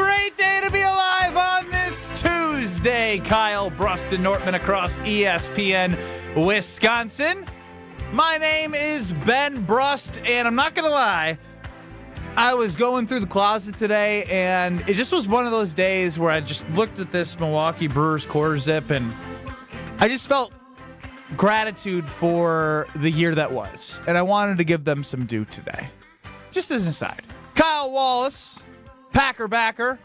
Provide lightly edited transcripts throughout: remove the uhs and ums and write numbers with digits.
great day to be alive on this Tuesday. Kyle, Brust, and Nortman across ESPN Wisconsin. My name is Ben Brust, and I'm not going to lie, I was going through the closet today, and it just was one of those days where I just looked at this Milwaukee Brewers quarter zip, and I just felt gratitude for the year that was, and I wanted to give them some due today. Just as an aside. Kyle Wallace, Packer backer,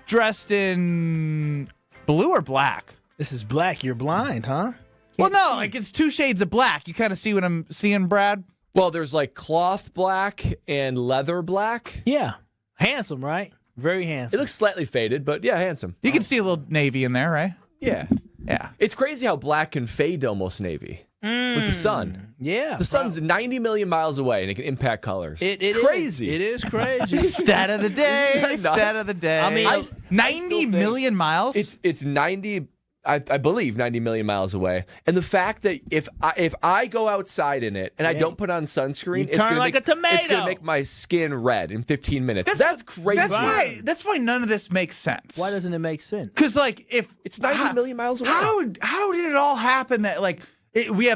dressed in blue or black? This is black. You're blind, huh? Well, no, like it's two shades of black. You kind of see what I'm seeing, Brad? Well, there's like cloth black and leather black. Yeah. Handsome, right? Very handsome. It looks slightly faded, but yeah, handsome. You can see a little navy in there, right? Yeah. Yeah. It's crazy how black can fade to almost navy with the sun. Yeah. The sun's 90 million miles away, and it can impact colors. It crazy. It is crazy. Stat of the day. Nuts. Stat of the day. I mean, 90 million miles? It's 90. I believe 90 million miles away, and the fact that if I go outside in it and I don't put on sunscreen, it's gonna a tomato. It's gonna make my skin red in 15 minutes. That's crazy. That's why none of this makes sense. Why doesn't it make sense? Because like if it's 90 million miles away, how did it all happen that like we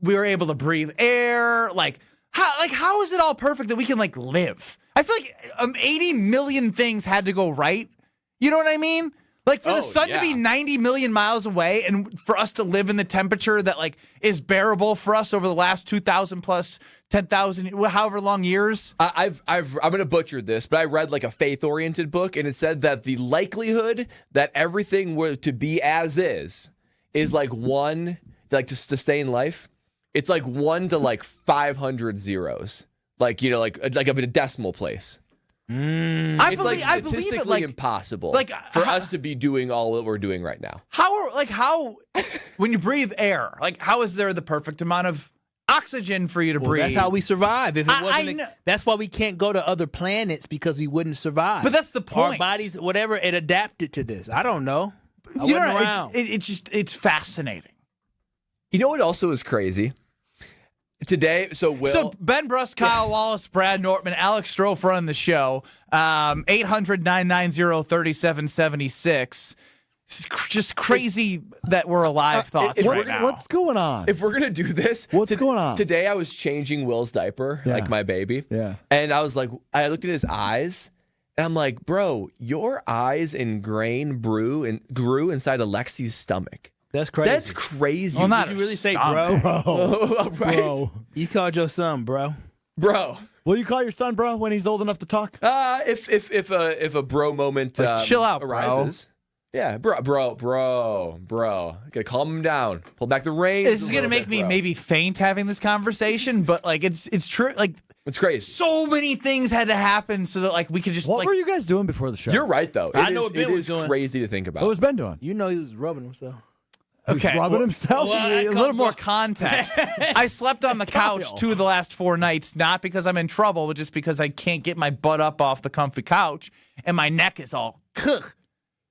were able to breathe air? Like how is it all perfect that we can like live? I feel like 80 million things had to go right. You know what I mean? Like for the sun to be 90 million miles away and for us to live in the temperature that like is bearable for us over the last 2,000 plus 10,000, however long years. I'm going to butcher this, but I read like a faith-oriented book, and it said that the likelihood that everything were to be as is like one, like just to stay in life, it's like 1 to like 500 zeros. Like, you know, like of a decimal place. I It's believe statistically it, like, impossible like, for us to be doing all that we're doing right now. How when you breathe air, like how is there the perfect amount of oxygen for you to breathe? That's how we survive. If it wasn't, that's why we can't go to other planets, because we wouldn't survive. But that's the point. Our bodies, whatever, it adapted to this. I don't know. You know, it's fascinating. You know what also is crazy? Today, so Ben Brust, Kyle Wallace, Brad Nortman, Alex Stro running the show. 800-990-3776. It's just crazy that we're alive thoughts right now. What's going on? If we're going to do this, what's going on? Today I was changing Will's diaper, like my baby. Yeah. And I was like, I looked at his eyes, and I'm like, bro, your eyes and grew inside Alexi's stomach. That's crazy. That's crazy. Well, not Did you really say stomach. bro? Right? Bro. You called your son, bro. Bro. Will you call your son bro when he's old enough to talk? If a bro moment chill out, arises. Bro. Yeah, bro. Gotta calm him down. Pull back the reins. This is gonna make me maybe faint having this conversation, but like it's true. Like it's crazy. So many things had to happen so that like we could just. What were you guys doing before the show? You're right though. I know what Ben was doing. Crazy to think about. What was Ben doing? You know he was rubbing himself. Okay, rubbing himself. A little more context. I slept on the couch 2 of the last 4 nights, not because I'm in trouble, but just because I can't get my butt up off the comfy couch, and my neck is all.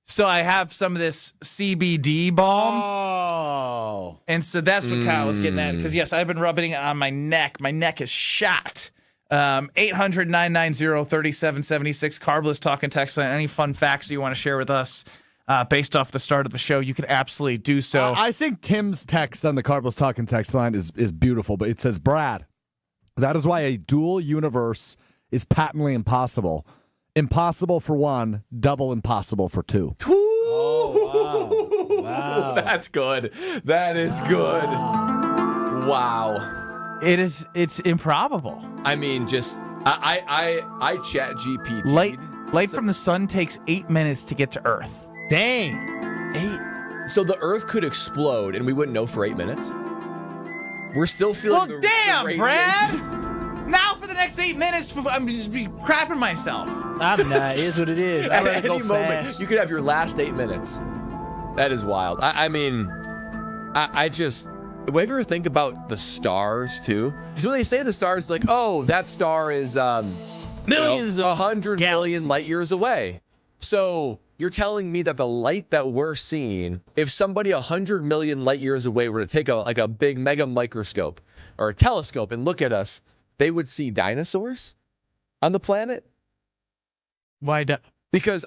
So I have some of this CBD balm. Oh. And so that's what Kyle was getting at. Because, yes, I've been rubbing it on my neck. My neck is shot. 800-990-3776. Carbless talking text line. Any fun facts that you want to share with us based off the start of the show, you can absolutely do so. I think Tim's text on the Carbless talking text line is beautiful, but it says, Brad, that is why a dual universe is patently impossible. Impossible for one, double impossible for two. Oh, wow. That's good. That is good. Wow. It's improbable. I mean, just I chat GPT. Light from the sun takes 8 minutes to get to Earth. Dang. 8. So the Earth could explode and we wouldn't know for 8 minutes? We're still feeling the damn, Brad! Now for the next 8 minutes, I'm just be crapping myself. I'm not. It is what it is. At any moment, you could have your last 8 minutes. That is wild. I mean, I just... Do you ever think about the stars, too? Because when they say the stars, it's like, oh, that star is... millions of 100 million light years away. So... You're telling me that the light that we're seeing, if somebody 100 million light years away were to take a big mega microscope or a telescope and look at us, they would see dinosaurs on the planet? Why? Because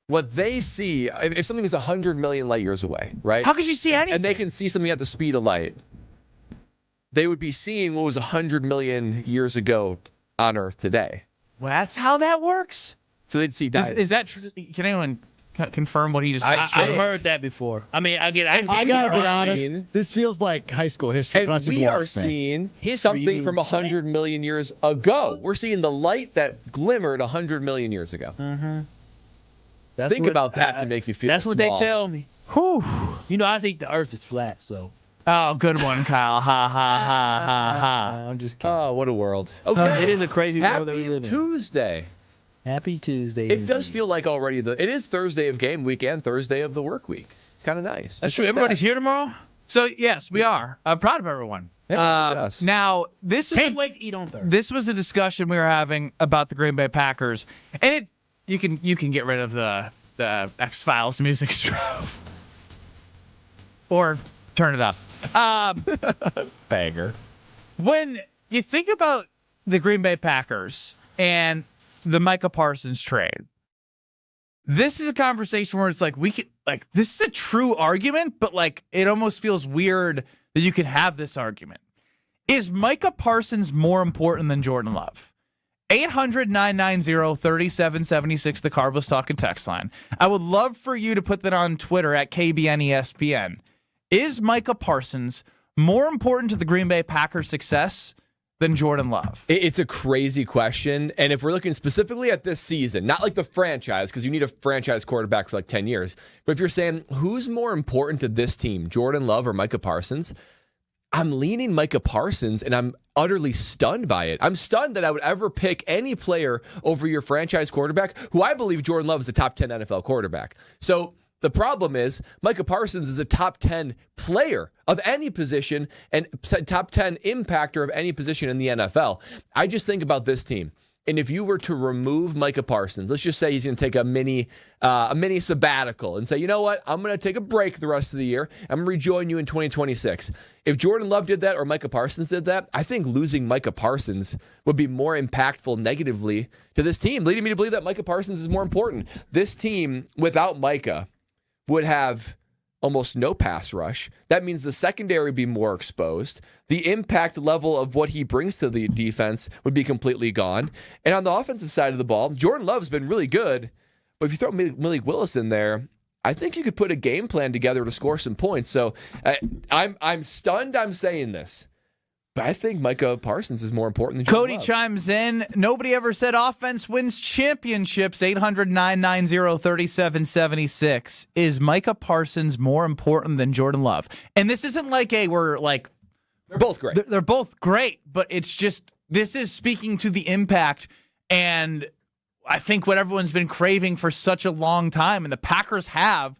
what they see, if something is 100 million light years away, right? How could you see anything? And they can see something at the speed of light, they would be seeing what was 100 million years ago on Earth today. Well, that's how that works. So they'd see that. Is that true? Can anyone confirm what he just said? I've heard that before. I mean, I gotta be honest. This feels like high school history. And we are seeing something from 100 million years ago. We're seeing the light that glimmered 100 million years ago. Mm-hmm. Think about that to make you feel That's small. what they tell me. Whew. You know, I think the Earth is flat, so. Oh, good one, Kyle. Ha, ha, ha, ha, ha. I'm just kidding. Oh, what a world. Okay. It is a crazy world that we Happy live in. Tuesday. Happy Tuesday. It does feel like already it is Thursday of game week and Thursday of the work week. It's kind of nice. That's true. Everybody's here tomorrow? So, yes, we are. I'm proud of everyone. Yes. Now, this was Can't wait to eat on Thursday. This was a discussion we were having about the Green Bay Packers, and you can get rid of the X-Files music, Stro, or turn it up. Banger. When you think about the Green Bay Packers and the Micah Parsons trade, this is a conversation where it's like this is a true argument, but like it almost feels weird that you can have this argument. Is Micah Parsons more important than Jordan Love? 800-990-3776, the Carbos Talking text line. I would love for you to put that on Twitter at KBNESPN. Is Micah Parsons more important to the Green Bay Packers' success than Jordan Love? It's a crazy question. And if we're looking specifically at this season, not like the franchise, because you need a franchise quarterback for like 10 years. But if you're saying who's more important to this team, Jordan Love or Micah Parsons, I'm leaning Micah Parsons, and I'm utterly stunned by it. I'm stunned that I would ever pick any player over your franchise quarterback, who I believe Jordan Love is a top 10 NFL quarterback. So the problem is Micah Parsons is a top 10 player of any position and top 10 impactor of any position in the NFL. I just think about this team. And if you were to remove Micah Parsons, let's just say he's going to take a mini sabbatical and say, you know what, I'm going to take a break the rest of the year. I'm going to rejoin you in 2026. If Jordan Love did that or Micah Parsons did that, I think losing Micah Parsons would be more impactful negatively to this team, leading me to believe that Micah Parsons is more important. This team, without Micah, would have almost no pass rush. That means the secondary would be more exposed. The impact level of what he brings to the defense would be completely gone. And on the offensive side of the ball, Jordan Love's been really good, but if you throw Malik Willis in there, I think you could put a game plan together to score some points. So I'm stunned I'm saying this, but I think Micah Parsons is more important than Jordan Cody Love. chimes in. Nobody ever said offense wins championships. 800-990-3776. Is Micah Parsons more important than Jordan Love? And this isn't like we're like... They're both great. They're both great, but it's just, this is speaking to the impact and I think what everyone's been craving for such a long time, and the Packers have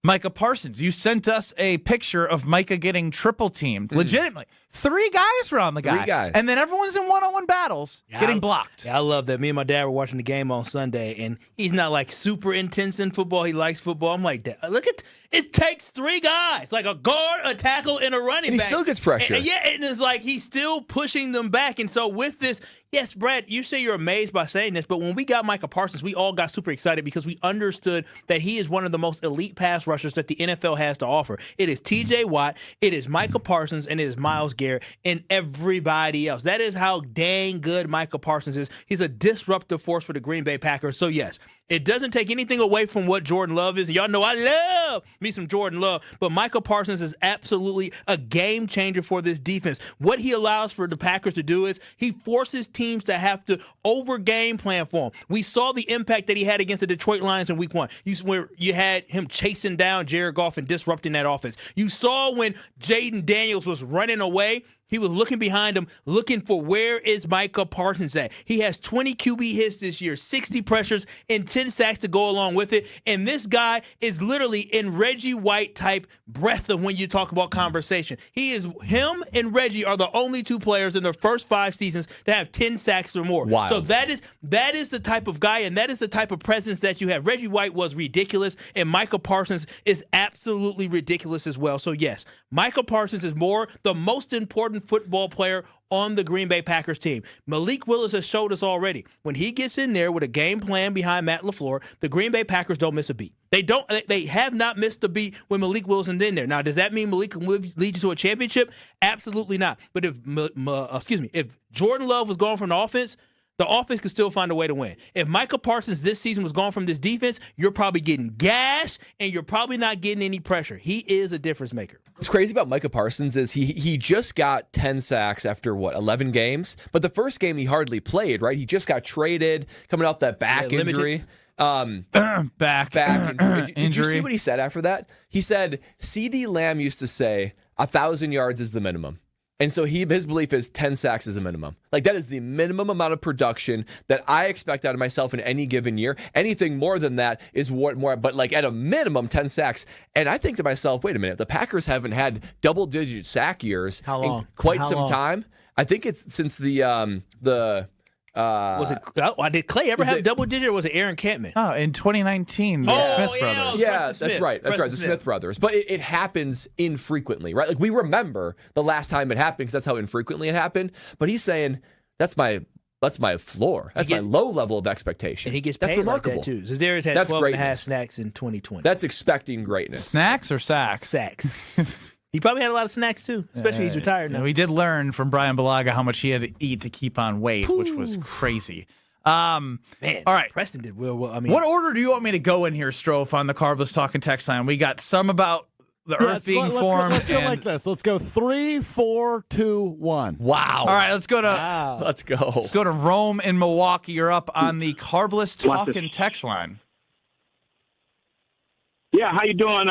Micah Parsons. You sent us a picture of Micah getting triple teamed. Legitimately. 3 guys were on the guy. 3 guys. And then everyone's in one-on-one battles getting blocked. Yeah, I love that. Me and my dad were watching the game on Sunday, and he's not like super intense in football. He likes football. I'm like, look at it takes 3 guys, like a guard, a tackle, and a running And he back. still gets pressure. And it's like he's still pushing them back. And so with this, yes, Brad, you say you're amazed by saying this, but when we got Micah Parsons, we all got super excited because we understood that he is one of the most elite pass rushers that the NFL has to offer. It is TJ Watt, it is Micah Parsons, and it is Myles Garrett, and everybody else. That is how dang good Micah Parsons is. He's a disruptive force for the Green Bay Packers. So, yes, it doesn't take anything away from what Jordan Love is. And y'all know I love me some Jordan Love. But Micah Parsons is absolutely a game changer for this defense. What he allows for the Packers to do is he forces teams to have to over-game plan for him. We saw the impact that he had against the Detroit Lions in Week 1. Where you had him chasing down Jared Goff and disrupting that offense. You saw when Jaden Daniels was running away, he was looking behind him, looking for where is Micah Parsons at. He has 20 QB hits this year, 60 pressures, and 10 sacks to go along with it. And this guy is literally in Reggie White type breadth of when you talk about conversation. Him and Reggie are the only 2 players in their first 5 seasons to have 10 sacks or more. Wild. So that is the type of guy, and that is the type of presence that you have. Reggie White was ridiculous, and Micah Parsons is absolutely ridiculous as well. So yes, Micah Parsons is the most important important football player on the Green Bay Packers team. Malik Willis has showed us already. When he gets in there with a game plan behind Matt LaFleur, the Green Bay Packers don't miss a beat. They have not missed a beat when Malik Willis is in there. Now, does that mean Malik can lead you to a championship? Absolutely not. But if Jordan Love was gone from the offense could still find a way to win. If Micah Parsons this season was gone from this defense, you're probably getting gashed and you're probably not getting any pressure. He is a difference maker. What's crazy about Micah Parsons is he just got 10 sacks after 11 games, but the first game he hardly played, right? He just got traded coming off that back injury. Back injury. Did you injury. see what he said after that? He said CeeDee Lamb used to say 1,000 yards is the minimum. And so his belief is 10 sacks is a minimum. Like, that is the minimum amount of production that I expect out of myself in any given year. Anything more than that is more, but like at a minimum, 10 sacks. And I think to myself, wait a minute, the Packers haven't had double-digit sack years in quite some time. I think it's since did Clay ever have double digit, or was it Aaron Campman? Oh, in 2019, the Smith brothers. Yeah, that's right. The Smith brothers. But it happens infrequently, right? Like, we remember the last time it happened because that's how infrequently it happened. But he's saying that's my floor. That's my low level of expectation. And he gets that's paid remarkable. like that too. Zadarius had 12.5 snacks in 2020. That's expecting greatness. Snacks or sacks? Sacks. He probably had a lot of snacks too, especially he's retired now. We did learn from Brian Balaga how much he had to eat to keep on weight, which was crazy. Man, all right. Preston did well. What order do you want me to go in here, Strofe, on the Carbless Talking text line? We got some about the Earth being formed. Let's go like this. Let's go 3, 4, 2, 1. Wow. All right, let's go to Rome in Milwaukee. You're up on the Carbless Talking text line. Yeah, how you doing?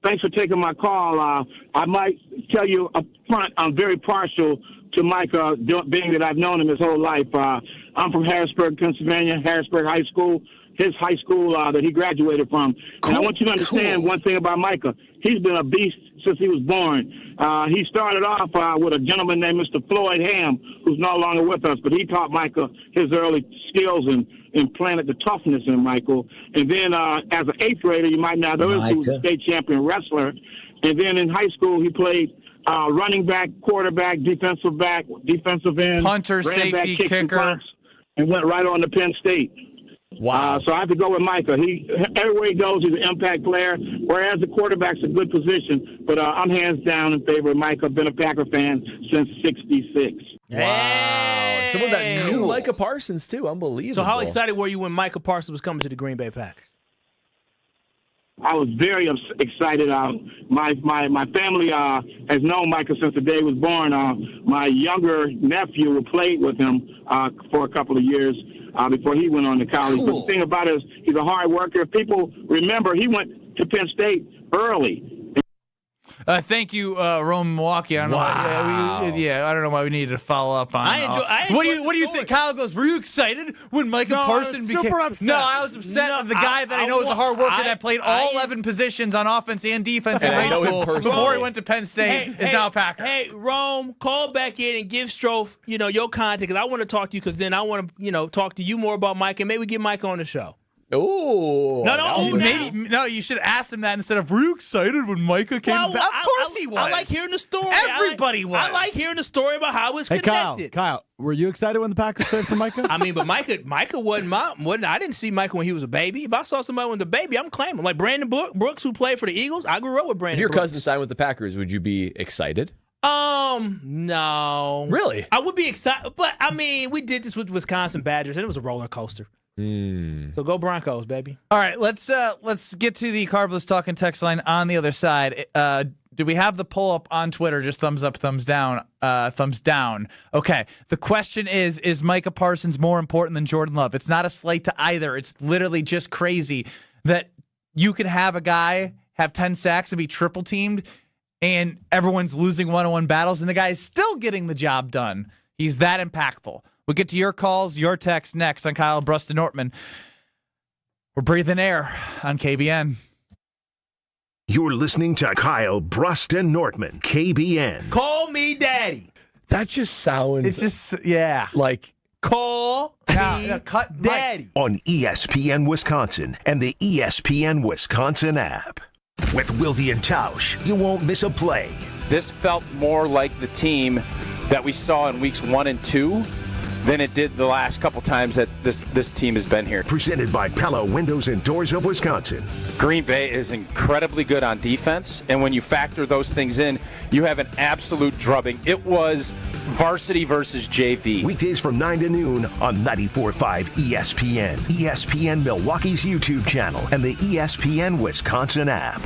Thanks for taking my call. I might tell you up front, I'm very partial to Micah, being that I've known him his whole life. I'm from Harrisburg, Pennsylvania, Harrisburg High School, his high school that he graduated from. And I want you to understand one thing about Micah. He's been a beast since he was born. He started off with a gentleman named Mr. Floyd Ham, who's no longer with us, but he taught Micah his early skills and implanted the toughness in Michael. And then as an eighth grader, you might not know, he was a state champion wrestler. And then in high school, he played running back, quarterback, defensive end, punter, safety, back, kicker, and went right on to Penn State. Wow. So I have to go with Micah. Everywhere he goes, he's an impact player, whereas the quarterback's a good position. But I'm hands down in favor of Micah. Been a Packer fan since '66. Wow. And someone that knew Micah Parsons, too. Unbelievable. So how excited were you when Micah Parsons was coming to the Green Bay Packers? I was very excited. My family has known Micah since the day he was born. My younger nephew played with him for a couple of years before he went on to college. Cool. But the thing about it is he's a hard worker. People remember he went to Penn State early. Thank you, Rome, Milwaukee. I don't know. I don't know why we needed to follow up on. What do you think? Kyle goes, were you excited when Micah Parsons became? Super upset. No, I was upset of the guy that I know is a hard worker that played all 11 positions on offense and defense in high school before he went to Penn State. Is now a Packer. Hey, Rome, call back in and give Strofe, your contact, because I want to talk to you, because then I want to, talk to you more about Micah, and maybe get Micah on the show. Oh No, you should have asked him that instead of, were you excited when Micah came back? Of course he was. I like hearing the story. Everybody was. I like hearing the story about how it's connected. Kyle, were you excited when the Packers traded for Micah? I mean, but Micah wasn't I didn't see Micah when he was a baby. If I saw somebody when he was a baby, I'm claiming. Like Brandon Brooks, who played for the Eagles, I grew up with Brandon Brooks. If your cousin signed with the Packers, would you be excited? No. Really? I would be excited, but I mean, we did this with Wisconsin Badgers, and it was a roller coaster. So go Broncos, baby. All right, let's get to the Carbless Talking text line on the other side. Do we have the poll up on Twitter? Just thumbs up, thumbs down, thumbs down. Okay. The question is Micah Parsons more important than Jordan Love? It's not a slight to either. It's literally just crazy that you can have a guy have 10 sacks and be triple teamed, and everyone's losing one-on-one battles, and the guy is still getting the job done. He's that impactful. We'll get to your calls, your texts next on Kyle, Brust Nortman. We're breathing air on KBN. You're listening to Kyle, Brust Nortman, KBN. Call me daddy. That just sounds... It's just, yeah. Like... Call me cut daddy. On ESPN Wisconsin and the ESPN Wisconsin app. With Wilde and Tausch, you won't miss a play. this felt more like the team that we saw in weeks 1 and 2 than it did the last couple times that this team has been here. Presented by Pella Windows and Doors of Wisconsin. Green Bay is incredibly good on defense, and when you factor those things in, you have an absolute drubbing. It was varsity versus JV. Weekdays from 9 to noon on 94.5 ESPN, ESPN Milwaukee's YouTube channel, and the ESPN Wisconsin app.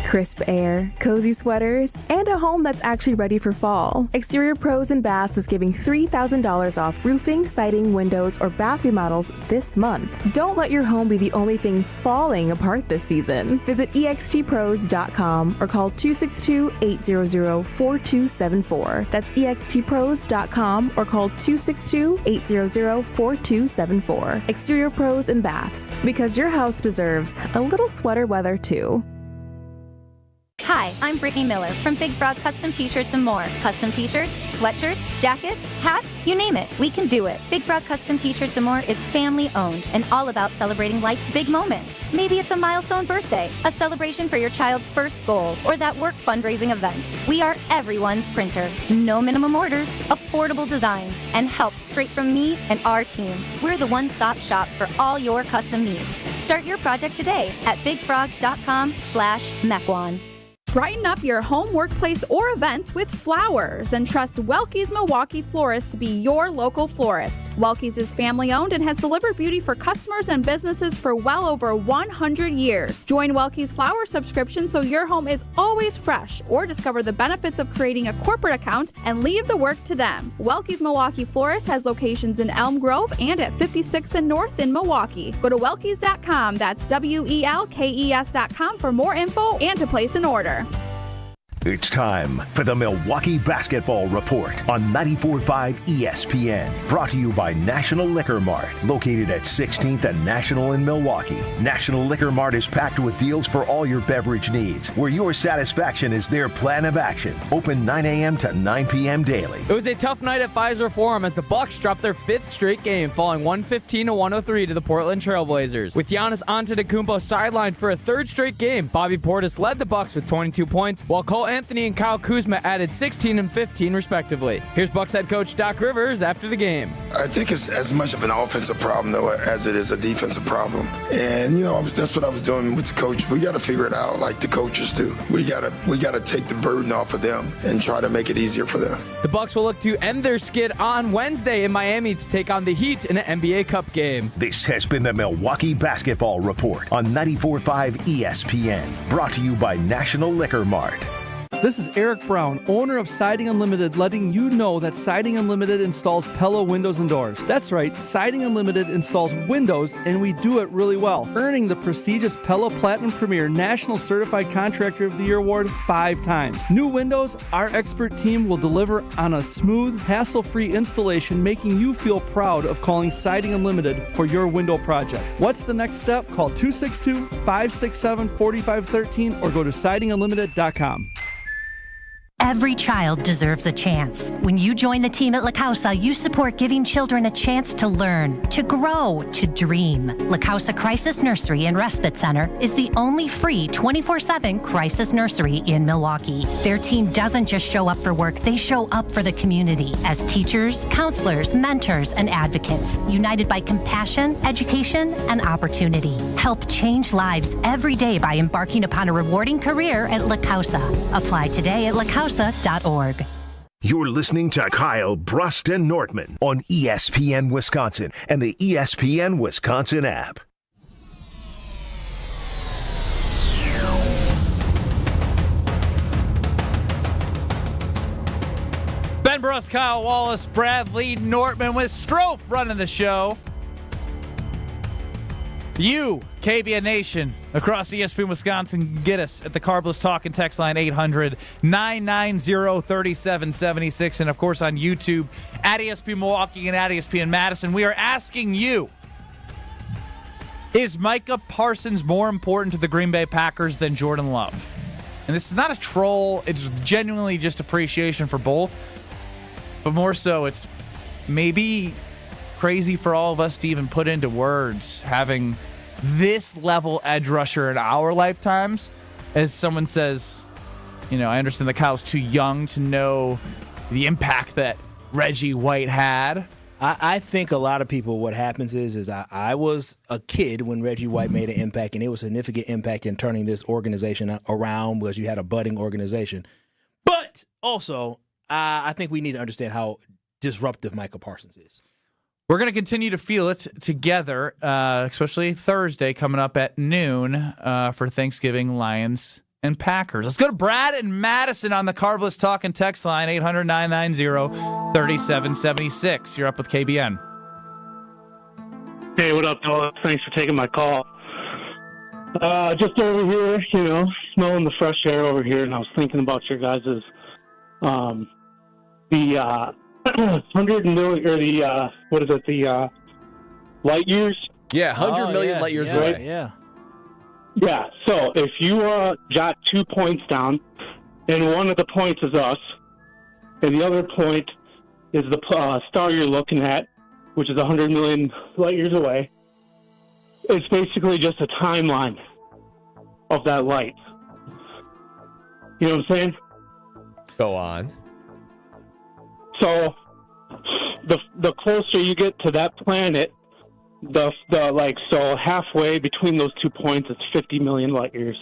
Crisp air, cozy sweaters, and a home that's actually ready for fall. Exterior Pros and Baths is giving $3,000 off roofing, siding, windows, or bath remodels this month. Don't let your home be the only thing falling apart this season. Visit extpros.com or call 262-800-4274. That's extpros.com or call 262-800-4274. Exterior Pros and Baths, because your house deserves a little sweater weather too. Hi, I'm Brittany Miller from Big Frog Custom T-Shirts and more. Custom T-shirts, sweatshirts, jackets, hats, you name it, we can do it. Big Frog Custom T-Shirts and more is family owned and all about celebrating life's big moments. Maybe it's a milestone birthday, a celebration for your child's first goal, or that work fundraising event. We are everyone's printer. No minimum orders, affordable designs, and help straight from me and our team. We're the one-stop shop for all your custom needs. Start your project today at bigfrog.com/Mequon. Brighten up your home, workplace, or event with flowers and trust Welke's Milwaukee Florist to be your local florist. Welke's is family-owned and has delivered beauty for customers and businesses for well over 100 years. Join Welke's Flower subscription so your home is always fresh, or discover the benefits of creating a corporate account and leave the work to them. Welke's Milwaukee Florist has locations in Elm Grove and at 56th and North in Milwaukee. Go to welkes.com, that's WELKES.com for more info and to place an order. It's time for the Milwaukee Basketball Report on 94.5 ESPN. Brought to you by National Liquor Mart, located at 16th and National in Milwaukee. National Liquor Mart is packed with deals for all your beverage needs, where your satisfaction is their plan of action. Open 9 a.m. to 9 p.m. daily. It was a tough night at Pfizer Forum as the Bucks dropped their 5th straight game, falling 115-103 to the Portland Trailblazers. With Giannis Antetokounmpo sidelined for a 3rd straight game, Bobby Portis led the Bucks with 22 points, while Cole Anthony and Kyle Kuzma added 16 and 15 respectively. Here's Bucks head coach Doc Rivers after the game. I think it's as much of an offensive problem though as it is a defensive problem. And that's what I was doing with the coach. We got to figure it out like the coaches do. We got to take the burden off of them and try to make it easier for them. The Bucks will look to end their skid on Wednesday in Miami to take on the Heat in an NBA Cup game. This has been the Milwaukee Basketball Report on 94.5 ESPN. Brought to you by National Liquor Mart. This is Eric Brown, owner of Siding Unlimited, letting you know that Siding Unlimited installs Pella windows and doors. That's right, Siding Unlimited installs windows, and we do it really well, earning the prestigious Pella Platinum Premier National Certified Contractor of the Year award 5 times. New windows, our expert team will deliver on a smooth, hassle-free installation, making you feel proud of calling Siding Unlimited for your window project. What's the next step? Call 262-567-4513 or go to sidingunlimited.com. Every child deserves a chance. When you join the team at La Causa, you support giving children a chance to learn, to grow, to dream. La Causa Crisis Nursery and Respite Center is the only free 24/7 crisis nursery in Milwaukee. Their team doesn't just show up for work, they show up for the community as teachers, counselors, mentors, and advocates, united by compassion, education, and opportunity. Help change lives every day by embarking upon a rewarding career at La Causa. Apply today at lacausa.org. You're listening to Kyle, Brust, and Nortman on ESPN Wisconsin and the ESPN Wisconsin app. Ben Brust, Kyle Wallace, Bradley Nortman with Stro running the show. You, KBN Nation, across ESPN Wisconsin, get us at the Carbless Talk and text line 800-990-3776. And, of course, on YouTube at ESPN Milwaukee and at ESPN Madison. We are asking you, is Micah Parsons more important to the Green Bay Packers than Jordan Love? And this is not a troll. It's genuinely just appreciation for both. But more so, it's maybe crazy for all of us to even put into words having this level edge rusher in our lifetimes. As someone says, I understand that Kyle's too young to know the impact that Reggie White had. I think a lot of people, what happens is I was a kid when Reggie White made an impact, and it was a significant impact in turning this organization around because you had a budding organization. But also, I think we need to understand how disruptive Micah Parsons is. We're going to continue to feel it together, especially Thursday coming up at noon for Thanksgiving Lions and Packers. Let's go to Brad and Madison on the Carbless Talk and Text line, 800-990-3776. You're up with KBN. Hey, what up, Noah? Thanks for taking my call. Just over here, smelling the fresh air over here, and I was thinking about your guys' the 100 million, or the light years? Yeah, 100 million light years away. Yeah. Yeah, so if you jot 2 points down, and one of the points is us, and the other point is the star you're looking at, which is 100 million light years away, it's basically just a timeline of that light. You know what I'm saying? Go on. So the closer you get to that planet, so halfway between those 2 points, it's 50 million light years.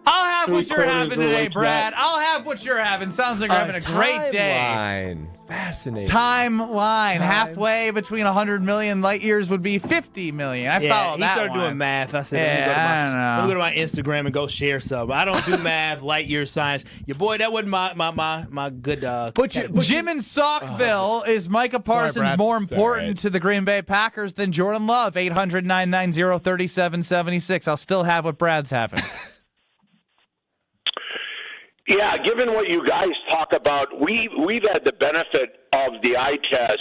I'll have what you're having today, Brad. I'll have what you're having. Sounds like you're having a great day. Timeline. Fascinating. Timeline. Halfway between 100 million light years would be 50 million. I follow that. He started doing math. I said, let me go to my Instagram and go share some. I don't do math, light year science. Your boy, that wasn't my good. Jim in Saukville, is Micah Parsons more important to the Green Bay Packers than Jordan Love? 800-990-3776. I'll still have what Brad's having. Yeah, given what you guys talk about, we've had the benefit of the eye test.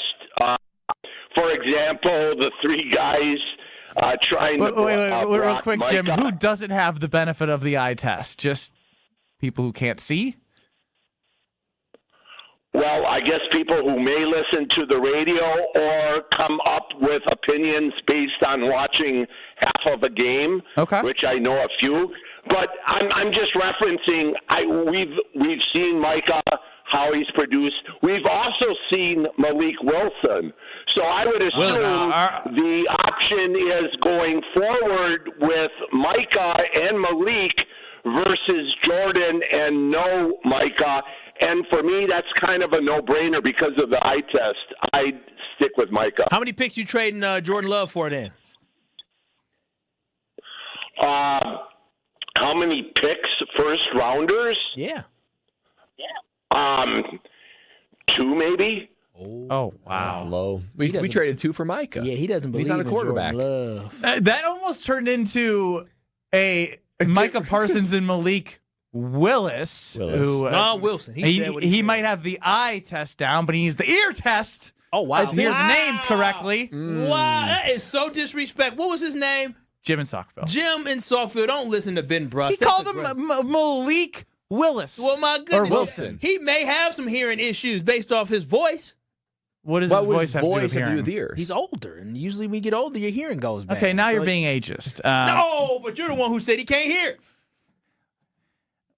For example, the three guys trying to wait, real quick, Micah. Jim. Who doesn't have the benefit of the eye test? Just people who can't see? Well, I guess people who may listen to the radio or come up with opinions based on watching half of a game, which I know a few. But I'm just referencing. We've seen Micah, how he's produced. We've also seen Malik Wilson. So I would assume the option is going forward with Micah and Malik versus Jordan and no Micah. And for me, that's kind of a no-brainer because of the eye test. I'd stick with Micah. How many picks you trading Jordan Love for then? How many picks, first rounders? Yeah. 2 maybe. Oh, wow. That's low. We traded 2 for Micah. Yeah, he doesn't believe he's not a quarterback. That almost turned into a Micah Parsons and Malik Willis. Who, Wilson. He might have the eye test down, but he needs the ear test. Oh, wow. To hear the names correctly. Wow, that is so disrespectful. What was his name? Jim in Saukville. Jim in Saukville. Don't listen to Ben Brust. He called him Malik Willis. Well, my goodness. Or Wilson. He may have some hearing issues based off his voice. What does his voice have to do with ears? He's older, and usually when you get older, your hearing goes bad. Okay, now you're being ageist. No, but you're the one who said he can't hear.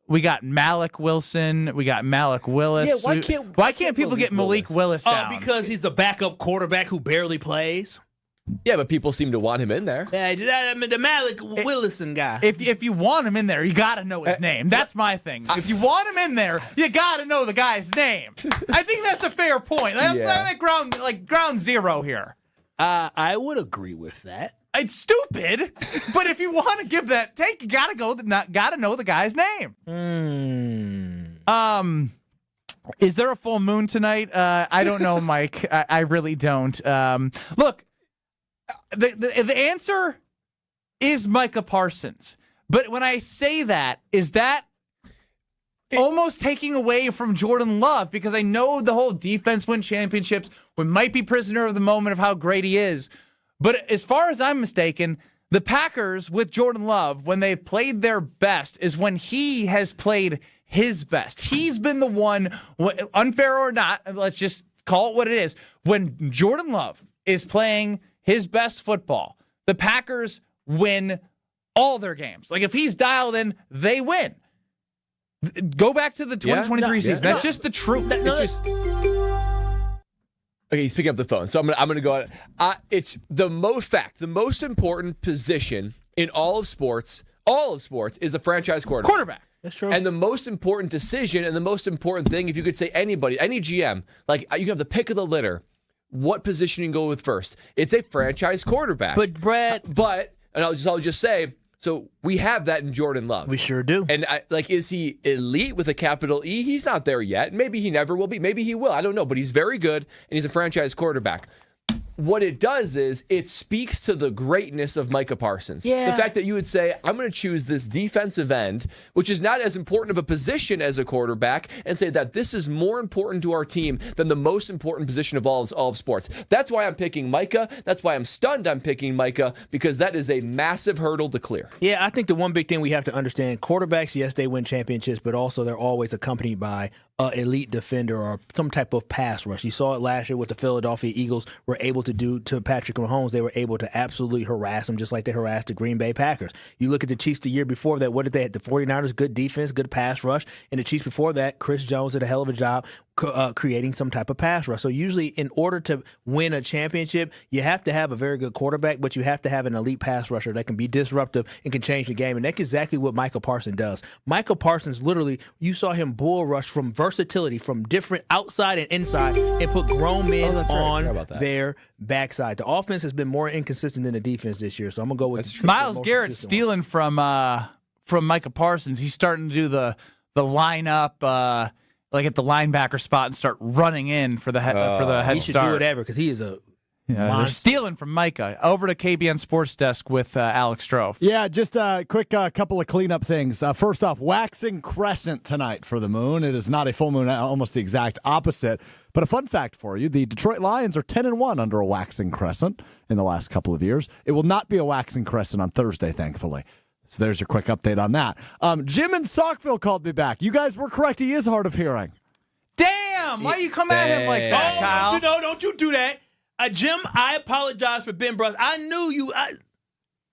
We got Malik Wilson. We got Malik Willis. Yeah, why can't people get Malik Willis down? Because he's a backup quarterback who barely plays. Yeah, but people seem to want him in there. Yeah, the Malik Willison guy. If you want him in there, you got to know his name. That's my thing. If you want him in there, you got to know the guy's name. I think that's a fair point. Like ground zero here. I would agree with that. It's stupid, but if you want to give that take, you got to know the guy's name. Is there a full moon tonight? I don't know, Mike. I really don't. Look. The answer is Micah Parsons. But when I say that, is that almost taking away from Jordan Love? Because I know the whole defense win championships. We might be prisoner of the moment of how great he is. But as far as I'm mistaken, the Packers with Jordan Love, when they've played their best, is when he has played his best. He's been the one, unfair or not, let's just call it what it is. When Jordan Love is playing his best football, the Packers win all their games. Like if he's dialed in, they win. Go back to the 2023 season. That's just the truth. Okay, he's picking up the phone, so I'm gonna go. It's the most important position in all of sports is the franchise quarterback. That's true. And the most important decision and the most important thing, if you could say anybody, any GM, like you can have the pick of the litter, what position you can go with first? It's a franchise quarterback. But Brad, and I'll just say, so we have that in Jordan Love. We sure do. And is he elite with a capital E? He's not there yet. Maybe he never will be. Maybe he will. I don't know. But he's very good, and he's a franchise quarterback. What it does is it speaks to the greatness of Micah Parsons. Yeah. The fact that you would say, I'm going to choose this defensive end, which is not as important of a position as a quarterback, and say that this is more important to our team than the most important position of all of sports. That's why I'm picking Micah. That's why I'm stunned I'm picking Micah, because that is a massive hurdle to clear. Yeah, I think the one big thing we have to understand, quarterbacks, yes, they win championships, but also they're always accompanied by an elite defender or some type of pass rush. You saw it last year with the Philadelphia Eagles were able to do to Patrick Mahomes. They were able to absolutely harass him just like they harassed the Green Bay Packers. You look at the Chiefs the year before that, what did they have? The 49ers, good defense, good pass rush. And the Chiefs before that, Chris Jones did a hell of a job creating some type of pass rush. So usually in order to win a championship, you have to have a very good quarterback, but you have to have an elite pass rusher that can be disruptive and can change the game. And that's exactly what Micah Parsons does. Micah Parsons, literally, you saw him bull rush from versatility, from different outside and inside, and put grown men on their backside. The offense has been more inconsistent than the defense this year, so I'm going to go with Myles Garrett stealing from Micah Parsons. He's starting to do the lineup like at the linebacker spot and start running in for the head he should start. Do whatever because he is a they're stealing from Micah. Over to KBN Sports Desk with Alex Stro. Yeah, just a quick couple of cleanup things. First off, waxing crescent tonight for the moon. It is not a full moon, almost the exact opposite. But a fun fact for you, the Detroit Lions are 10-1 under a waxing crescent in the last couple of years. It will not be a waxing crescent on Thursday, thankfully. So there's your quick update on that. Jim in Saukville called me back. You guys were correct. He is hard of hearing. Damn! Why you come at him like that, Kyle? Don't you do that. Jim, I apologize for Ben Brust. I knew you.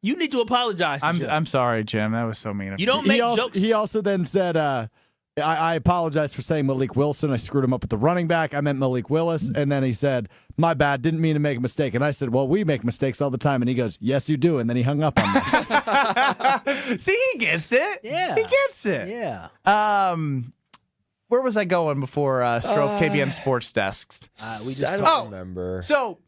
You need to apologize to Jim. I'm sorry, Jim. That was so mean of you. Don't make jokes. He also then said, I apologize for saying Malik Wilson. I screwed him up with the running back. I meant Malik Willis. And then he said, my bad, didn't mean to make a mistake. And I said, well, we make mistakes all the time. And he goes, yes, you do. And then he hung up on me. See, he gets it. Yeah. He gets it. Yeah. Where was I going before Strove KBN Sports Desk? I don't remember. So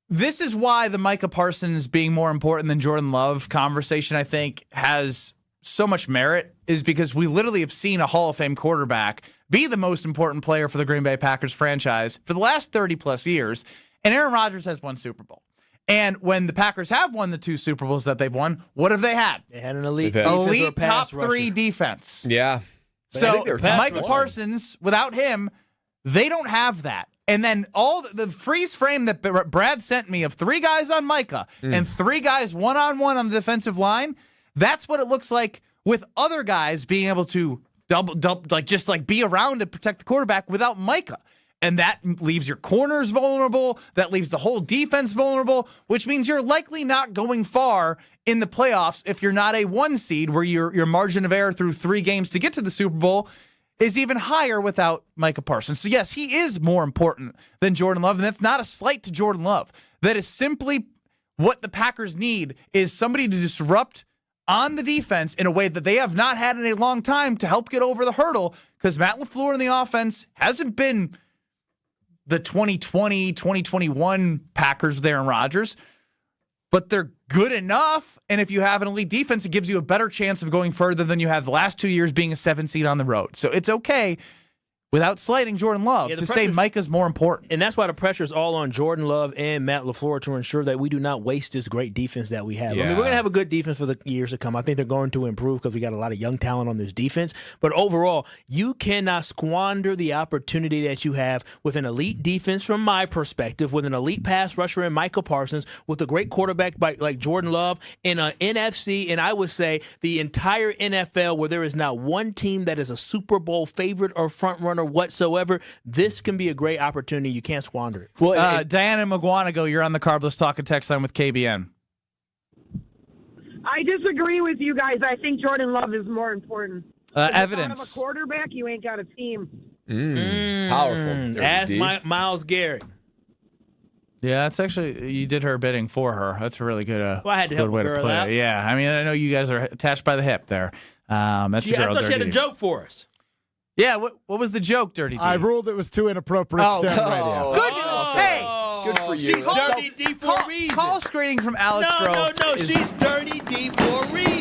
this is why the Micah Parsons being more important than Jordan Love conversation, I think, has so much merit, is because we literally have seen a Hall of Fame quarterback be the most important player for the Green Bay Packers franchise for the last 30-plus years, and Aaron Rodgers has won Super Bowl. And when the Packers have won the 2 Super Bowls that they've won, what have they had? They had an elite top 3 defense. Yeah. So Micah Parsons, without him, they don't have that. And then all the freeze frame that Brad sent me of 3 guys on Micah and 3 guys one-on-one on the defensive line, that's what it looks like with other guys being able to double be around to protect the quarterback without Micah. And that leaves your corners vulnerable. That leaves the whole defense vulnerable, which means you're likely not going far in the playoffs if you're not a 1 seed where your margin of error through 3 games to get to the Super Bowl is even higher without Micah Parsons. So, yes, he is more important than Jordan Love, and that's not a slight to Jordan Love. That is simply what the Packers need, is somebody to disrupt on the defense in a way that they have not had in a long time to help get over the hurdle, because Matt LaFleur in the offense hasn't been the 2020, 2021 Packers with Aaron Rodgers, but they're good enough. And if you have an elite defense, it gives you a better chance of going further than you have the last 2 years being a 7 seed on the road. So it's okay, without slighting Jordan Love, to say Micah's more important. And that's why the pressure is all on Jordan Love and Matt LaFleur to ensure that we do not waste this great defense that we have. Yeah. I mean, we're going to have a good defense for the years to come. I think they're going to improve because we got a lot of young talent on this defense. But overall, you cannot squander the opportunity that you have with an elite defense from my perspective, with an elite pass rusher in Micah Parsons, with a great quarterback like Jordan Love, in an NFC, and I would say the entire NFL, where there is not one team that is a Super Bowl favorite or front runner whatsoever. This can be a great opportunity. You can't squander it. Well, Diana McGuanago, you're on the Carbless Talking Text line with KBN. I disagree with you guys. I think Jordan Love is more important. Evidence. If you don't have a quarterback, you ain't got a team. Powerful. Ask Myles Garrett. Yeah, that's actually, you did her bidding for her. That's a really good, I had to help way a to girl put out. it. Yeah, I mean, I know you guys are attached by the hip there. That's a girl. I thought she had a joke for us. Yeah, what was the joke, Dirty D? I ruled it was too inappropriate to say on the radio. Good. Hey, good for you. She's Dirty D for a reason. Call screening from Alex Stroh. No, she's Dirty D for a reason.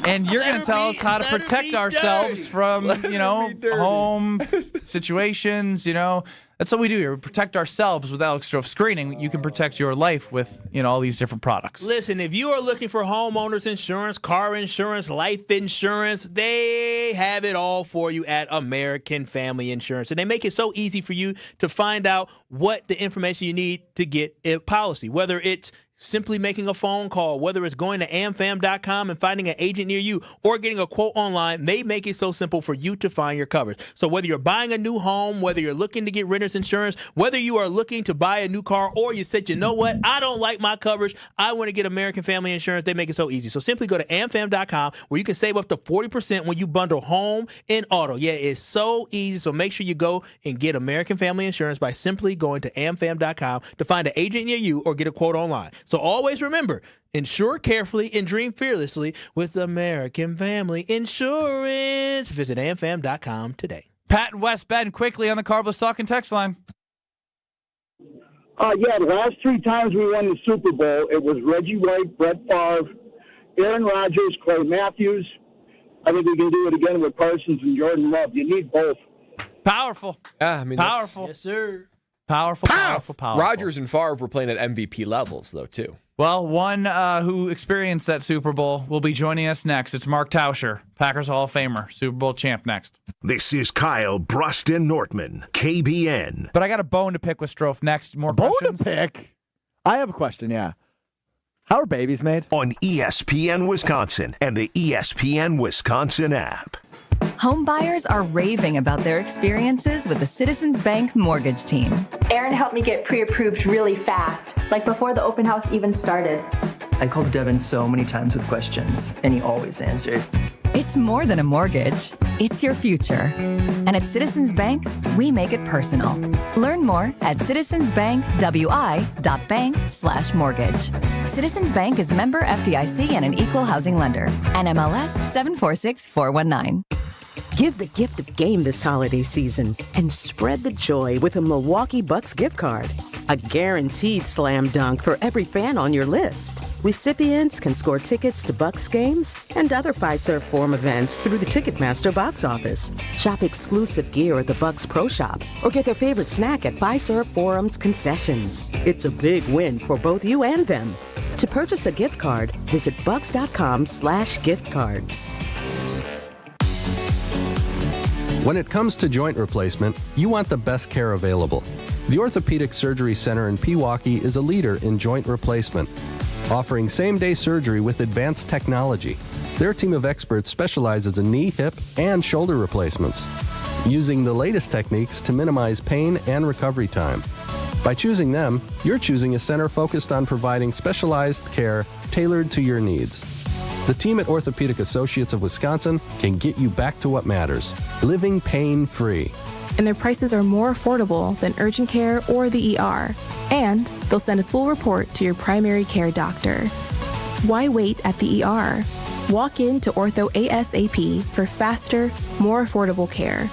And you're going to tell us how to protect ourselves from, home situations, That's what we do here. We protect ourselves with Alex Stroh screening. You can protect your life with, all these different products. Listen, if you are looking for homeowners insurance, car insurance, life insurance, they have it all for you at American Family Insurance. And they make it so easy for you to find out what the information you need to get a policy, whether it's simply making a phone call, whether it's going to amfam.com and finding an agent near you or getting a quote online, they make it so simple for you to find your coverage. So whether you're buying a new home, whether you're looking to get renter's insurance, whether you are looking to buy a new car, or you said, you know what, I don't like my coverage, I want to get American Family Insurance, they make it so easy. So simply go to amfam.com where you can save up to 40% when you bundle home and auto. Yeah, it's so easy. So make sure you go and get American Family Insurance by simply going to amfam.com to find an agent near you or get a quote online. So always remember, insure carefully and dream fearlessly with American Family Insurance. Visit amfam.com today. Pat and West Bend quickly on the Carbless Talking text line. The last 3 times we won the Super Bowl, it was Reggie White, Brett Favre, Aaron Rodgers, Clay Matthews. I think we can do it again with Parsons and Jordan Love. You need both. Powerful. Yeah, I mean, powerful. Yes, sir. Powerful. Rodgers and Favre were playing at MVP levels, though, too. Well, one who experienced that Super Bowl will be joining us next. It's Mark Tauscher, Packers Hall of Famer, Super Bowl champ next. This is Kyle Brust Nortman, KBN. But I got a bone to pick with Stroh next. More questions? Bone to pick? I have a question, yeah. How are babies made? On ESPN Wisconsin and the ESPN Wisconsin app. Home buyers are raving about their experiences with the Citizens Bank mortgage team. Aaron helped me get pre-approved really fast, like before the open house even started. I called Devin so many times with questions, and he always answered. It's more than a mortgage. It's your future. And at Citizens Bank, we make it personal. Learn more at citizensbankwi.bank/mortgage. Citizens Bank is member FDIC and an equal housing lender. NMLS 746419. Give the gift of game this holiday season and spread the joy with a Milwaukee Bucks gift card. A guaranteed slam dunk for every fan on your list. Recipients can score tickets to Bucks games and other Fiserv Forum events through the Ticketmaster box office. Shop exclusive gear at the Bucks Pro Shop or get their favorite snack at Fiserv Forum's concessions. It's a big win for both you and them. To purchase a gift card, visit bucks.com/giftcards. When it comes to joint replacement, you want the best care available. The Orthopedic Surgery Center in Pewaukee is a leader in joint replacement, offering same-day surgery with advanced technology. Their team of experts specializes in knee, hip, and shoulder replacements, using the latest techniques to minimize pain and recovery time. By choosing them, you're choosing a center focused on providing specialized care tailored to your needs. The team at Orthopedic Associates of Wisconsin can get you back to what matters, living pain-free. And their prices are more affordable than urgent care or the ER. And they'll send a full report to your primary care doctor. Why wait at the ER? Walk in to Ortho ASAP for faster, more affordable care.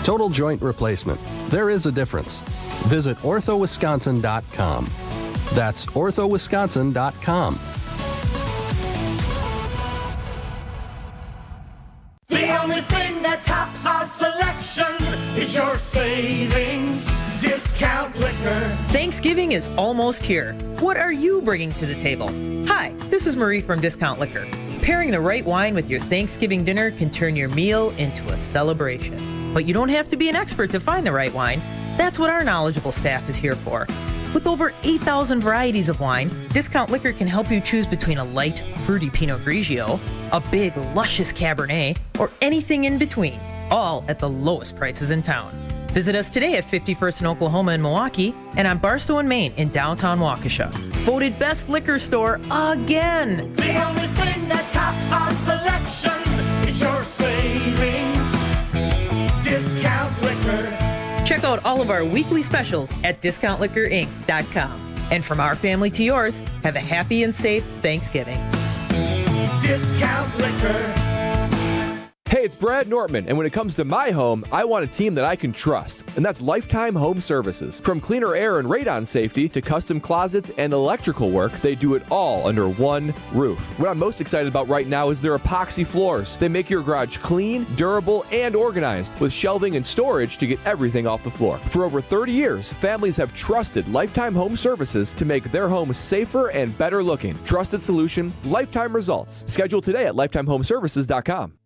Total joint replacement. There is a difference. Visit orthowisconsin.com. That's orthowisconsin.com. The only thing that tops our selection is your savings discount liquor. Thanksgiving is almost here. What are you bringing to the table? Hi, this is Marie from Discount Liquor. Pairing the right wine with your Thanksgiving dinner can turn your meal into a celebration. But you don't have to be an expert to find the right wine. That's what our knowledgeable staff is here for. With over 8,000 varieties of wine, Discount Liquor can help you choose between a light, fruity Pinot Grigio, a big, luscious Cabernet, or anything in between, all at the lowest prices in town. Visit us today at 51st and Oklahoma in Milwaukee and on Barstow and Main in downtown Waukesha. Voted best liquor store again. The only thing that tops our selection is your savings out all of our weekly specials at discountliquorinc.com. And from our family to yours, have a happy and safe Thanksgiving. Discount Liquor. Hey, it's Brad Nortman, and when it comes to my home, I want a team that I can trust, and that's Lifetime Home Services. From cleaner air and radon safety to custom closets and electrical work, they do it all under one roof. What I'm most excited about right now is their epoxy floors. They make your garage clean, durable, and organized, with shelving and storage to get everything off the floor. For over 30 years, families have trusted Lifetime Home Services to make their homes safer and better looking. Trusted solution, lifetime results. Schedule today at lifetimehomeservices.com.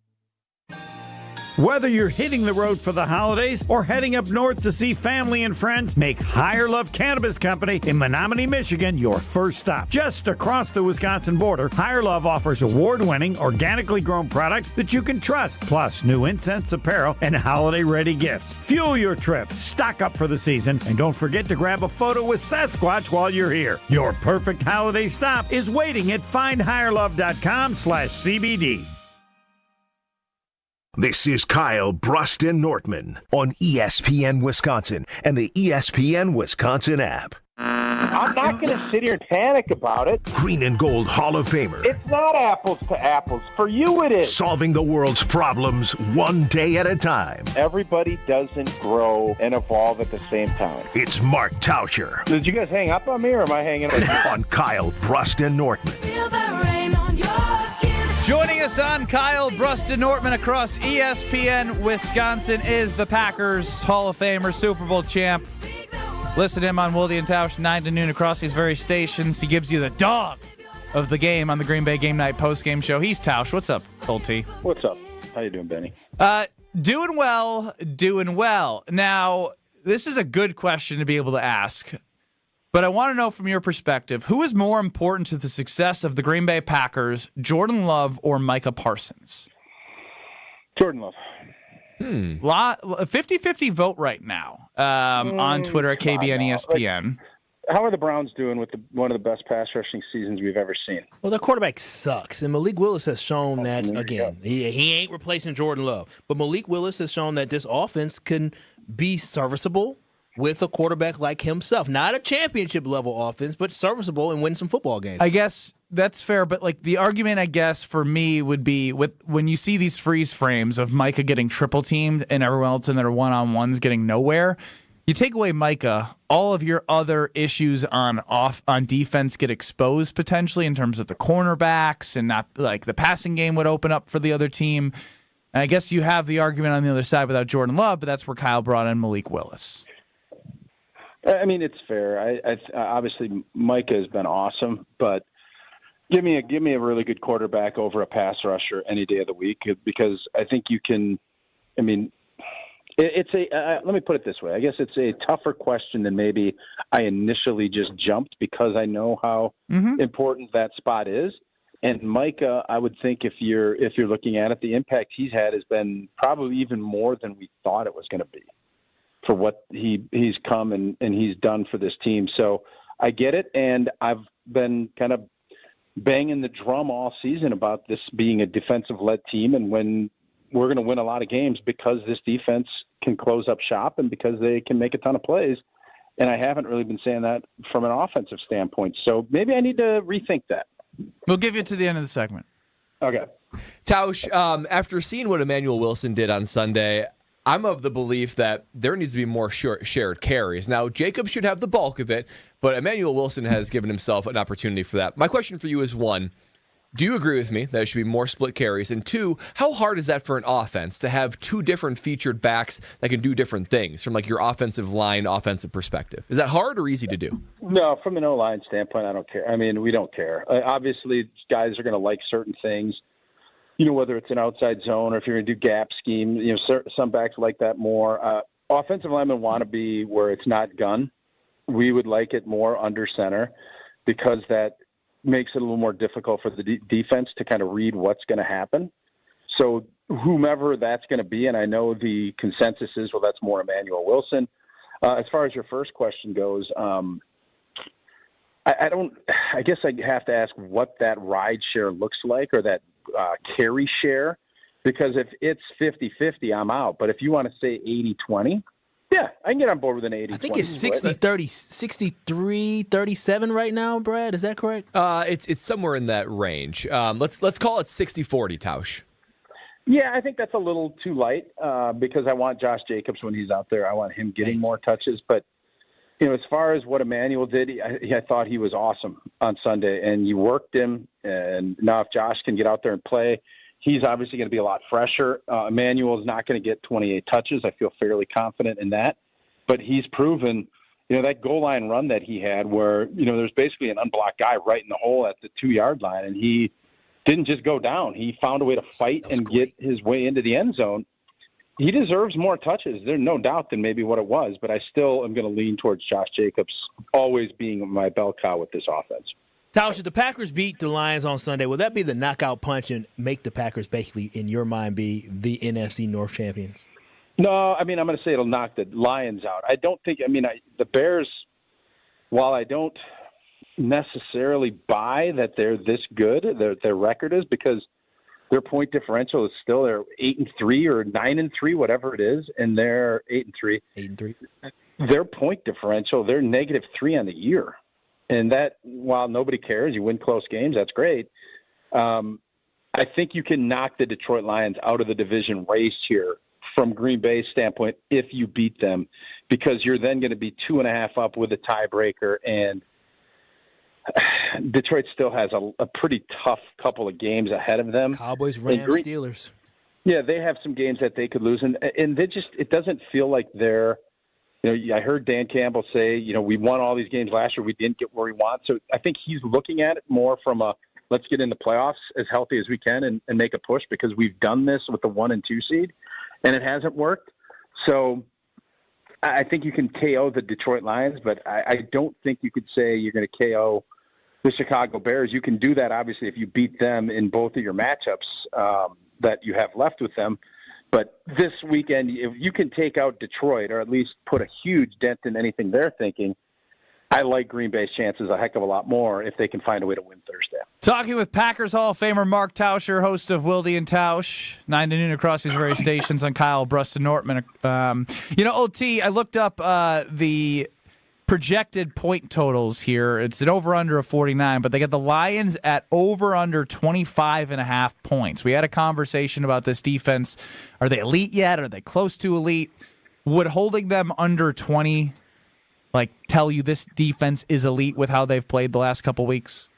Whether you're hitting the road for the holidays or heading up north to see family and friends, make Higher Love Cannabis Company in Menominee, Michigan your first stop. Just across the Wisconsin border, Higher Love offers award-winning, organically grown products that you can trust, plus new incense, apparel, and holiday-ready gifts. Fuel your trip, stock up for the season, and don't forget to grab a photo with Sasquatch while you're here. Your perfect holiday stop is waiting at findhigherlove.com/CBD. This is Kyle Brust Nortman on ESPN Wisconsin and the ESPN Wisconsin app. I'm not going to sit here and panic about it. Green and Gold Hall of Famer. It's not apples to apples. For you it is. Solving the world's problems one day at a time. Everybody doesn't grow and evolve at the same time. It's Mark Tauscher. Did you guys hang up on me or am I hanging up on you? On Kyle Brust Nortman. Feel the rain on your skin. Joining us on Kyle Brust Nortman across ESPN Wisconsin is the Packers Hall of Famer, Super Bowl champ. Listen to him on Wilde and Tausch 9 to noon across these very stations. He gives you the dog of the game on the Green Bay Game Night postgame show. He's Tausch. What's up, Old T? What's up? How you doing, Benny? Doing well, doing well. Now, this is a good question to be able to ask, but I want to know from your perspective, who is more important to the success of the Green Bay Packers, Jordan Love or Micah Parsons? Jordan Love. 50-50 vote right now on Twitter at KBN ESPN. How are the Browns doing with one of the best pass rushing seasons we've ever seen? Well, their quarterback sucks, and Malik Willis has shown that, again, he ain't replacing Jordan Love. But Malik Willis has shown that this offense can be serviceable with a quarterback like himself. Not a championship-level offense, but serviceable and win some football games. I guess that's fair, but like the argument, I guess, for me would be with when you see these freeze frames of Micah getting triple-teamed and everyone else in their one-on-ones getting nowhere, you take away Micah, all of your other issues on defense get exposed potentially in terms of the cornerbacks, and not like the passing game would open up for the other team. And I guess you have the argument on the other side without Jordan Love, but that's where Kyle brought in Malik Willis. I mean, it's fair. I obviously Micah has been awesome, but give me a really good quarterback over a pass rusher any day of the week, because I think you can. I mean, it's let me put it this way. I guess it's a tougher question than maybe I initially just jumped, because I know how important that spot is. And Micah, I would think if you're looking at it, the impact he's had has been probably even more than we thought it was going to be, for what he's come and he's done for this team. So I get it, and I've been kind of banging the drum all season about this being a defensive-led team, and when we're going to win a lot of games because this defense can close up shop and because they can make a ton of plays. And I haven't really been saying that from an offensive standpoint. So maybe I need to rethink that. We'll give you to the end of the segment. Okay. Tausch, after seeing what Emmanuel Wilson did on Sunday, I'm of the belief that there needs to be more shared carries. Now, Jacob should have the bulk of it, but Emmanuel Wilson has given himself an opportunity for that. My question for you is, one, do you agree with me that it should be more split carries? And two, how hard is that for an offense to have two different featured backs that can do different things from like your offensive line, offensive perspective? Is that hard or easy to do? No, from an O-line standpoint, I don't care. I mean, we don't care. Obviously, guys are going to like certain things. You know, whether it's an outside zone or if you're going to do gap scheme, you know, some backs like that more. Offensive linemen want to be where it's not gun. We would like it more under center, because that makes it a little more difficult for the defense to kind of read what's going to happen. So whomever that's going to be, and I know the consensus is, well, that's more Emmanuel Wilson. As far as your first question goes, I guess I have to ask what that ride share looks like, or that carry share, because if it's 50-50, I'm out. But if you want to say 80-20, Yeah, I can get on board with an 80. I think it's 60-30, 63-37 right now, Brad. Is that correct? It's somewhere in that range. Let's call it 60-40, Tausch. Yeah, I think that's a little too light because I want Josh Jacobs when he's out there. I want him getting more touches. But, as far as what Emmanuel did, I thought he was awesome on Sunday. And you worked him. And now if Josh can get out there and play, he's obviously going to be a lot fresher. Emmanuel is not going to get 28 touches. I feel fairly confident in that. But he's proven, that goal line run that he had where, there's basically an unblocked guy right in the hole at the 2-yard line. And he didn't just go down. He found a way to fight and get his way into the end zone. He deserves more touches. There's no doubt than maybe what it was, but I still am going to lean towards Josh Jacobs always being my bell cow with this offense. Tausch, if the Packers beat the Lions on Sunday, will that be the knockout punch and make the Packers basically, in your mind, be the NFC North champions? No, I'm going to say it'll knock the Lions out. I don't think, the Bears, while I don't necessarily buy that they're this good, their record is, because their point differential is still they're 8-3 or 9-3, whatever it is, and they're 8-3. 8-3. Their point differential, they're -3 on the year. And that, while nobody cares, you win close games, that's great. I think you can knock the Detroit Lions out of the division race here from Green Bay's standpoint if you beat them, because you're then going to be 2.5 up with a tiebreaker, and Detroit still has a pretty tough couple of games ahead of them. Cowboys, Rams, Steelers. Yeah, they have some games that they could lose, and it doesn't feel like they're. I heard Dan Campbell say, we won all these games last year. We didn't get where we want. So I think he's looking at it more from let's get in the playoffs as healthy as we can and make a push, because we've done this with the 1 and 2 seed and it hasn't worked. So I think you can KO the Detroit Lions, but I don't think you could say you're going to KO the Chicago Bears. You can do that, obviously, if you beat them in both of your matchups that you have left with them. But this weekend, if you can take out Detroit or at least put a huge dent in anything they're thinking, I like Green Bay's chances a heck of a lot more if they can find a way to win Thursday. Talking with Packers Hall of Famer Mark Tauscher, host of Wilde and Tausch, 9 to noon across these various stations on Kyle, Brust, and Nortman. OT, I looked up the projected point totals here. It's an over-under of 49, but they got the Lions at over-under 25.5 points. We had a conversation about this defense. Are they elite yet? Are they close to elite? Would holding them under 20 tell you this defense is elite with how they've played the last couple weeks?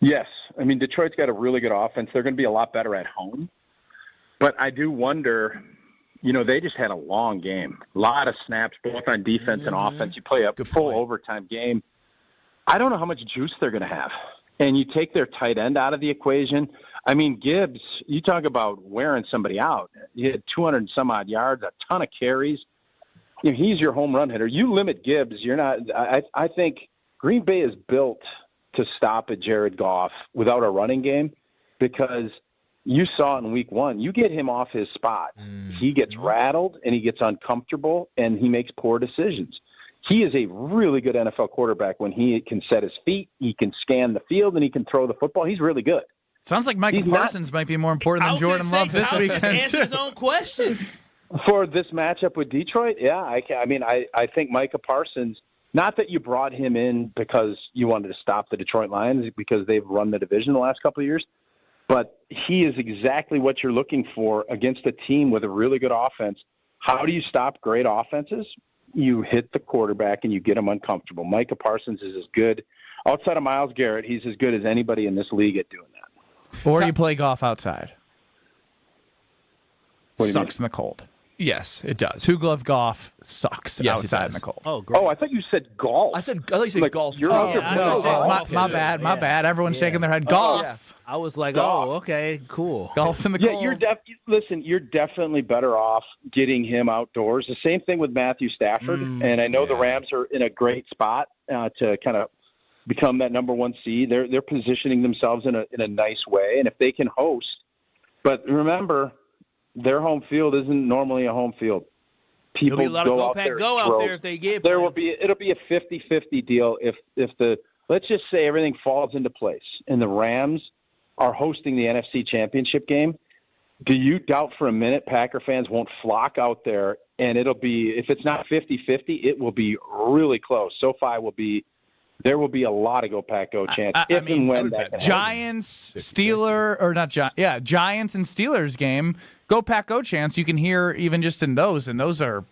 Yes. Detroit's got a really good offense. They're going to be a lot better at home. But I do wonder, they just had a long game. A lot of snaps, both on defense and offense. You play a full overtime game. I don't know how much juice they're going to have. And you take their tight end out of the equation. Gibbs, you talk about wearing somebody out. He had 200 and some odd yards, a ton of carries. He's your home run hitter. You limit Gibbs, you're not. I think Green Bay is built to stop a Jared Goff without a running game, because you saw in week 1, you get him off his spot. He gets rattled and he gets uncomfortable and he makes poor decisions. He is a really good NFL quarterback when he can set his feet, he can scan the field, and he can throw the football. He's really good. Sounds like Micah Parsons might be more important than Jordan Love this weekend. Answer his own question. For this matchup with Detroit, yeah, I think Micah Parsons, not that you brought him in because you wanted to stop the Detroit Lions because they've run the division the last couple of years, but he is exactly what you're looking for against a team with a really good offense. How do you stop great offenses? You hit the quarterback and you get him uncomfortable. Micah Parsons is as good, outside of Myles Garrett, he's as good as anybody in this league at doing that. Or you play golf outside. What do you Sucks in the cold. Yes, it does. Two-glove golf sucks outside in the cold. Oh, great. Oh, I thought you said golf. I thought you said golf. You're My bad. Everyone's shaking their head. Golf. Yeah. I was like, okay, cool. Golf in the cold. You're definitely better off getting him outdoors. The same thing with Matthew Stafford. And I know the Rams are in a great spot to kind of become that number 1 seed. They're positioning themselves in a nice way. And if they can host, but remember, their home field isn't normally a home field. People There'll be a lot of go out there if they get. It'll be a 50-50 deal if let's just say everything falls into place and the Rams are hosting the NFC Championship game. Do you doubt for a minute Packer fans won't flock out there and it'll be, if it's not 50-50, it will be really close. There will be a lot of Go Pack Go chance and when that can Giants, Giants and Steelers game, Go Pack Go chance you can hear even just in those, and those are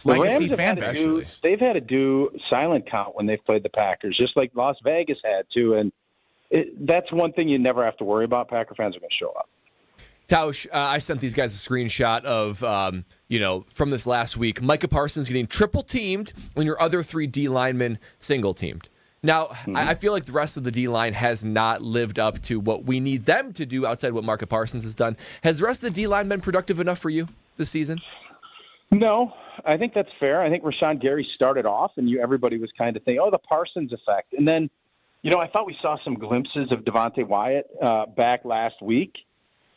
legacy fan bases. They've had to do silent count when they've played the Packers, just like Las Vegas had to, and that's one thing you never have to worry about. Packer fans are going to show up. Tausch, I sent these guys a screenshot of, from this last week. Micah Parsons getting triple teamed when your other 3 D linemen single teamed. Now, I feel like the rest of the D-line has not lived up to what we need them to do outside what Micah Parsons has done. Has the rest of the D-line been productive enough for you this season? No, I think that's fair. I think Rashawn Gary started off, and everybody was kind of thinking, the Parsons effect. And then, I thought we saw some glimpses of Devontae Wyatt back last week,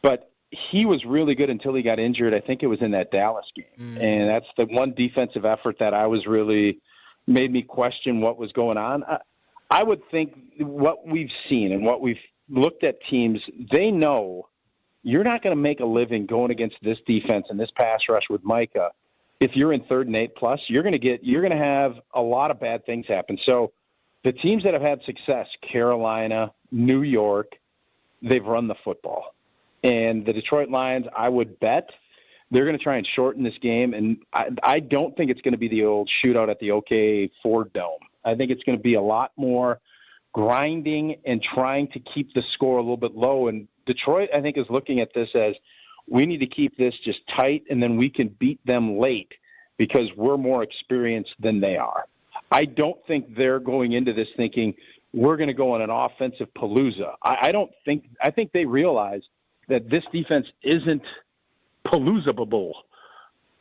but he was really good until he got injured. I think it was in that Dallas game. And that's the one defensive effort that I was really made me question what was going on. I would think what we've seen and what we've looked at teams, they know you're not going to make a living going against this defense and this pass rush with Micah. If you're in 3rd and 8+, you're going to have a lot of bad things happen. So the teams that have had success, Carolina, New York, they've run the football. And the Detroit Lions, I would bet they're going to try and shorten this game. And I don't think it's going to be the old shootout at the OK Ford Dome. I think it's going to be a lot more grinding and trying to keep the score a little bit low. And Detroit, I think, is looking at this as we need to keep this just tight, and then we can beat them late because we're more experienced than they are. I don't think they're going into this thinking we're going to go on an offensive palooza. I think they realize that this defense isn't palooza-able,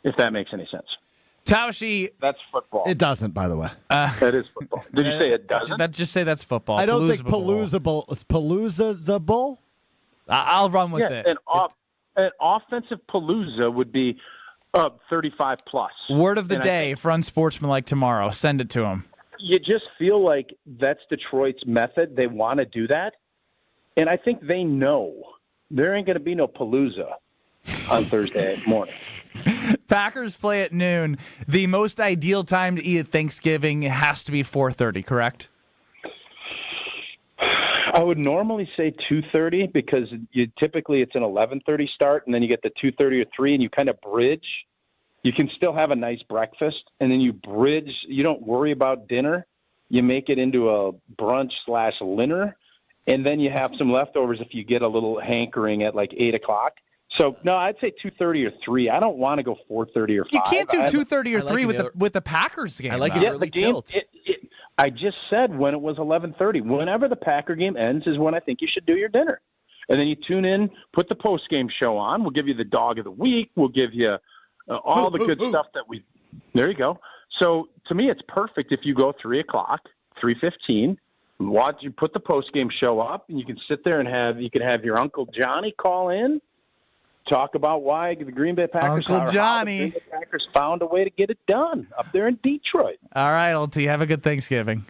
if that makes any sense. Tauschi. That's football. It doesn't, by the way. That is football. Did you say it doesn't? Just say that's football. I don't think palooza-able. I'll run with it. An offensive palooza would be 35+. Word of the day for Unsportsmanlike tomorrow. Send it to him. You just feel like that's Detroit's method. They want to do that. And I think they know there ain't going to be no palooza on Thursday morning. Packers play at noon. The most ideal time to eat at Thanksgiving has to be 4:30, correct? I would normally say 2:30 because typically it's an 11:30 start, and then you get the 2:30 or 3, and you kind of bridge. You can still have a nice breakfast, and then you bridge. You don't worry about dinner. You make it into a brunch/dinner, and then you have some leftovers if you get a little hankering at like 8 o'clock. So, no, I'd say 2:30 or 3. I don't want to go 4:30 or 5. You can't do 2:30 or 3 with the Packers game. I like it early tilt. I just said when it was 11:30. Whenever the Packer game ends is when I think you should do your dinner. And then you tune in, put the post-game show on. We'll give you the dog of the week. We'll give you all the good stuff that we – there you go. So, to me, it's perfect if you go 3 o'clock, 3:15, watch you put the post-game show up, and you can sit there and have your Uncle Johnny call in, talk about why the Green Bay Packers found a way to get it done up there in Detroit. All right, LT, have a good Thanksgiving.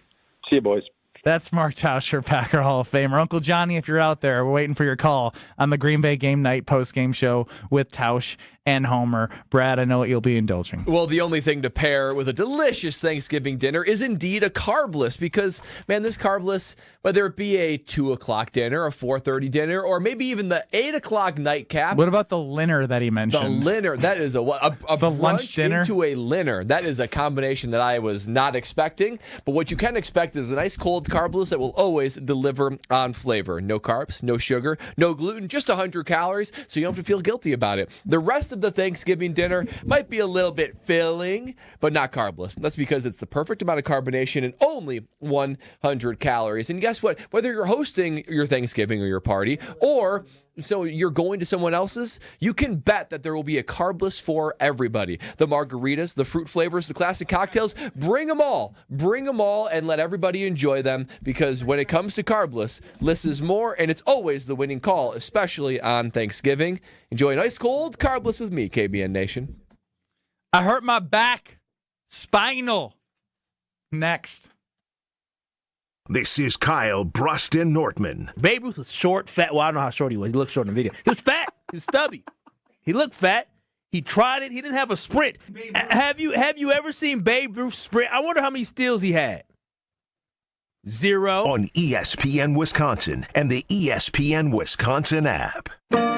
See you, boys. That's Mark Tauscher, Packer Hall of Famer. Uncle Johnny, if you're out there, we're waiting for your call on the Green Bay Game Night post-game show with Tausch and Homer. Brad, I know what you'll be indulging. Well, the only thing to pair with a delicious Thanksgiving dinner is indeed a carbless because, man, this carbless, whether it be a 2 o'clock dinner, a 4:30 dinner, or maybe even the 8 o'clock nightcap. What about the linner that he mentioned? The linner. That is a the lunch dinner into a linner. That is a combination that I was not expecting. But what you can expect is a nice cold carbless that will always deliver on flavor. No carbs, no sugar, no gluten, just 100 calories, so you don't have to feel guilty about it. The rest of the Thanksgiving dinner might be a little bit filling, but not carbless. That's because it's the perfect amount of carbonation and only 100 calories. And guess what? Whether you're hosting your Thanksgiving or your party, or so you're going to someone else's, you can bet that there will be a carbless for everybody. The margaritas, the fruit flavors, the classic cocktails, bring them all. Bring them all and let everybody enjoy them because when it comes to carbless, less is more, and it's always the winning call, especially on Thanksgiving. Enjoy an ice cold carbless with me, KBN Nation. I hurt my back. Spinal. Next. This is Kyle Brust Nortman. Babe Ruth was short, fat. Well, I don't know how short he was. He looked short in the video. He was fat. He was stubby. He looked fat. He tried it. He didn't have a sprint. Have you ever seen Babe Ruth sprint? I wonder how many steals he had. 0. On ESPN Wisconsin and the ESPN Wisconsin app.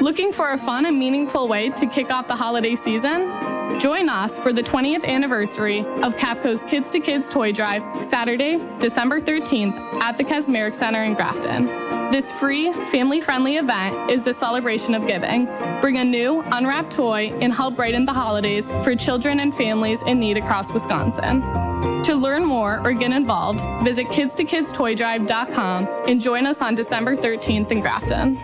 Looking for a fun and meaningful way to kick off the holiday season? Join us for the 20th anniversary of Capco's Kids to Kids Toy Drive, Saturday, December 13th at the Kasmeric Center in Grafton. This free, family-friendly event is a celebration of giving. Bring a new, unwrapped toy and help brighten the holidays for children and families in need across Wisconsin. To learn more or get involved, visit kidstokidstoydrive.com and join us on December 13th in Grafton.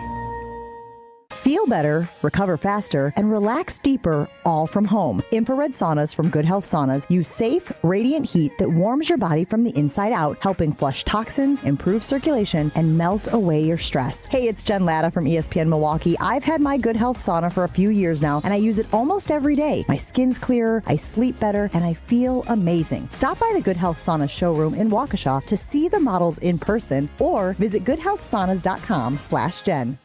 Feel better, recover faster, and relax deeper, all from home. Infrared saunas from Good Health Saunas use safe, radiant heat that warms your body from the inside out, helping flush toxins, improve circulation, and melt away your stress. Hey, it's Jen Latta from ESPN Milwaukee. I've had my Good Health sauna for a few years now, and I use it almost every day. My skin's clearer, I sleep better, and I feel amazing. Stop by the Good Health Sauna showroom in Waukesha to see the models in person, or visit goodhealthsaunas.com/Jen.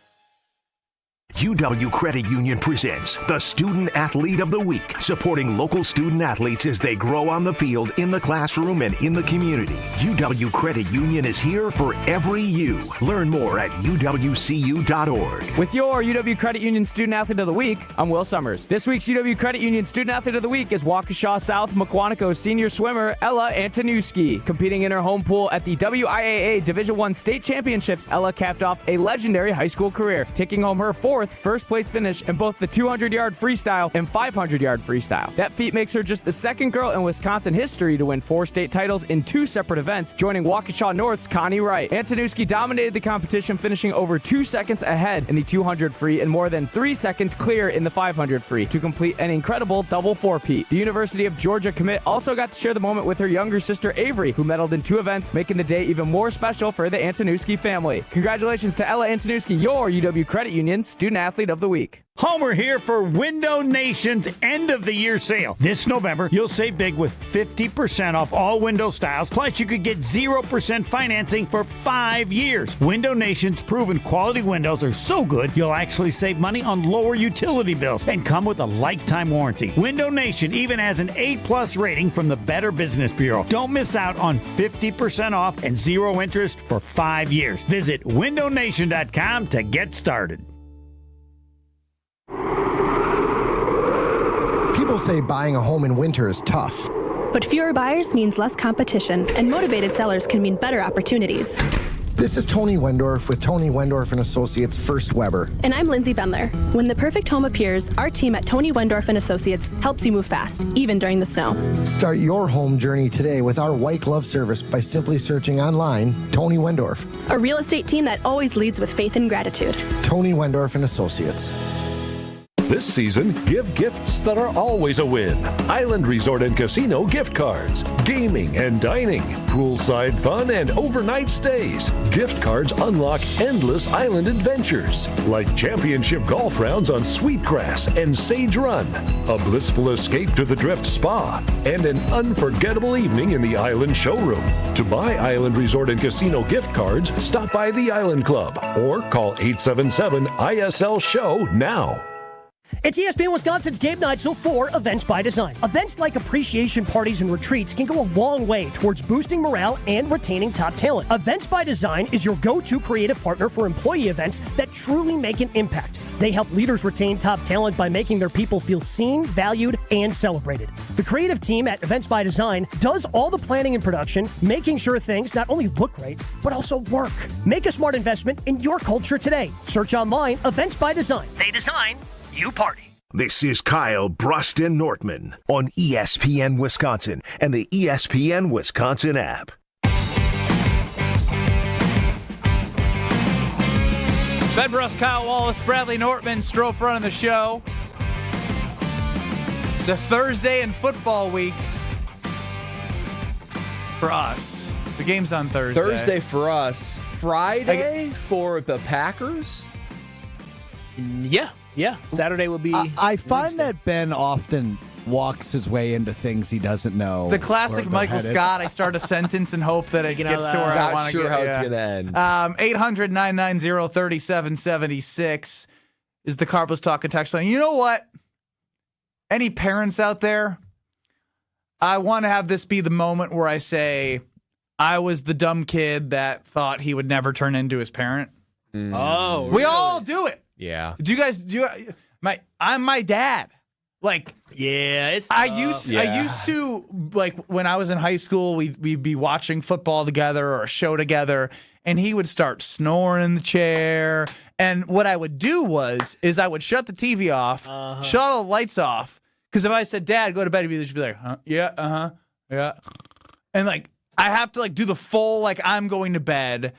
UW Credit Union presents the Student Athlete of the Week, supporting local student athletes as they grow on the field, in the classroom, and in the community. UW Credit Union is here for every you. Learn more at uwcu.org. With your UW Credit Union Student Athlete of the Week, I'm Will Summers. This week's UW Credit Union Student Athlete of the Week is Waukesha South McQuantico senior swimmer Ella Antonuski. Competing in her home pool at the WIAA Division I State Championships, Ella capped off a legendary high school career, taking home her fourth first place finish in both the 200-yard freestyle and 500-yard freestyle. That feat makes her just the second girl in Wisconsin history to win 4 state titles in 2 separate events, joining Waukesha North's Connie Wright. Antonuski dominated the competition, finishing over 2 seconds ahead in the 200 free and more than 3 seconds clear in the 500 free to complete an incredible double four-peat. The University of Georgia commit also got to share the moment with her younger sister Avery, who medaled in 2 events, making the day even more special for the Antonuski family. Congratulations to Ella Antonuski, your UW Credit Union Student Athlete of the Week. Homer here for Window Nation's end of the year sale. This November, you'll save big with 50% off all window styles. Plus, you could get 0% financing for 5 years. Window Nation's proven quality windows are so good, you'll actually save money on lower utility bills and come with a lifetime warranty. Window Nation even has an A+ rating from the Better Business Bureau. Don't miss out on 50% off and 0 interest for 5 years. Visit windownation.com to get started. People say buying a home in winter is tough. But fewer buyers means less competition, and motivated sellers can mean better opportunities. This is Tony Wendorf with Tony Wendorf & Associates First Weber. And I'm Lindsay Bendler. When the perfect home appears, our team at Tony Wendorf & Associates helps you move fast, even during the snow. Start your home journey today with our white glove service by simply searching online Tony Wendorf. A real estate team that always leads with faith and gratitude. Tony Wendorf & Associates. This season, give gifts that are always a win. Island Resort and Casino gift cards, gaming and dining, poolside fun and overnight stays. Gift cards unlock endless island adventures, like championship golf rounds on Sweetgrass and Sage Run, a blissful escape to the Drift Spa, and an unforgettable evening in the Island Showroom. To buy Island Resort and Casino gift cards, stop by the Island Club or call 877-ISL-SHOW now. It's ESPN Wisconsin's Game Night, so for Events by Design. Events like appreciation parties and retreats can go a long way towards boosting morale and retaining top talent. Events by Design is your go-to creative partner for employee events that truly make an impact. They help leaders retain top talent by making their people feel seen, valued, and celebrated. The creative team at Events by Design does all the planning and production, making sure things not only look great, but also work. Make a smart investment in your culture today. Search online, Events by Design. They design, you party. This is Kyle Brust Nortman on ESPN Wisconsin and the ESPN Wisconsin app. Ben Brust, Kyle Wallace, Bradley Nortman, Stro running the show. It's a Thursday in football week for us. The game's on Thursday. Thursday for us. Friday for the Packers? Yeah. Saturday will be. I find that Ben often walks his way into things he doesn't know. The classic Michael Scott. I start a sentence and hope that it gets to where I want to get. Not sure how it's going to end. 800-990-3776 is the Carlos Talking text line. You know what? any parents out there, I want to have this be the moment where I say, I was the dumb kid that thought he would never turn into his parent. Oh, we all do it. Yeah. Do you guys do? I'm my dad. Like, yeah, it's. I used to, like, when I was in high school, we'd be watching football together or a show together, and he would start snoring in the chair. And what I would do is I would shut the TV off, shut all the lights off, because if I said, "Dad, go to bed," he'd be like, "Huh? Yeah, yeah," and like I have to like do the full like I'm going to bed.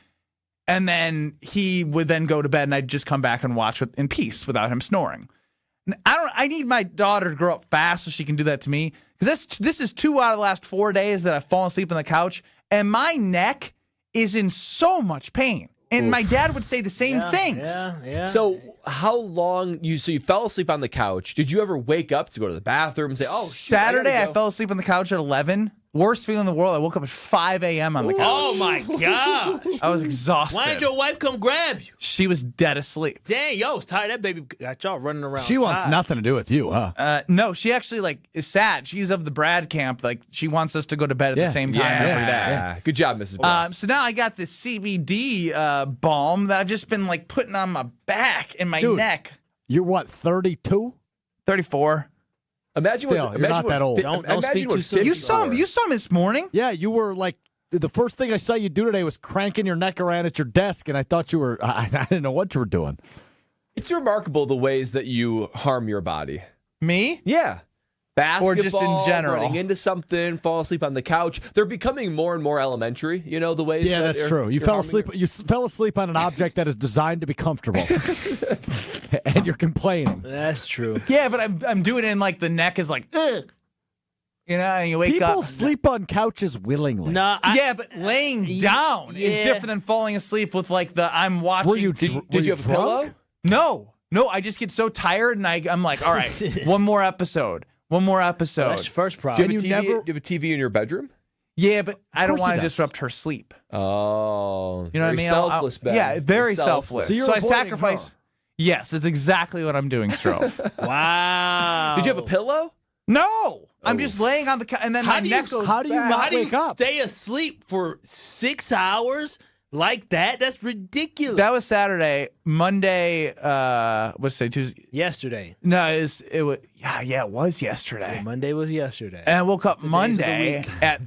And then he would then go to bed, and I'd just come back and watch in peace without him snoring. And I need my daughter to grow up fast so she can do that to me. Because this is 2 out of the last 4 days that I've fallen asleep on the couch, and my neck is in so much pain. And my dad would say the same things. Yeah. So how long you fell asleep on the couch? Did you ever wake up to go to the bathroom and say, "Oh, shoot, Saturday I fell asleep on the couch at 11. Worst feeling in the world. I woke up at 5 a.m. on the couch. Oh my gosh! I was exhausted. Why didn't your wife come grab you? She was dead asleep. Dang, yo, it's tired. That baby got y'all running around. She wants tired. nothing to do with you, huh? No, she actually like is sad. She's of the Brad camp. Like she wants us to go to bed at the same time every day. Yeah. Good job, Mrs. Brust. So now I got this CBD balm that I've just been like putting on my back and my neck. You're what, 32? 34. Imagine Still, you're not that old. Don't speak too soon. You saw him this morning? Yeah, you were like, the first thing I saw you do today was cranking your neck around at your desk, and I thought you were, I didn't know what you were doing. It's remarkable the ways that you harm your body. Me? Yeah. Basketball, or just in general. running into something, fall asleep on the couch. They're becoming more and more elementary, the ways Yeah, that's true. You fell asleep on an object that is designed to be comfortable. And you're complaining. That's true. Yeah, but I'm doing it in like the neck is like, ugh. And you wake up. People sleep on couches willingly. No, yeah, but laying down is different than falling asleep with like the I'm watching. Were you Did you have a pillow? No, I just get so tired and I'm like, all right, one more episode. That's your first problem. Do you have a TV in your bedroom? Yeah, but I don't want to disrupt her sleep. Oh, you know what I mean? Selfless, Ben. Yeah, very selfless. So I sacrifice. Her. Yes, it's exactly what I'm doing, Stro. Wow. Did you have a pillow? No, I'm just laying on the couch, and then my neck goes. How do you not wake up? Stay asleep for 6 hours like that? That's ridiculous. That was Saturday. Monday. What's today? Tuesday. Yesterday. No, it was. Yeah, it was yesterday. Yeah, Monday was yesterday. And I woke up Monday at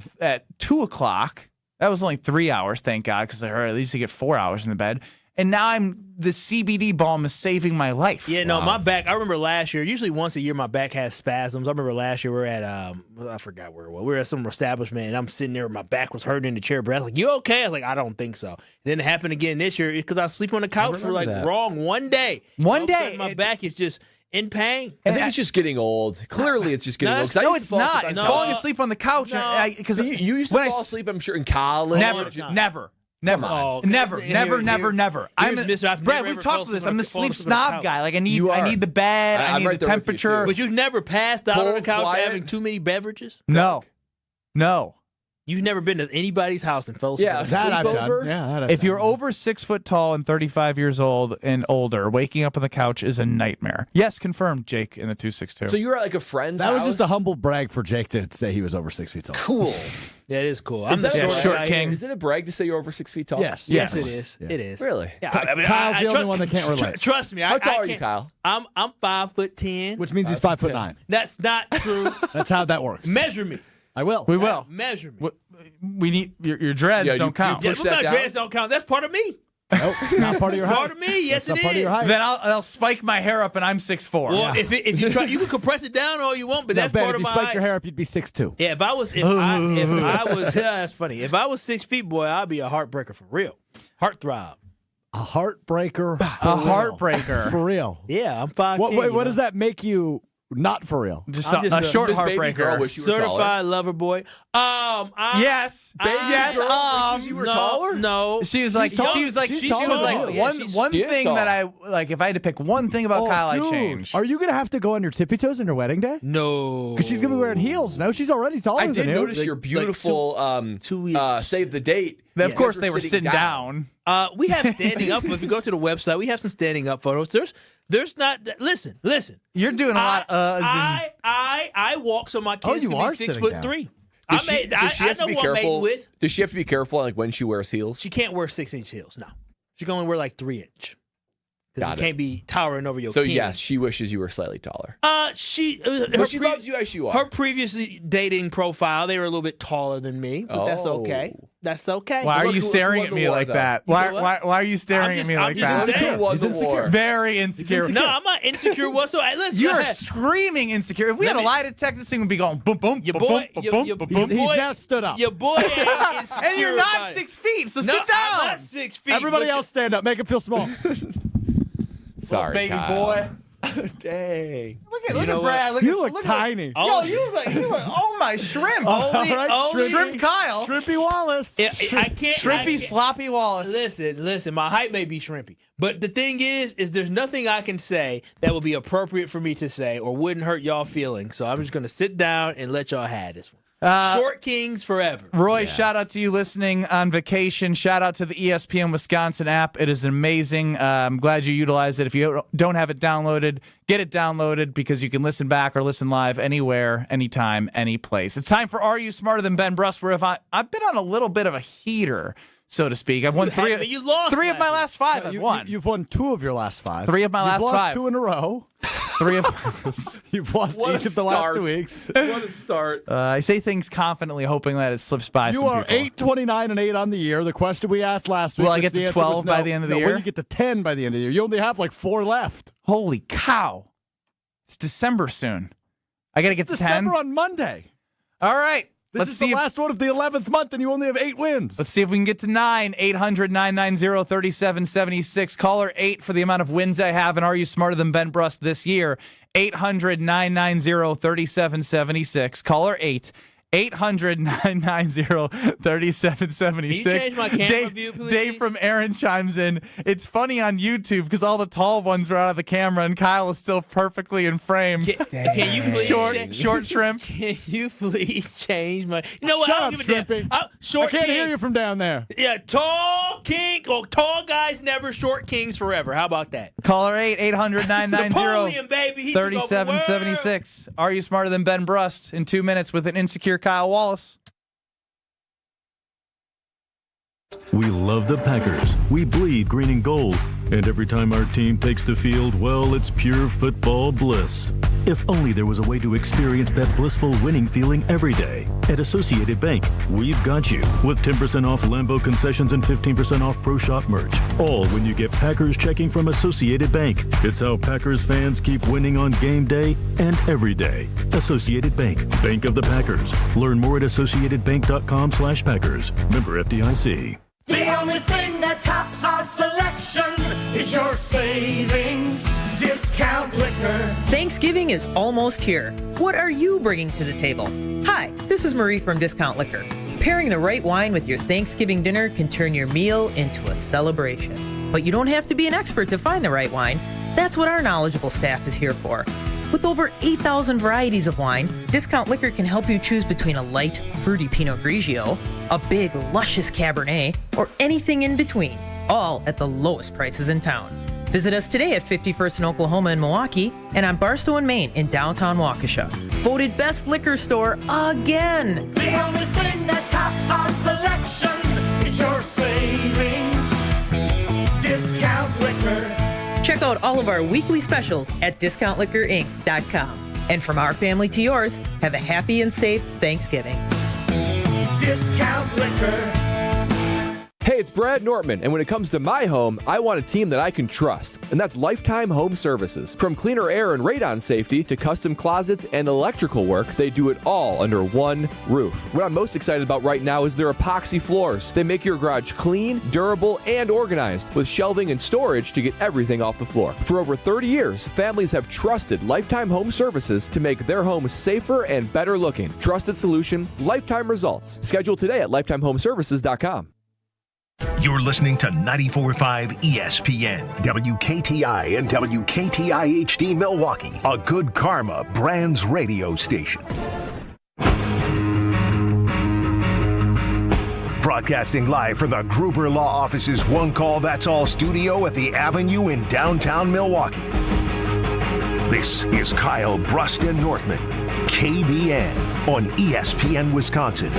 2:00. That was only 3 hours, thank God, because I heard at least I get 4 hours in the bed. And now the CBD balm is saving my life. Yeah, no, my back, I remember last year, usually once a year my back has spasms. I remember last year we were at, I forgot where it was. We were at some establishment and I'm sitting there, my back was hurting in the chair. Brad was like, "You okay?" I was like, "I don't think so." Then it happened again this year because I was sleeping on the couch for wrong one day. One day. My back is just in pain. I think it's just getting old. Clearly, it's just getting old. No, it's not. It's falling asleep on the couch. Because you used to fall asleep, I'm sure, in college. Never. Oh, never. I'm Brad, we've talked about this. I'm the sleep snob guy. Like I need the bed. I need the temperature. But you've never passed out on the couch having too many beverages? No. You've never been to anybody's house and fell asleep. Yeah, that I've done. Yeah, if you're over 6 foot tall and 35 years old and older, waking up on the couch is a nightmare. Yes, confirmed, Jake in the 262. So you were at like a friend's house? That was just a humble brag for Jake to say he was over 6 feet tall. Cool. Yeah, it is cool. I'm the short king. Is it a brag to say you're over 6 feet tall? Yes, it is. Yeah. It is. Really? Yeah. Kyle's the only one that can't relate. Trust me. How tall are you, Kyle? I'm 5'10", which means he's 5'9". That's not true. That's how that works. Measure me. I will. We will. Measure me. We need your dreads don't count. Yeah, my dreads don't count. That's part of me. Nope, not part of your height. Part of me. Yes, That's it not part is. of your height. Then I'll spike my hair up and I'm 6'4". Well, if you try, you can compress it down all you want, but that's part of my height. If you spiked your hair up, you'd be 6'2". Yeah, if I was, that's funny. If I was 6 feet, boy, I'd be a heartbreaker for real. Heartthrob. A heartbreaker. Heartbreaker for real. Yeah, I'm 5'10". What does that make you? Not for real. Just a short heartbreaker. Certified lover boy. Yes. Yes. You were taller? No. She was like one thing that I like. If I had to pick one thing about Kyle, I'd change. Are you gonna have to go on your tippy toes on your wedding day? No. Because she's gonna be wearing heels. No, she's already taller than you. I did notice your beautiful save the date. Of course, they were sitting down. We have standing up. If you go to the website, we have some standing up photos. There's not. Listen. You're doing a lot. I walk so my kids can be 6'3". Does she have to be careful? With. Does she have to be careful like when she wears heels? She can't wear 6-inch heels. No, she can only wear like 3-inch. Because you can't be towering over your So king. yes, she wishes you were slightly taller. She loves you as you are. Her previous dating profile, they were a little bit taller than me, but that's okay. That's okay. Why are you staring at me like that? Why are you staring at me like that? He's insecure. Very insecure. No, I'm not insecure whatsoever. Listen, you are screaming insecure. If we had a lie detector, this thing would be going boom, boom, your boom, boy, boom, boom, boom. He's now stood up. Your boy ain't insecure. And you're not 6 feet, so sit down. I'm not 6 feet. Everybody else stand up. Make him feel small. Sorry, baby Kyle. boy. Dang. Look at Brad. You look tiny. Yo, you look. Oh my shrimp. Shrimp Kyle. Shrimpy Wallace. I can't. Shrimpy sloppy Wallace. Listen. My height may be shrimpy, but the thing is there's nothing I can say that would be appropriate for me to say or wouldn't hurt y'all feelings. So I'm just gonna sit down and let y'all have this one. Short Kings forever. Roy, shout out to you listening on vacation. Shout out to the ESPN Wisconsin app. It is amazing. I'm glad you utilize it. If you don't have it downloaded, get it downloaded because you can listen back or listen live anywhere, anytime, any place. It's time for Are You Smarter Than Ben Brust, where I've been on a little bit of a heater, so to speak. I've won three of my last five. I've won. You've won 2 of your last 5. 3 of my last 5. You've lost 2 in a row. 3 of You've lost each of the last 2 weeks. What a start. I say things confidently, hoping that it slips by You some are people. 8-29-8 on the year. The question we asked last week. Will I get to 12 by the end of the year? Will you get to 10 by the end of the year? You only have like 4 left. Holy cow. It's December soon. I got to get to 10. December on Monday. All right. This is the last one of the 11th month, and you only have 8 wins. Let's see if we can get to 9. 800-990-3776. Caller 8 for the amount of wins I have. And Are You Smarter Than Ben Brust this year? 800-990-3776. Caller 8. 800-990-3776. Can you change my camera view, please? Dave from Aaron chimes in. It's funny on YouTube because all the tall ones are out of the camera and Kyle is still perfectly in frame. Can you please short shrimp? Can you please change my? You know what? Shut I up, don't give a damn. Shrimpy. Short I can't kings. hear you from down there. Yeah, tall king or tall guys never, short kings forever. How about that? Caller 8, 800-990. Napoleon, baby. He took over the world. 3776. Are You Smarter Than Ben Brust? In 2 minutes with an insecure Kyle Wallace. We love the Packers. We bleed green and gold. And every time our team takes the field, well, it's pure football bliss. If only there was a way to experience that blissful winning feeling every day. At Associated Bank, we've got you. With 10% off Lambeau concessions and 15% off Pro Shop merch. All when you get Packers checking from Associated Bank. It's how Packers fans keep winning on game day and every day. Associated Bank. Bank of the Packers. Learn more at associatedbank.com/Packers. Member FDIC. The only thing that tops our selection is your savings discount liquor. Thanksgiving is almost here. What are you bringing to the table? Hi, this is Marie from Discount Liquor. Pairing the right wine with your Thanksgiving dinner can turn your meal into a celebration. But you don't have to be an expert to find the right wine. That's what our knowledgeable staff is here for. With over 8,000 varieties of wine, Discount Liquor can help you choose between a light, fruity Pinot Grigio, a big, luscious Cabernet, or anything in between, all at the lowest prices in town. Visit us today at 51st and Oklahoma in Milwaukee and on Barstow and Main in downtown Waukesha. Voted best liquor store again. The only thing that tops our selection is your savings discount liquor. Check out all of our weekly specials at discountliquorinc.com. And from our family to yours, have a happy and safe Thanksgiving. Discount liquor. Hey, it's Brad Nortman, and when it comes to my home, I want a team that I can trust, and that's Lifetime Home Services. From cleaner air and radon safety to custom closets and electrical work, they do it all under one roof. What I'm most excited about right now is their epoxy floors. They make your garage clean, durable, and organized, with shelving and storage to get everything off the floor. For over 30 years, families have trusted Lifetime Home Services to make their homes safer and better looking. Trusted solution, lifetime results. Schedule today at lifetimehomeservices.com. You're listening to 94.5 ESPN, WKTI and WKTI HD Milwaukee, a Good Karma Brands radio station. Broadcasting live from the Gruber Law Office's One Call That's All studio at the Avenue in downtown Milwaukee. This is Kyle Brust Nortman, KBN on ESPN Wisconsin.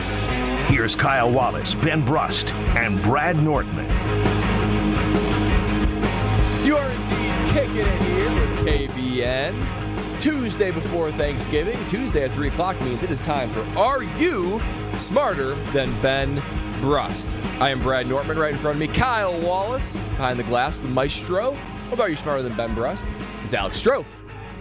Here's Kyle Wallace, Ben Brust, and Brad Nortman. You are indeed kicking it here with KBN. Tuesday before Thanksgiving. Tuesday at 3 o'clock means it is time for Are You Smarter Than Ben Brust? I am Brad Nortman. Right in front of me, Kyle Wallace. Behind the glass, the maestro. How about you smarter than Ben Brust? Is Alex Stro.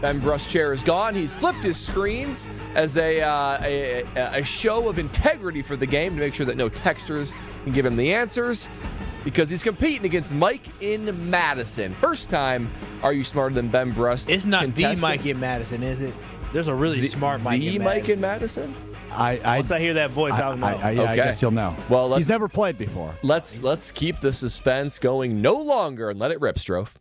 Ben Brust's chair is gone. He's flipped his screens as a show of integrity for the game to make sure that no texters can give him the answers, because he's competing against Mike in Madison. First time, Are You Smarter Than Ben Brust? It's not contestant. the Mike in Madison, is it? There's a really smart Mike in Madison. The Mike in Madison? Once I hear that voice, I'll know. I guess you'll know. Well, he's never played before. Let's keep the suspense going no longer and let it rip, Strofe.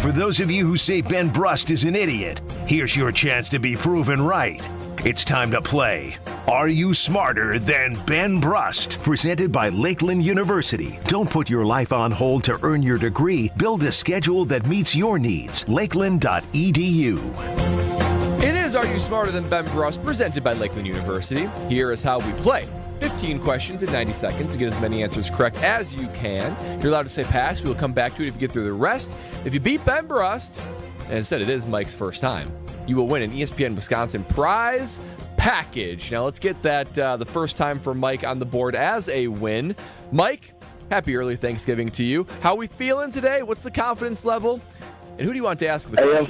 For those of you who say Ben Brust is an idiot, here's your chance to be proven right. It's time to play Are You Smarter Than Ben Brust? Presented by Lakeland University. Don't put your life on hold to earn your degree. Build a schedule that meets your needs. Lakeland.edu. It is Are You Smarter Than Ben Brust? Presented by Lakeland University. Here is how we play. 15 questions in 90 seconds to get as many answers correct as you can. You're allowed to say pass. We'll come back to it if you get through the rest. If you beat Ben Brust, and instead it is Mike's first time, you will win an ESPN Wisconsin prize package. Now let's get that the first time for Mike on the board as a win. Mike, happy early Thanksgiving to you. How are we feeling today? What's the confidence level? And who do you want to ask the questions?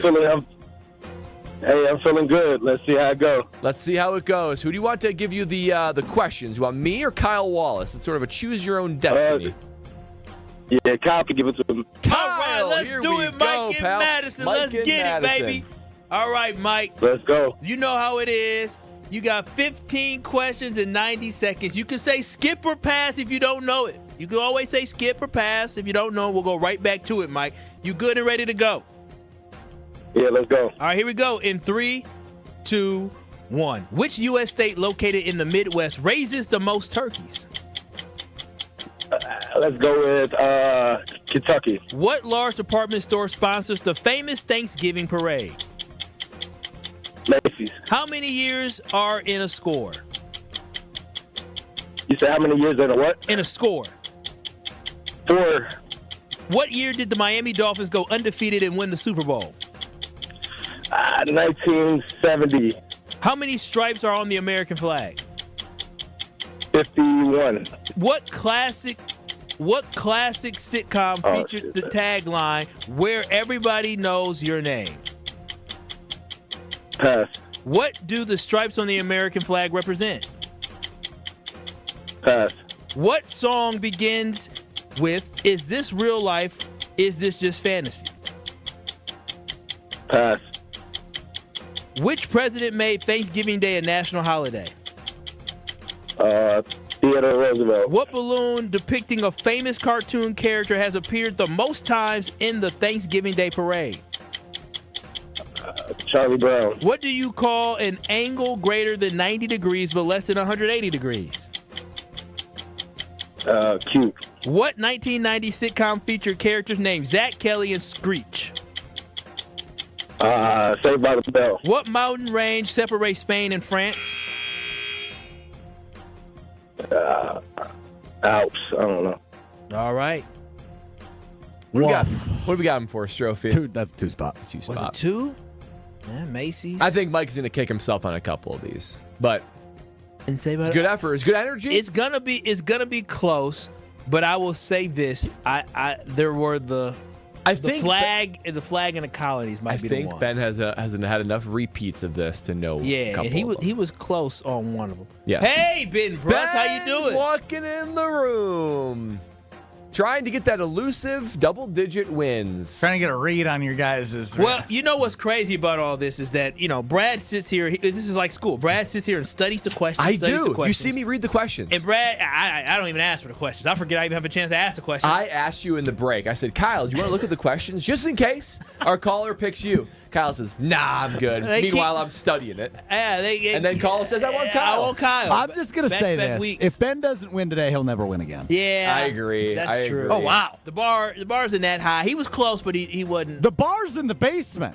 I'm feeling good. Let's see how it goes. Let's see how it goes. Who do you want to give you the questions? You want me or Kyle Wallace? It's sort of a choose your own destiny. Yeah, Kyle can give it to him. Kyle, all right, let's do it, Mike in Madison. Let's get it, baby. All right, Mike. Let's go. You know how it is. You got 15 questions in 90 seconds. You can say skip or pass if you don't know it. You can always say skip or pass. If you don't know, we'll go right back to it, Mike. You good and ready to go? Yeah, let's go. All right, here we go. In 3, 2, 1. Which U.S. state located in the Midwest raises the most turkeys? Let's go with Kentucky. What large department store sponsors the famous Thanksgiving parade? Macy's. How many years are in a score? You said how many years in a what? In a score. 4. What year did the Miami Dolphins go undefeated and win the Super Bowl? 1970. How many stripes are on the American flag? 51. What classic sitcom featured the tagline "Where everybody knows your name"? Pass. What do the stripes on the American flag represent? Pass. What song begins with "Is this real life? Is this just fantasy"? Pass. Which president made Thanksgiving Day a national holiday? Theodore Roosevelt. What balloon depicting a famous cartoon character has appeared the most times in the Thanksgiving Day parade? Charlie Brown. What do you call an angle greater than 90 degrees but less than 180 degrees? Cube. What 1990 sitcom featured characters named Zach, Kelly, and Screech? Saved by the Bell. What mountain range separates Spain and France? Alps. I don't know. All right. What do we got him for, Strophy? That's 2 spots. Was it 2? Yeah, Macy's. I think Mike's going to kick himself on a couple of these, but it's good effort. It's good energy. It's gonna be close, but I will say this: there were the flag and the colonies might be the one. I think Ben hasn't had enough repeats of this to know. Yeah, and he was close on one of them. Yeah. Hey, Ben Brust, how you doing? Walking in the room. trying to get that elusive double-digit wins. Trying to get a read on your guys'. Well, you know what's crazy about all this is that, Brad sits here. This is like school. Brad sits here and studies the questions. I do. You see me read the questions. And Brad, I don't even ask for the questions. I forget I even have a chance to ask the questions. I asked you in the break. I said, Kyle, do you want to look at the questions just in case our caller picks you? Kyle says, nah, I'm good. Meanwhile, I'm studying it. And then Kyle says, I want Kyle. I want Kyle. I'm just going to say this. Weeks. If Ben doesn't win today, he'll never win again. Yeah. I agree. That's true. Agree. Oh, wow. The bar's in that high. He was close, but he wasn't. The bar's in the basement.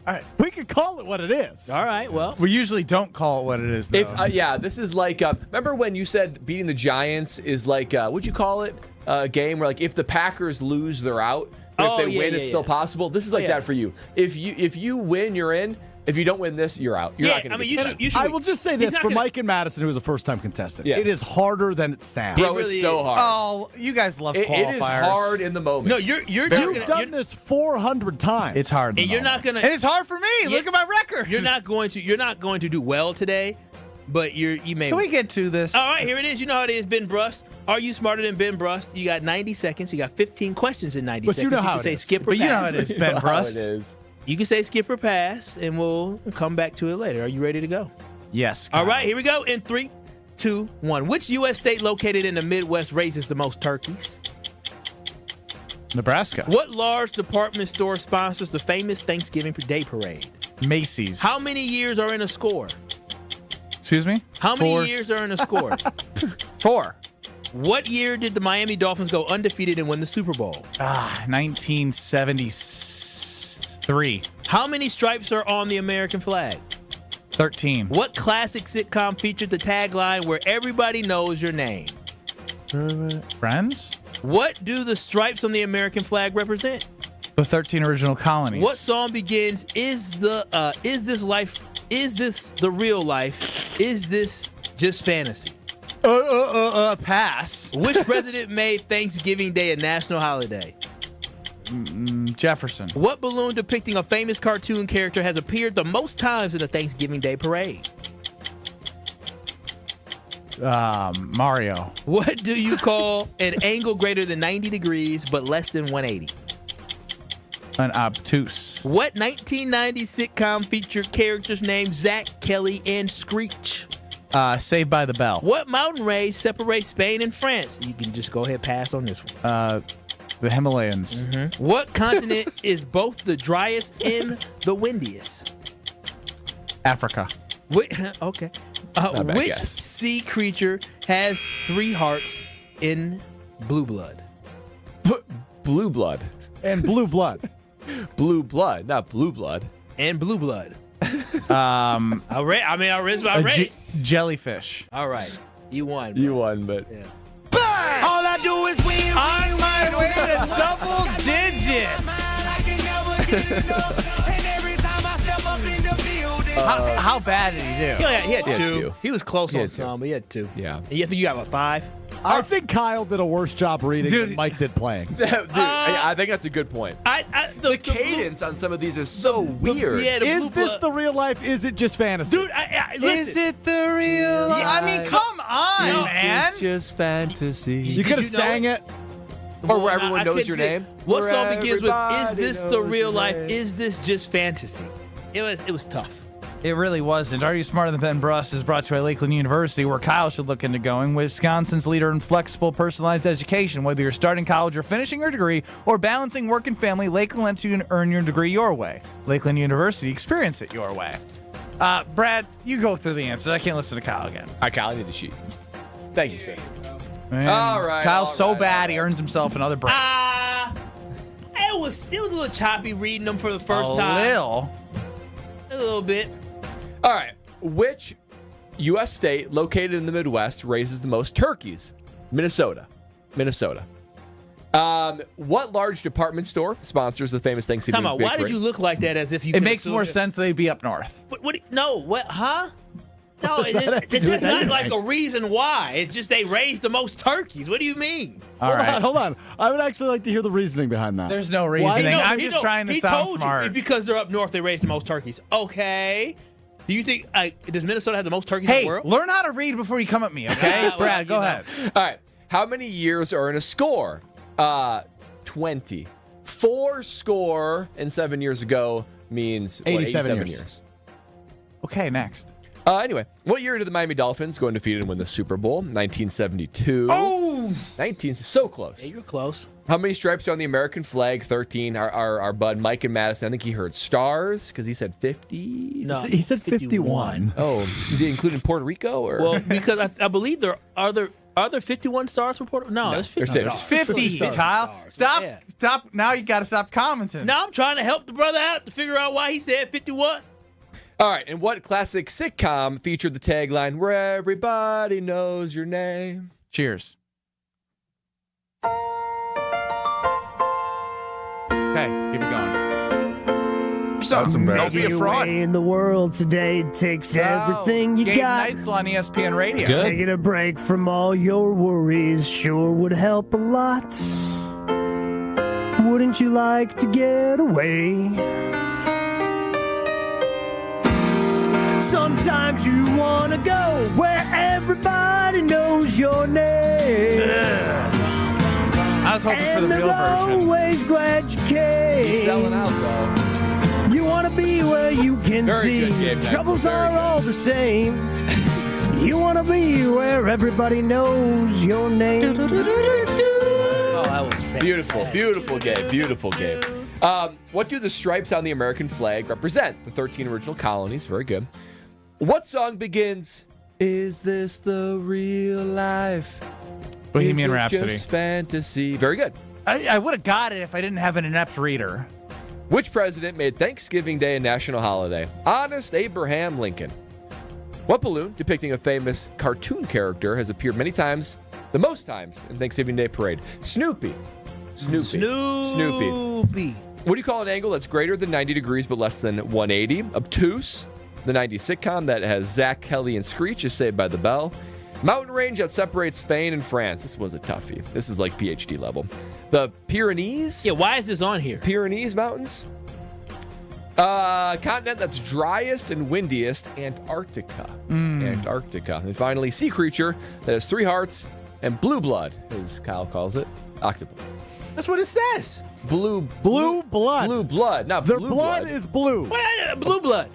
All right. We can call it what it is. All right, well. We usually don't call it what it is, though. This is like, remember when you said beating the Giants is like, what'd you call it? A game where, like, if the Packers lose, they're out. But if they win, it's still possible. This is like that for you. If you win, you're in. If you don't win this, you're out. You're not going to you should. I will just say this for Mike and Madison, who is a first-time contestant. Yes. It is harder than it sounds. Bro, it's so hard. Oh, you guys love qualifiers. It is hard in the moment. No, you've done this 400 times. It's hard. And you're not going to. And it's hard for me. Look at my record. You're not going to do well today. But you may. Can we get to this? All right, here it is. You know how it is, Ben Brust. Are you smarter than Ben Brust? You got 90 seconds. You got 15 questions in 90 seconds. You know how can it say is. skip or but pass. you know how it is, Ben Brust. You can say skip or pass, and we'll come back to it later. Are you ready to go? Yes. All right, here we go. In 3, 2, 1. Which U.S. state located in the Midwest raises the most turkeys? Nebraska. What large department store sponsors the famous Thanksgiving Day Parade? Macy's. How many years are in a score? Excuse me? How many years are in a score? 4. What year did the Miami Dolphins go undefeated and win the Super Bowl? 1973. How many stripes are on the American flag? 13. What classic sitcom featured the tagline where everybody knows your name? Friends? What do the stripes on the American flag represent? The 13 original colonies. What song begins, is this the real life? Is this just fantasy? Pass. Which president made Thanksgiving Day a national holiday? Jefferson. What balloon depicting a famous cartoon character has appeared the most times in the Thanksgiving Day parade? Mario. What do you call an angle greater than 90 degrees but less than 180? An obtuse. What 1990 sitcom featured characters named Zach, Kelly, and Screech? Saved by the Bell. What mountain range separates Spain and France? You can just go ahead and pass on this one. The Himalayas. Mm-hmm. What continent is both the driest and the windiest? Africa. Okay. Which sea creature has 3 hearts in blue blood? Blue blood. And blue blood. Blue blood, not blue blood. And blue blood. I read Jellyfish. All right. You won. Bro. You won, but. Yeah. All I do is win. On my way to double digits. How bad did he do? He had 2. He was close on some, but he had 2. Yeah. And you think you got, what, 5? I think Kyle did a worse job reading than Mike did playing. Dude, I think that's a good point. The cadence on some of these is so weird. Is this the real life? Is it just fantasy? Dude, listen. Is it the real life? I mean, come on, man. It's just fantasy. You could have sang it. Or where everyone knows your name. What song begins with, is this the real life? Is this just fantasy? It was tough. It really wasn't. Are You Smarter Than Ben Brust is brought to you by Lakeland University, where Kyle should look into going. Wisconsin's leader in flexible, personalized education. Whether you're starting college or finishing your degree or balancing work and family, Lakeland lets you earn your degree your way. Lakeland University, experience it your way. Brad, you go through the answers. I can't listen to Kyle again. All right, Kyle, I need the sheet. Thank you, sir. Man, All right. Kyle's so bad, he earns himself another break. It was a little choppy reading them for the first A time. A little bit. All right. Which U.S. state located in the Midwest raises the most turkeys? Minnesota. What large department store sponsors the famous Thanksgiving Come on, Big why did Parade? you look like that as if you It makes more sense they'd be up north. Huh? No, it's not like a reason why. It's just they raised the most turkeys. What do you mean? Hold on. I would actually like to hear the reasoning behind that. There's no reasoning. I'm just trying to sound smart. It's because they're up north, they raised the most turkeys. Okay. Do you think, does Minnesota have the most turkeys in the world? Learn how to read before you come at me, okay? Brad, go ahead. All right. How many years are in a score? 20. 4 years ago means 87 years. Okay, next. Anyway, what year did the Miami Dolphins go undefeated and win the Super Bowl? 1972. Oh! So close. Hey, you're close. How many stripes are on the American flag? 13. Our bud Mike and Madison, I think he heard stars because he said 50. No, He said 51. Oh, is he including Puerto Rico? Or? Well, because I believe are there 51 stars for Puerto Rico? No, there's 50 there's stars. 50, Kyle. Stop. Now you got to stop commenting. Now I'm trying to help the brother out to figure out why he said 51. All right, and what classic sitcom featured the tagline, where everybody knows your name? Cheers. Okay, keep it going. That's embarrassing. Don't be a fraud. In the world today, it takes everything you Game got. nights on ESPN Radio. Good. Taking a break from all your worries sure would help a lot. Wouldn't you like to get away? Sometimes you want to go where everybody knows your name. I was hoping for the real version. Always glad you came. He's selling out, though. You want to be where you can Very see. good, Gabe. Troubles are all the same. You want to be where everybody knows your name. Oh, that was fantastic. Beautiful Gabe. What do the stripes on the American flag represent? The 13 original colonies. Very good. What song begins, is this the real life? Bohemian Is it Rhapsody. Just fantasy. Very good. I would have got it if I didn't have an inept reader. Which president made Thanksgiving Day a national holiday? Honest Abraham Lincoln. What balloon depicting a famous cartoon character has appeared many times, the most times, in Thanksgiving Day parade? Snoopy. Snoopy. What do you call an angle that's greater than 90 degrees but less than 180? Obtuse. The 90s sitcom that has Zach, Kelly, and Screech is Saved by the Bell. Mountain range that separates Spain and France. This was a toughie. This is like PhD level. The Pyrenees? Yeah, why is this on here? Pyrenees Mountains. Continent that's driest and windiest, Antarctica. Antarctica. And finally, sea creature that has 3 hearts and blue blood, as Kyle calls it, octopus. That's what it says. Blue blood. Blue blood, not Their blue blood is blue. Blue blood.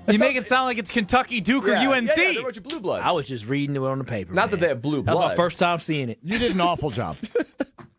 You make it sound like it's Kentucky, Duke, or UNC. Yeah, they're a bunch of blue bloods. I was just reading it on the paper. Not that they have blue That was blood. my first time seeing it. You did an awful job.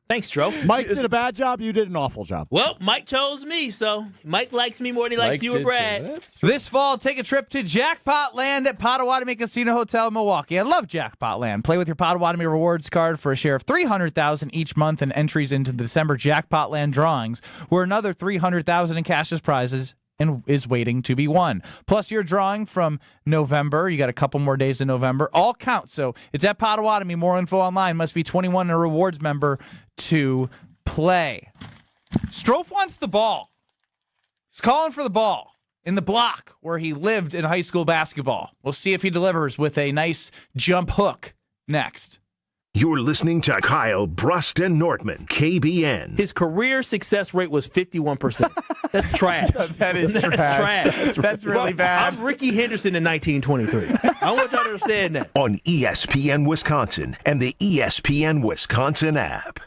Thanks, Stro. Mike did a bad job. You did an awful job. Well, Mike chose me, so Mike likes me more than he likes you or Brad. This fall, take a trip to Jackpot Land at Potawatomi Casino Hotel in Milwaukee. I love Jackpot Land. Play with your Potawatomi rewards card for a share of $300,000 each month and entries into the December Jackpot Land drawings, where another $300,000 in cash prizes and is waiting to be won. Plus, your drawing from November. You got a couple more days in November. All count. So it's at Potawatomi. More info online. Must be 21 and a rewards member to play. Strofe wants the ball. He's calling for the ball in the block where he lived in high school basketball. We'll see if he delivers with a nice jump hook next. You're listening to Kyle Brust and Nortman, KBN. His career success rate was 51%. That's trash. That is trash. That's really bad. I'm Ricky Henderson in 1923. I want y'all to understand that. On ESPN Wisconsin and the ESPN Wisconsin app.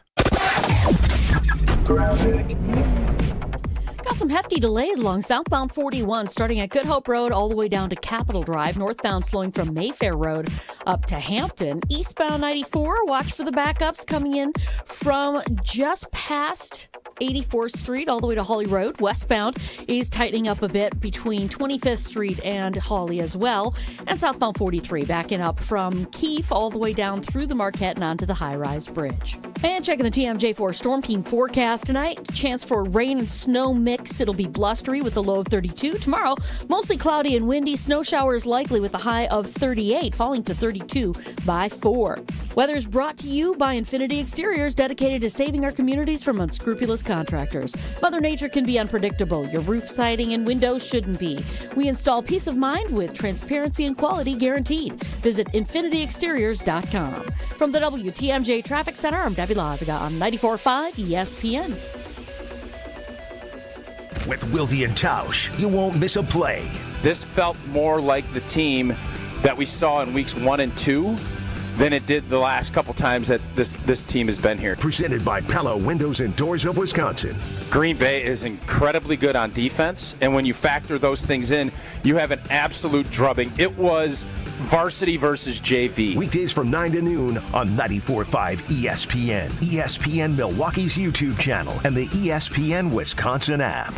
Got some hefty delays along southbound 41, starting at Good Hope Road all the way down to Capitol Drive. Northbound slowing from Mayfair Road up to Hampton. Eastbound 94, watch for the backups coming in from just past 84th Street all the way to Hawley Road. Westbound is tightening up a bit between 25th Street and Hawley as well. And southbound 43 backing up from Keefe all the way down through the Marquette and onto the high-rise bridge. And checking the TMJ4 Storm Team forecast tonight. Chance for rain and snow mix. It'll be blustery with a low of 32. Tomorrow, mostly cloudy and windy. Snow showers likely with a high of 38, falling to 32 by 4. Weather is brought to you by Infinity Exteriors, dedicated to saving our communities from unscrupulous contractors. Mother Nature can be unpredictable. Your roof siding and windows shouldn't be. We install peace of mind with transparency and quality guaranteed. Visit infinityexteriors.com. From the WTMJ Traffic Center, I'm Debbie Lazaga on 94.5 ESPN. With Wilde and Tausch, you won't miss a play. This felt more like the team that we saw in weeks 1 and 2 than it did the last couple times that this team has been here. Presented by Pella Windows and Doors of Wisconsin. Green Bay is incredibly good on defense, and when you factor those things in, you have an absolute drubbing. It was varsity versus JV. Weekdays from 9 to noon on 94.5 ESPN, ESPN Milwaukee's YouTube channel, and the ESPN Wisconsin app.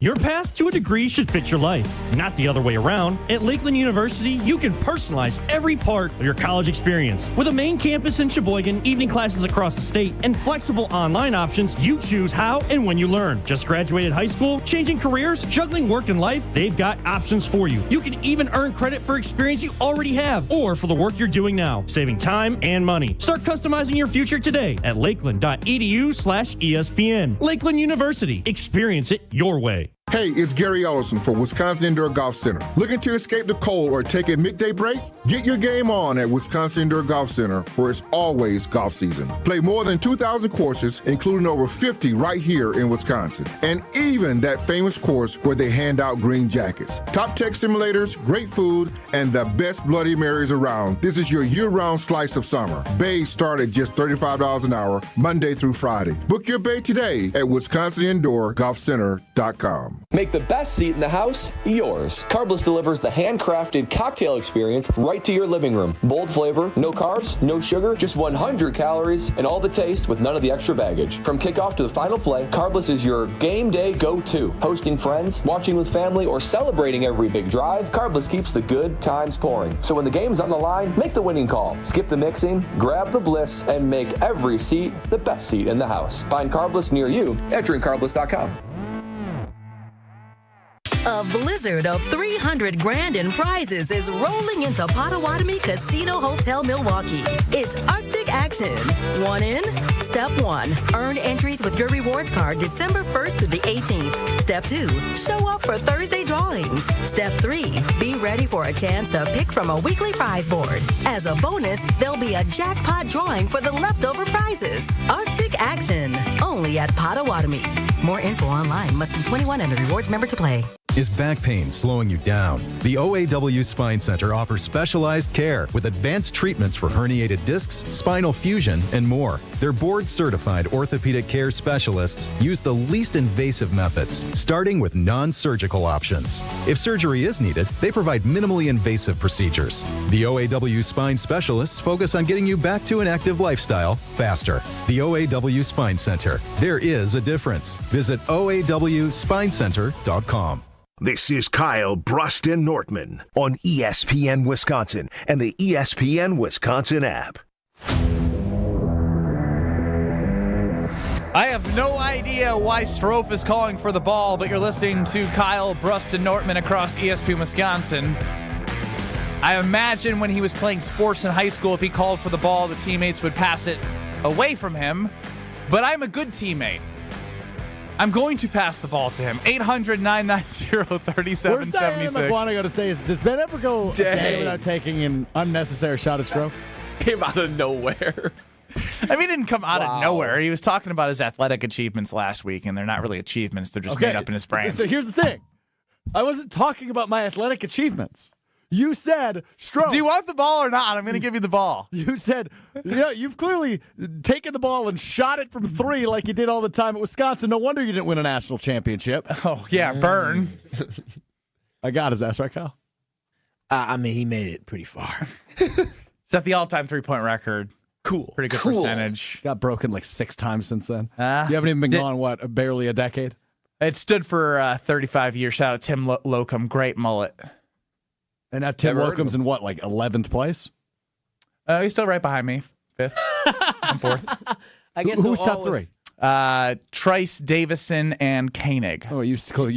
Your path to a degree should fit your life, not the other way around. At Lakeland University, you can personalize every part of your college experience. With a main campus in Sheboygan, evening classes across the state, and flexible online options, you choose how and when you learn. Just graduated high school, changing careers, juggling work and life, they've got options for you. You can even earn credit for experience you already have, or for the work you're doing now, saving time and money. Start customizing your future today at lakeland.edu/ESPN. Lakeland University. Experience it your way. Hey, it's Gary Ellison for Wisconsin Indoor Golf Center. Looking to escape the cold or take a midday break? Get your game on at Wisconsin Indoor Golf Center, where it's always golf season. Play more than 2,000 courses, including over 50 right here in Wisconsin. And even that famous course where they hand out green jackets. Top tech simulators, great food, and the best Bloody Marys around. This is your year-round slice of summer. Bays start at just $35 an hour, Monday through Friday. Book your bay today at WisconsinIndoorGolfCenter.com. Make the best seat in the house yours. Carbless delivers the handcrafted cocktail experience right to your living room. Bold flavor, no carbs, no sugar, just 100 calories, and all the taste with none of the extra baggage. From kickoff to the final play, Carbless is your game day go-to. Hosting friends, watching with family, or celebrating every big drive, Carbless keeps the good times pouring. So when the game's on the line, make the winning call. Skip the mixing, grab the bliss, and make every seat the best seat in the house. Find Carbless near you at drinkcarbless.com. A blizzard of $300,000 in prizes is rolling into Potawatomi Casino Hotel Milwaukee. It's Arctic action. One in, step one, earn entries with your rewards card December 1st to the 18th. Step two, show up for Thursday drawings. Step three, be ready for a chance to pick from a weekly prize board. As a bonus, there'll be a jackpot drawing for the leftover prizes. Arctic action, only at Potawatomi. More info online. Must be 21 and a rewards member to play. Is back pain slowing you down? The OAW Spine Center offers specialized care with advanced treatments for herniated discs, spinal fusion, and more. Their board-certified orthopedic care specialists use the least invasive methods, starting with non-surgical options. If surgery is needed, they provide minimally invasive procedures. The OAW Spine specialists focus on getting you back to an active lifestyle faster. The OAW Spine Center. There is a difference. Visit OAWSpineCenter.com. This is Kyle Brust Nortman on ESPN Wisconsin and the ESPN Wisconsin app. I have no idea why Stro is calling for the ball, but you're listening to Kyle Brust Nortman across ESPN Wisconsin. I imagine when he was playing sports in high school, if he called for the ball, the teammates would pass it away from him. But I'm a good teammate. I'm going to pass the ball to him. 800-990-3776. Where's Diana McWanago to say, does Ben ever go a day without taking an unnecessary shot at Stro? Came out of nowhere. I mean, he didn't come out of nowhere. He was talking about his athletic achievements last week, and they're not really achievements. They're just made up in his brain. So here's the thing. I wasn't talking about my athletic achievements. You said, Stro. Do you want the ball or not? I'm going to give you the ball. You said, you've clearly taken the ball and shot it from three like you did all the time at Wisconsin. No wonder you didn't win a national championship. Oh, yeah, burn. I got his ass, right, Kyle? I mean, he made it pretty far. Set the all-time three-point record. Cool. Pretty good percentage. Got broken like 6 times since then. You haven't even been gone, barely a decade? It stood for 35 years. Shout out Tim Locum. Great mullet. And now Tim Locum's in what, like 11th place? He's still right behind me, 5th. I'm 4th. I guess who's top 3? Trice, Davison, and Koenig. Oh, you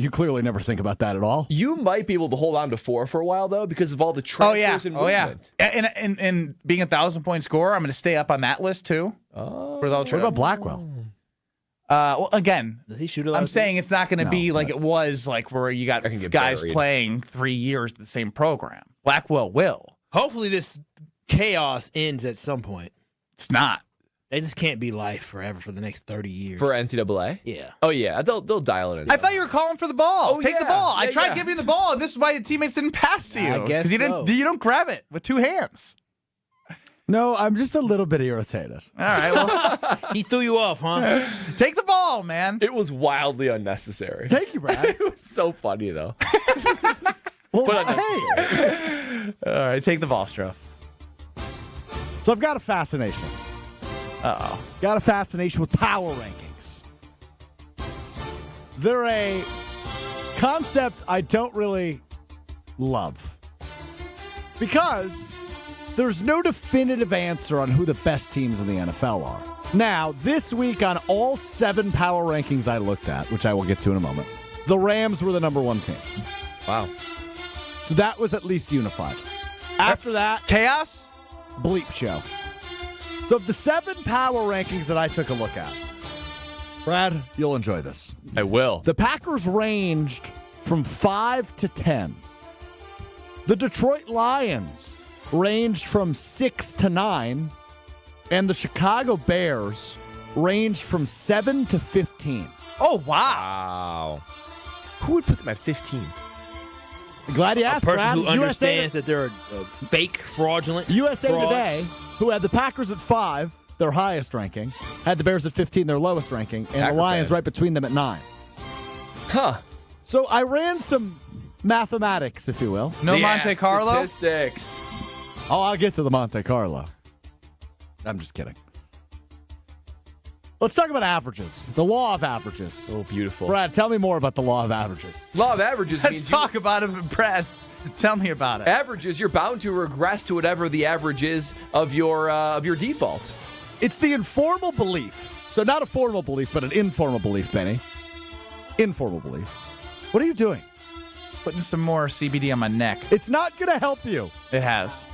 clearly never think about that at all. You might be able to hold on to 4 for a while, though, because of all the transfers and movement. And being a 1,000-point scorer, I'm going to stay up on that list, too. What about Blackwell? Well, again, does he shoot a lot? I'm saying it's not going to be like it was, like where you got guys playing 3 years at the same program. Blackwell will. Hopefully this chaos ends at some point. It's not. It just can't be life forever for the next 30 years. For NCAA? Yeah. Oh, yeah. They'll dial it in. I thought you were calling for the ball. Take the ball. I tried giving you the ball, and this is why the teammates didn't pass to you. I guess you don't grab it with 2 hands. No, I'm just a little bit irritated. All right, well, He threw you off, huh? take the ball, man. It was wildly unnecessary. Thank you, Brad. It was so funny, though. Well, But unnecessary. All right, take the ball, Stro. So I've got a fascination. Uh-oh. Got a fascination with power rankings. They're a concept I don't really love. Because there's no definitive answer on who the best teams in the NFL are. Now, this week on all 7 power rankings I looked at, which I will get to in a moment, the Rams were the number 1 team. Wow. So that was at least unified. After that, Chaos? bleep show. So of the 7 power rankings that I took a look at, Brad, you'll enjoy this. I will. The Packers ranged from 5 to 10. The Detroit Lions ranged from 6 to 9. And the Chicago Bears ranged from 7 to 15. Oh, wow. Wow. Who would put them at 15th? Glad you A asked, person Brad. who understands that they're fake, fraudulent. USA frauds. Today, who had the Packers at 5, their highest ranking, had the Bears at 15, their lowest ranking, and Packer the Lions fan. right between them at 9. Huh. So I ran some mathematics, if you will. No Yeah, Monte Carlo? Statistics. Oh, I'll get to the Monte Carlo. I'm just kidding. Let's talk about averages. The law of averages. Oh, beautiful. Brad, tell me more about the law of averages. Law of averages Let's means talk about it, Brad. Tell me about it. averages, you're bound to regress to whatever the average is of your default. It's the informal belief. So not a formal belief, but an informal belief, Benny. Informal belief. What are you doing? Putting some more CBD on my neck. It's not going to help you. It has.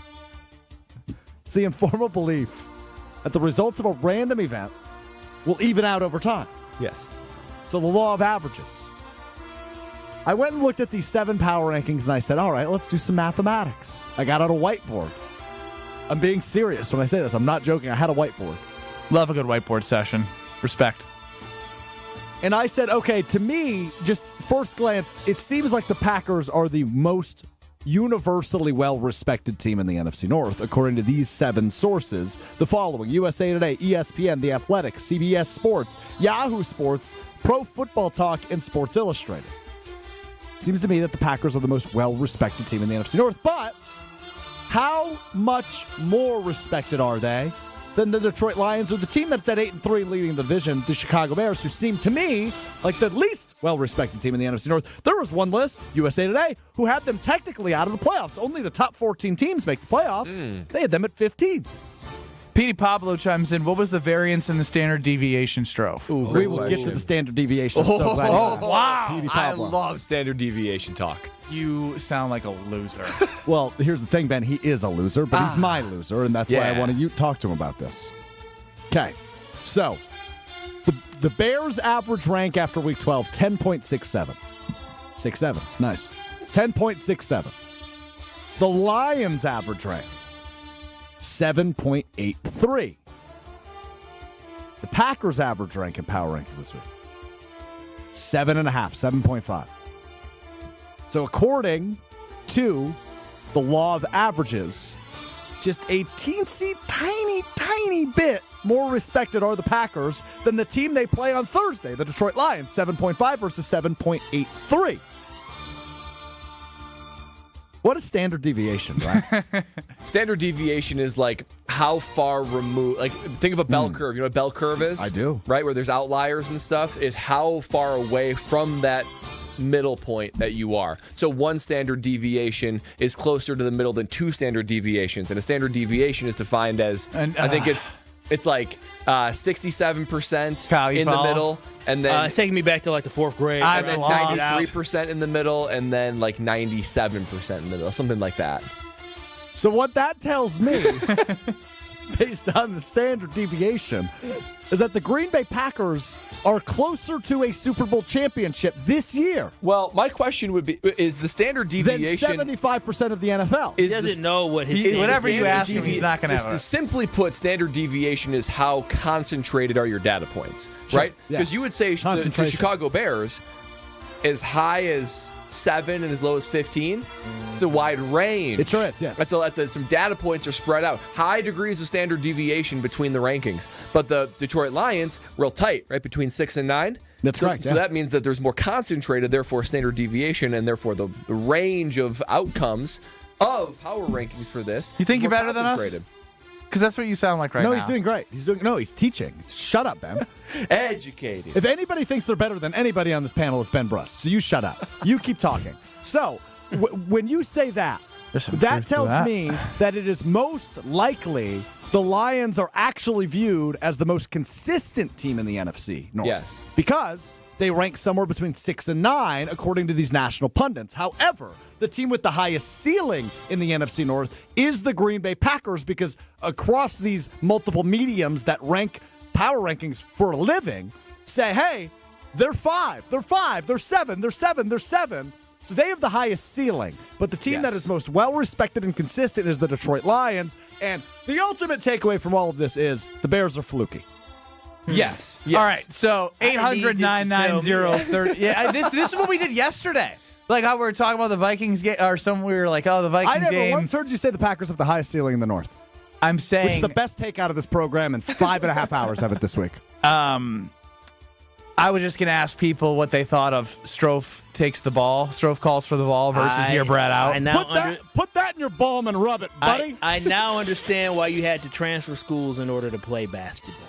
It's the informal belief that the results of a random event will even out over time. Yes. So the law of averages. I went and looked at these 7 power rankings and I said, all right, let's do some mathematics. I got out a whiteboard. I'm being serious when I say this. I'm not joking. I had a whiteboard. Love a good whiteboard session. Respect. And I said, okay, to me, just first glance, it seems like the Packers are the most universally well-respected team in the NFC North, according to these 7 sources. The following: USA Today, ESPN, The Athletic, CBS Sports, Yahoo Sports, Pro Football Talk, and Sports Illustrated. Seems to me that the Packers are the most well-respected team in the NFC North, but how much more respected are they than the Detroit Lions, or the team that's at 8-3 leading the division, the Chicago Bears, who seem to me like the least well-respected team in the NFC North? There was one list, USA Today, who had them technically out of the playoffs. Only the top 14 teams make the playoffs. They had them at 15th. Petey Pablo chimes in. What was the variance in the standard deviation, Stro? We will get to the standard deviation. I'm so glad you asked. Wow. Petey I Pablo. love standard deviation talk. You sound like a loser. Well, here's the thing, Ben. He is a loser, but he's my loser, and that's why I Yeah. wanted you to talk to him about this. Okay, so the Bears' average rank after Week 12, 10.67. 6-7, nice. 10.67. The Lions' average rank, 7.83. The Packers' average rank in power rankings this week, 7.5, 7.5. So according to the law of averages, just a teensy, tiny bit more respected are the Packers than the team they play on Thursday, the Detroit Lions, 7.5 versus 7.83. What is standard deviation, right? Standard deviation is like how far removed, like think of a bell curve. You know what a bell curve is? I do. Right, where there's outliers and stuff, is how far away from that middle point that you are. So one standard deviation is closer to the middle than 2 standard deviations. And a standard deviation is defined as, I think it's like 67% Kyle, you in the follow? middle. And then It's taking me back to like the 4th grade. and then where I lost. 93% in the middle, and then like 97% in the middle, something like that. So what that tells me, based on the standard deviation, is that the Green Bay Packers are closer to a Super Bowl championship this year Well, my question would be, is the standard than deviation... 75% of the NFL. He doesn't know what his Is the Whatever you standard ask him, he's not gonna have it. Simply put, standard deviation is how concentrated are your data points, Sure, right? yeah. Because you would say the Concentration. Chicago Bears, as high as 7 and as low as 15. It's a wide range. It sure is, yes. That's some data points are spread out. High degrees of standard deviation between the rankings. But the Detroit Lions, real tight, right, between 6 and 9. That's right. So that means that there's more concentrated, therefore standard deviation, and therefore the range of outcomes of power rankings for this. You think you're better than us? Because that's what you sound like right now. No, he's doing great. He's teaching. Shut up, Ben. Educated. If anybody thinks they're better than anybody on this panel, it's Ben Brust. So you shut up. You keep talking. So when you say that tells me that it is most likely the Lions are actually viewed as the most consistent team in the NFC North. Yes. Because they rank somewhere between 6 and 9, according to these national pundits. However, the team with the highest ceiling in the NFC North is the Green Bay Packers, because across these multiple mediums that rank power rankings for a living say, hey, they're 5, they're 5, they're 7, they're 7, they're 7. So they have the highest ceiling. But the team that is most well-respected and consistent is the Detroit Lions. And the ultimate takeaway from all of this is the Bears are fluky. Yes. All right, so 800-990-30. Yeah, this is what we did yesterday. Like how we were talking about the Vikings game, or we were like, the Vikings game. I never once heard you say the Packers have the highest ceiling in the North. I'm saying. Which is the best take out of this program in 5.5 hours of it this week. I was just going to ask people what they thought of Stro takes the ball, Stro calls for the ball versus here Brad out. Put that in your balm and rub it, buddy. I now understand why you had to transfer schools in order to play basketball.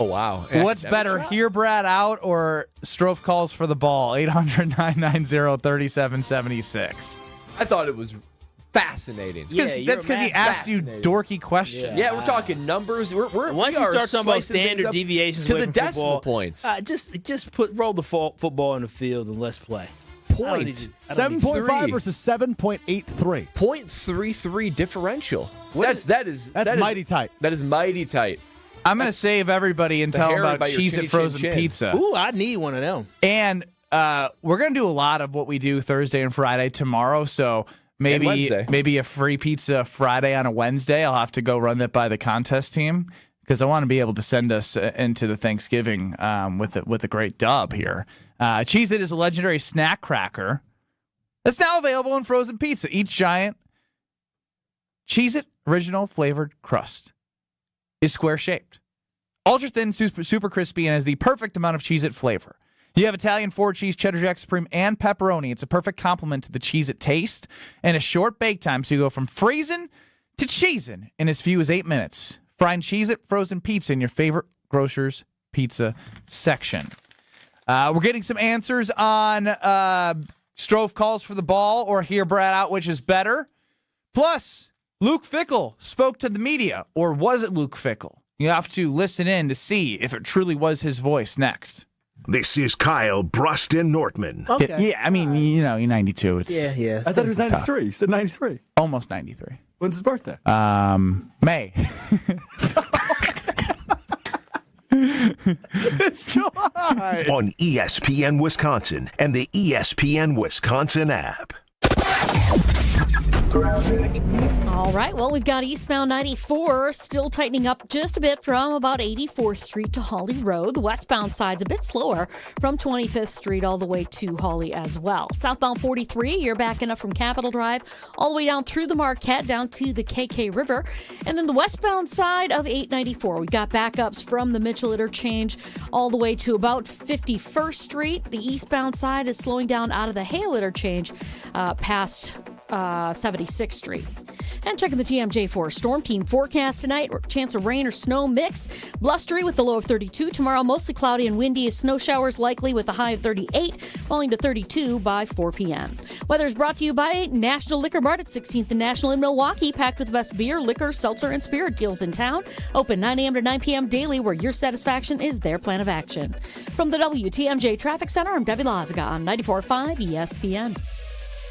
Oh, wow. What's better, here Brad out or Stro calls for the ball? 800-990-3776. I thought it was fascinating. That's because he asked you dorky questions. Yeah, we're talking numbers. Once you start talking about standard deviations to away the from decimal football, points. Just roll the football in the field and let's play. 7.5 versus 7.83. 0.33 differential. That's mighty tight. That is mighty tight. I'm going to save everybody and tell them about Cheez-It frozen pizza. Ooh, I need one of them. And we're going to do a lot of what we do Thursday and Friday tomorrow, so maybe a free pizza Friday on a Wednesday. I'll have to go run that by the contest team because I want to be able to send us into the Thanksgiving with a great dub here. Cheez-It is a legendary snack cracker that's now available in frozen pizza. Each giant Cheez-It original flavored crust is square-shaped, ultra-thin, super crispy, and has the perfect amount of Cheez-It flavor. You have Italian 4-cheese, cheddar jack supreme, and pepperoni. It's a perfect complement to the Cheez-It taste and a short bake time, so you go from freezing to cheesing in as few as 8 minutes. Find Cheez-It frozen pizza in your favorite grocer's pizza section. We're getting some answers on Stro calls for the ball or hear Brad out, which is better. Plus, Luke Fickell spoke to the media, or was it Luke Fickell? You have to listen in to see if it truly was his voice next. This is Kyle Brust Nortman. Okay. Yeah, I mean, you're 92. Yeah. I thought it was 93. You said 93. Almost 93. When's his birthday? May. It's July. On ESPN Wisconsin and the ESPN Wisconsin app. All right, well, we've got eastbound 94 still tightening up just a bit from about 84th Street to Hawley Road. The westbound side's a bit slower from 25th Street all the way to Hawley as well. Southbound 43, you're backing up from Capitol Drive all the way down through the Marquette down to the KK River. And then the westbound side of 894, we've got backups from the Mitchell Interchange all the way to about 51st Street. The eastbound side is slowing down out of the Hale Interchange past 76th Street. And checking the TMJ4 Storm Team forecast tonight, chance of rain or snow mix. Blustery with the low of 32. Tomorrow, mostly cloudy and windy. Snow showers likely with a high of 38, falling to 32 by 4 p.m. Weather is brought to you by National Liquor Mart at 16th and National in Milwaukee, packed with the best beer, liquor, seltzer, and spirit deals in town. Open 9 a.m. to 9 p.m. daily, where your satisfaction is their plan of action. From the WTMJ Traffic Center, I'm Debbie Lazaga on 94.5 ESPN.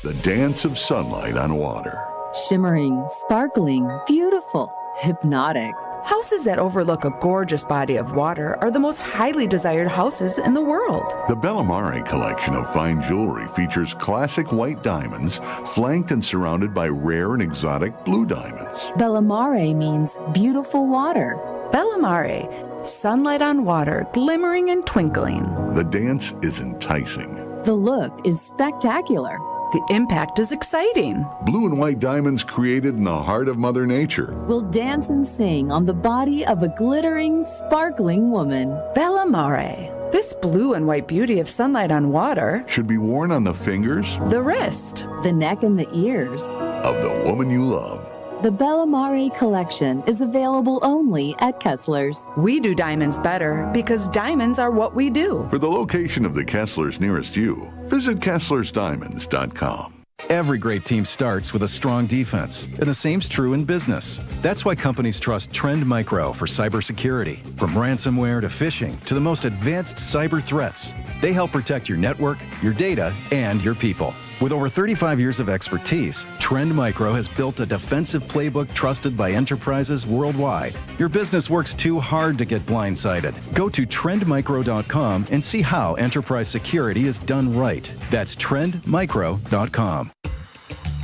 The dance of sunlight on water. Shimmering, sparkling, beautiful, hypnotic. Houses that overlook a gorgeous body of water are the most highly desired houses in the world. The Bellamare collection of fine jewelry features classic white diamonds, flanked and surrounded by rare and exotic blue diamonds. Bellamare means beautiful water. Bellamare, sunlight on water, glimmering and twinkling. The dance is enticing. The look is spectacular. The impact is exciting. Blue and white diamonds created in the heart of Mother Nature Will dance and sing on the body of a glittering, sparkling woman. Bella Mare. This blue and white beauty of sunlight on water. should be worn on the fingers The wrist. The neck and the ears. of the woman you love. The Bella Mare collection is available only at Kessler's. We do diamonds better because diamonds are what we do. For the location of the Kesslers nearest you, visit KesslersDiamonds.com. Every great team starts with a strong defense, and the same's true in business. That's why companies trust Trend Micro for cybersecurity. From ransomware to phishing to the most advanced cyber threats, they help protect your network, your data, and your people. With over 35 years of expertise, Trend Micro has built a defensive playbook trusted by enterprises worldwide. Your business works too hard to get blindsided. Go to trendmicro.com and see how enterprise security is done right. That's trendmicro.com.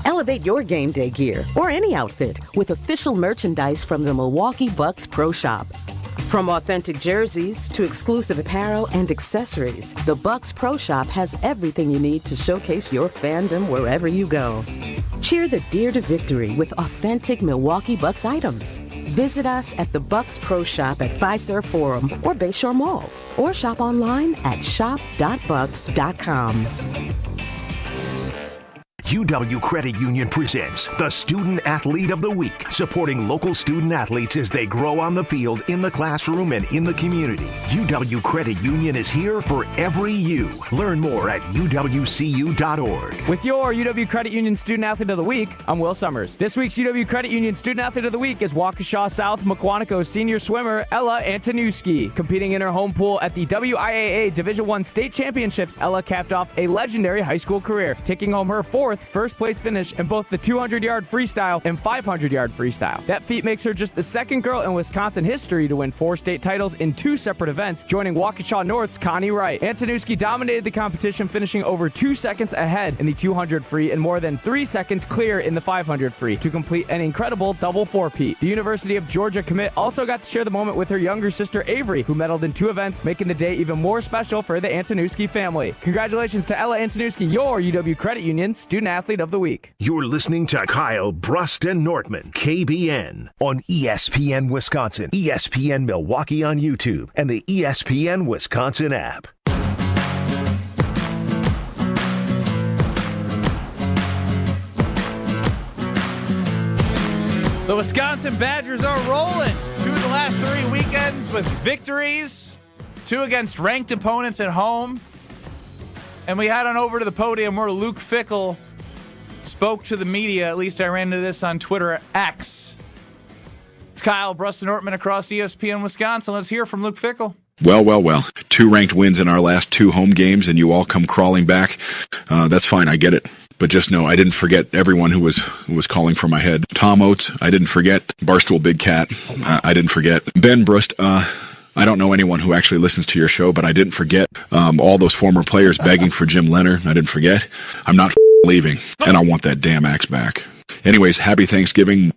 Elevate your game day gear or any outfit with official merchandise from the Milwaukee Bucks Pro Shop. From authentic jerseys to exclusive apparel and accessories, the Bucks Pro Shop has everything you need to showcase your fandom wherever you go. Cheer the Deer to victory with authentic Milwaukee Bucks items. Visit us at the Bucks Pro Shop at Fiserv Forum or Bayshore Mall, or shop online at shop.bucks.com. UW Credit Union presents the Student Athlete of the Week, supporting local student athletes as they grow on the field, in the classroom, and in the community. UW Credit Union is here for every you. Learn more at uwcu.org. With your UW Credit Union Student Athlete of the Week, I'm Will Summers. This week's UW Credit Union Student Athlete of the Week is Waukesha South Mukwonago senior swimmer Ella Antonuski. Competing in her home pool at the WIAA Division I State Championships, Ella capped off a legendary high school career, taking home her fourth first place finish in both the 200-yard freestyle and 500-yard freestyle. That feat makes her just the second girl in Wisconsin history to win 4 state titles in 2 separate events, joining Waukesha North's Connie Wright. Antonuski dominated the competition, finishing over 2 seconds ahead in the 200 free and more than 3 seconds clear in the 500 free to complete an incredible double four-peat. The University of Georgia commit also got to share the moment with her younger sister Avery, who medaled in 2 events, making the day even more special for the Antonuski family. Congratulations to Ella Antonuski, your UW Credit Union Student Athlete of the Week. You're listening to Kyle, Brust, and Nortman, KBN, on ESPN Wisconsin, ESPN Milwaukee on YouTube, and the ESPN Wisconsin app. The Wisconsin Badgers are rolling. 2 of the last 3 weekends with victories, 2 against ranked opponents at home. And we head on over to the podium where Luke Fickell spoke to the media. At least I ran into this on Twitter X. It's Kyle, Brust Nortman across ESPN Wisconsin. Let's hear from Luke Fickell. Well. 2 ranked wins in our last 2 home games, and you all come crawling back. That's fine. I get it. But just know I didn't forget everyone who was calling for my head. Tom Oates, I didn't forget. Barstool Big Cat, I didn't forget. Ben Brust, I don't know anyone who actually listens to your show, but I didn't forget all those former players begging for Jim Leonard. I didn't forget. I'm not leaving, and I want that damn axe back. Anyways, happy Thanksgiving.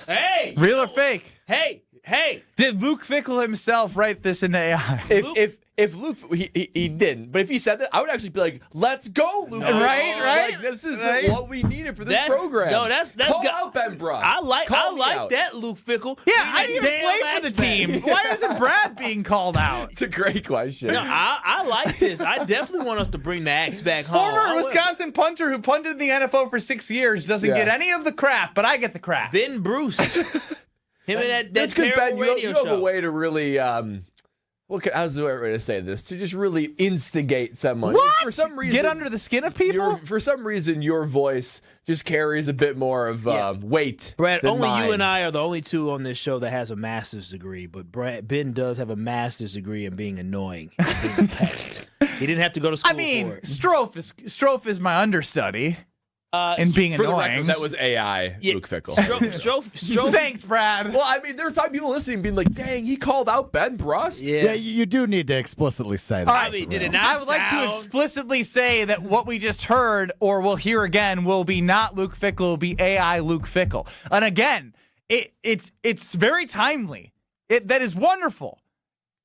Hey! Real or fake? Hey! Did Luke Fickell himself write this into AI? If Luke, he didn't, but if he said that, I would actually be like, "Let's go, Luke!" Right? Like, this is what we needed for this program. No, that's call good. out Ben Brust. I like out. that, Luke Fickell. Yeah, I didn't even play for the team. Why isn't Brad being called out? It's a great question. No, I like this. I definitely want us to bring the axe back home. Former Wisconsin punter who punted in the NFL for 6 years doesn't get any of the crap, but I get the crap. Ben Bruce. Him and that terrible Ben, radio you show. have a way to really, how's the right way to say this? To just really instigate someone. What? For some reason, get under the skin of people? For some reason, your voice just carries a bit more of weight. Brad, than only mine. you and I are the only 2 on this show that has a master's degree, but Ben does have a master's degree in being annoying, and being a pest. He didn't have to go to school for it. Strofe is my understudy. And being for annoying. The record, that was AI, Luke Fickell. Strofe. Thanks, Brad. Well, I mean, there were 5 people listening being like, dang, he called out Ben Brust? Yeah, you do need to explicitly say that. I mean, I would like to explicitly say that what we just heard, or we'll hear again, will be not Luke Fickell, will be AI Luke Fickell. And again, it's very timely. That is wonderful.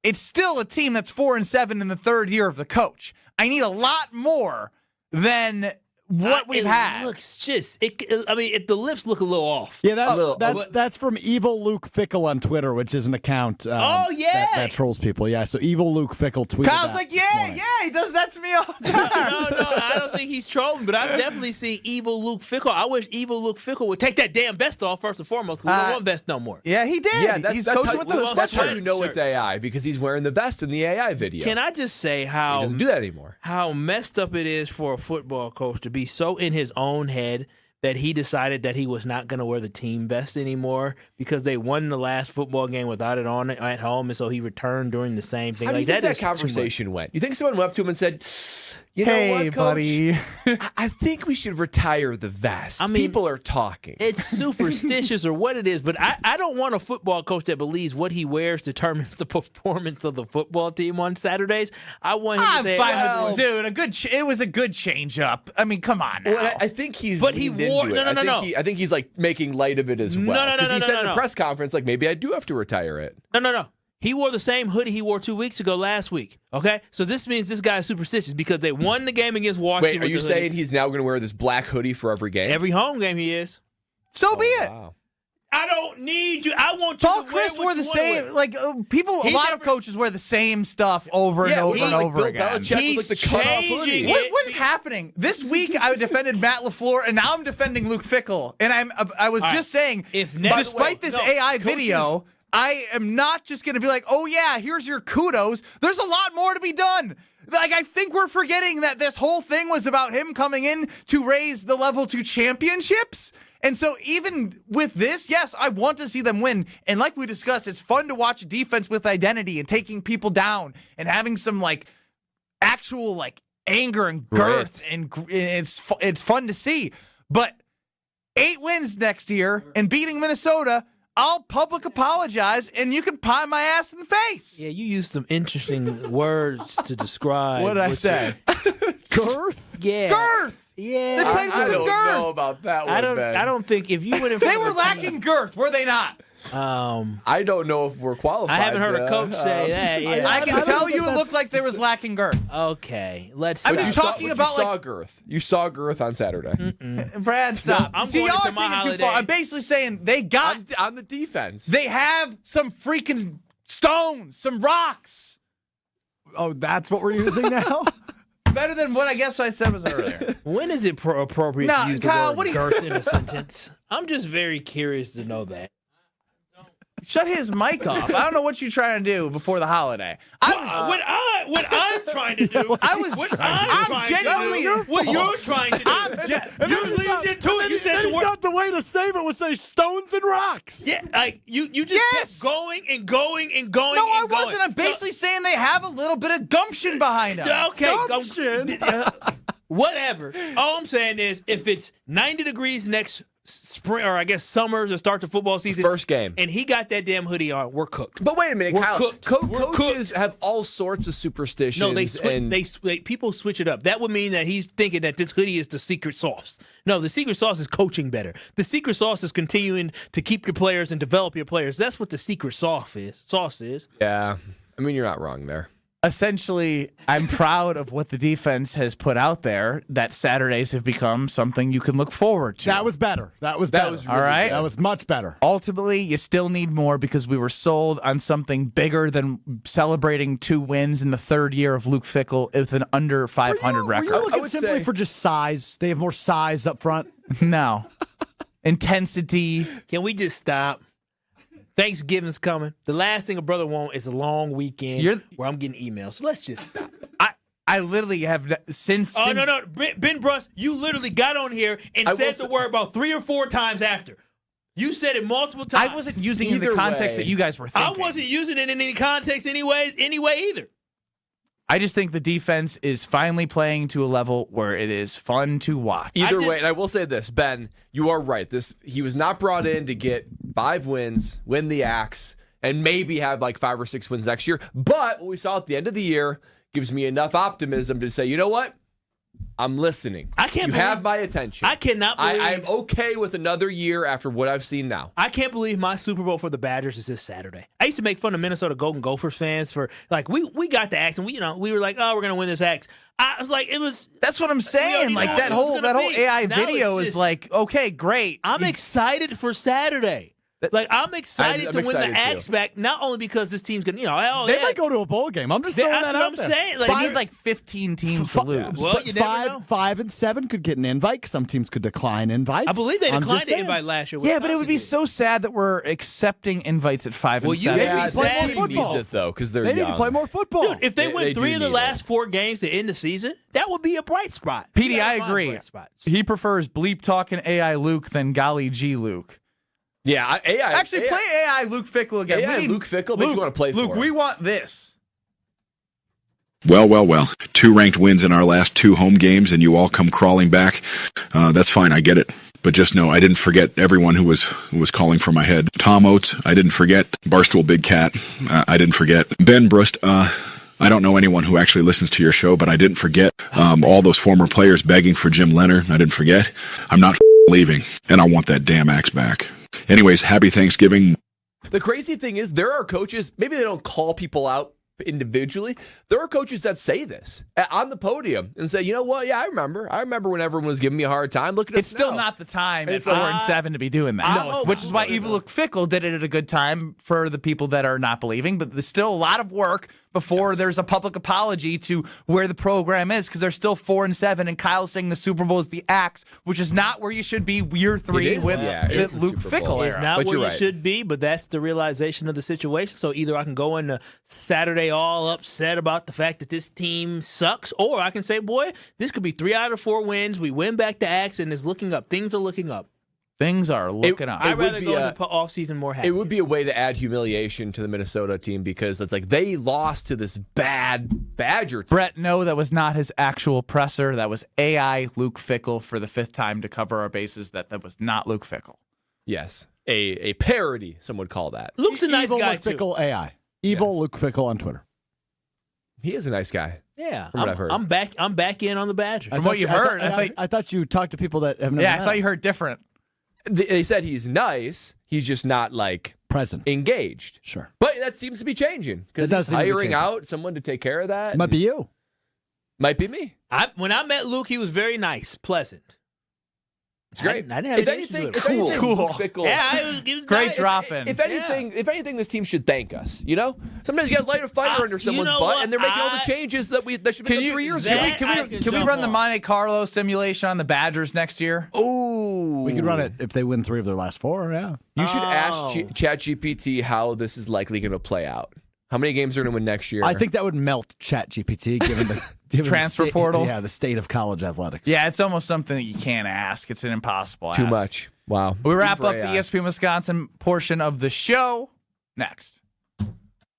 It's still a team that's 4-7 in the 3rd year of the coach. I need a lot more than what we've had. Looks just. The lips look a little off. Yeah, that's from Evil Luke Fickle on Twitter, which is an account. That trolls people. Yeah, so Evil Luke Fickle tweeted. Kyle's like, yeah, he does that to me all the time. No, I don't think he's trolling, but I've definitely seen Evil Luke Fickle. I wish Evil Luke Fickle would take that damn vest off first and foremost, because we don't want vest no more. Yeah, he did. Yeah, he's coaching with those. That's how you know it's AI, because he's wearing the vest in the AI video. Can I just say how he doesn't do that anymore? How messed up it is for a football coach to be so in his own head that he decided that he was not going to wear the team vest anymore because they won the last football game without it on at home, and so he returned during the same thing. How do you think that conversation went? You think someone went up to him and said, "You know what, Coach? Buddy, I think we should retire the vest. People are talking." It's superstitious or what it is, but I don't want a football coach that believes what he wears determines the performance of the football team on Saturdays. I want him to say, dude, it was a good change up. I mean, come on now. Well, I think he's But he wore no. I think he's like making light of it as well. Because he said in a press conference, like, maybe I do have to retire it. No. He wore the same hoodie he wore 2 weeks ago last week. Okay? So this means this guy is superstitious because they won the game against Washington. Wait, are you saying he's now going to wear this black hoodie for every game? Every home game he is. So be it. Wow. I don't need you. I want you Paul to wear Chris wore the same. wear. Like a lot of coaches wear the same stuff over and over and over again. He's the changing it. What is happening? This week I defended Matt LaFleur, and now I'm defending Luke Fickle. And I was just saying, despite this AI video, I am not just going to be like, oh yeah, here's your kudos. There's a lot more to be done. Like, I think we're forgetting that this whole thing was about him coming in to raise the level to championships. And so even with this, yes, I want to see them win. And like we discussed, it's fun to watch defense with identity and taking people down and having some actual anger and girth, and it's fun to see. But 8 wins next year and beating Minnesota, I'll public apologize, and you can pie my ass in the face. Yeah, you used some interesting words to describe. What did I say? Girth? Yeah. Girth! Yeah. They played with some girth. I don't know about that one, Ben. I don't think if you went in They were lacking girth, were they not? I don't know if we're qualified. I haven't heard a coach say that. Yeah. I can tell you it looked like there was lacking girth. Okay, let's. I'm just talking about you saw girth. You saw girth on Saturday. Brad, stop. I'm See, going y'all to are my taking it too holiday. far. I'm basically saying they got on the defense. They have some freaking stones, some rocks. Oh, that's what we're using now? Better than what I guess I said was earlier. When is it appropriate Nah, to use Kyle, the what word do you- girth in a sentence? I'm just very curious to know that. Shut his mic off. I don't know what you're trying to do before the holiday. What I'm trying to do. I'm genuinely. What you're trying to do. You leaned into it. You said the word. Not the way to save it was say stones and rocks. Yeah, you just kept going and going and going. No, I and going. wasn't. I'm basically saying they have a little bit of gumption behind them. Okay, Gumption. Whatever. All I'm saying is, if it's 90 degrees next spring, or I guess summer to start the football season, First game. and he got that damn hoodie on, we're cooked. But wait a minute, We're Kyle. cooked. Coaches have all sorts of superstitions. No, people switch it up. That would mean that he's thinking that this hoodie is the secret sauce. No, the secret sauce is coaching better. The secret sauce is continuing to keep your players and develop your players. That's what the secret sauce is. Yeah, I mean, you're not wrong there. Essentially, I'm proud of what the defense has put out there, that Saturdays have become something you can look forward to. That was better. That was better. was all right. That was much better. Ultimately, you still need more because we were sold on something bigger than celebrating 2 wins in the 3rd year of Luke Fickle with an under 500 record. Were you looking simply for just size? They have more size up front? No. Intensity. Can we just stop? Thanksgiving's coming. The last thing a brother wants is a long weekend where I'm getting emails. So let's just stop. I literally have since. Oh, no. Ben Brust, you literally got on here and said the word about 3 or 4 times after. You said it multiple times. I wasn't using it in the context that you guys were thinking. I wasn't using it in any context anyway either. I just think the defense is finally playing to a level where it is fun to watch. Either way, and I will say this, Ben, you are right. He was not brought in to get 5 wins, win the axe, and maybe have like 5 or 6 wins next year. But what we saw at the end of the year gives me enough optimism to say, you know what? I'm listening. I can't. You have my attention. I cannot believe. I'm okay with another year after what I've seen now. I can't believe my Super Bowl for the Badgers is this Saturday. I used to make fun of Minnesota Golden Gophers fans for like we got the axe and we were like, oh, we're gonna win this axe. I was like, it was. That's what I'm saying. Like that whole AI video is like, okay, great. I'm excited for Saturday. Like I'm excited I'm to win the excited axe too. back. Not only because this team's gonna, they might go to a bowl game. I'm just throwing that out there. Saying. Like, they need like 15 teams to lose. Well, you never know. 5 and 7 could get an invite. Some teams could decline invites. I believe they declined the invite last year. Yeah, but it would be so sad that we're accepting invites at 5 and 7. Yeah, play more needs football. it though because they're They need to play more football. Dude, if they win 3 of the last 4 games to end the season, that would be a bright spot. PD, I agree. He prefers bleep talking AI Luke than golly G Luke. Yeah, AI. Actually, play AI Luke Fickle again. AI Luke Fickle makes you want to play Luke, for we him. want this. Well. 2 ranked wins in our last 2 home games, and you all come crawling back. That's fine. I get it. But just know I didn't forget everyone who was calling for my head. Tom Oates, I didn't forget. Barstool Big Cat, I didn't forget. Ben Brust, I don't know anyone who actually listens to your show, but I didn't forget. All those former players begging for Jim Leonard, I didn't forget. I'm not leaving, and I want that damn axe back. Anyways, happy Thanksgiving. The crazy thing is there are coaches, maybe they don't call people out individually. There are coaches that say this on the podium and say, you know what? Yeah, I remember when everyone was giving me a hard time. Look at It's still not the time at 4 and 7 to be doing that. Which is why even Luke Fickle did it at a good time for the people that are not believing. But there's still a lot of work before there's a public apology to where the program is, because they're still 4 and 7, and Kyle's saying the Super Bowl is the axe, which is not where you should be year 3 with the Luke Fickle era. It's not where you should be, but that's the realization of the situation. So either I can go into Saturday all upset about the fact that this team sucks, or I can say, boy, this could be 3 out of 4 wins. We win back the axe, and it's looking up. Things are looking up. Things are looking up. I'd rather go into offseason more happy. It would be a way to add humiliation to the Minnesota team because it's like they lost to this bad Badger team. Brett, no, that was not his actual presser. That was AI Luke Fickle for the 5th time to cover our bases. That was not Luke Fickle. Yes, a parody, some would call that. Luke's a nice Evil guy, Luke Fickle AI. Evil Luke Fickle on Twitter. He is a nice guy. Yeah, from what I've heard. I'm back in on the Badgers. From what you heard, I thought you talked to people that have never Yeah, met I thought you heard different. They said he's nice. He's just not like present, engaged. Sure, but that seems to be changing because he's hiring out someone to take care of that. Might be you. Might be me. When I met Luke, he was very nice, pleasant. It's great. I didn't have any issues with it. Cool. Fickle. Yeah, it was great nice. drop-in. If anything, this team should thank us. You know, sometimes you got to light a fire under someone's butt, what? and they're making all the changes that should be done 3 years ago. Can we run the Monte Carlo simulation on the Badgers next year? Oh, we could run it if they win 3 of their last 4. Yeah, you should ask ChatGPT how this is likely going to play out. How many games are going to win next year? I think that would melt ChatGPT given the transfer portal. Yeah, the state of college athletics. Yeah, it's almost something that you can't ask. It's an impossible ask. Too much. Wow. We wrap up the ESPN Wisconsin portion of the show next.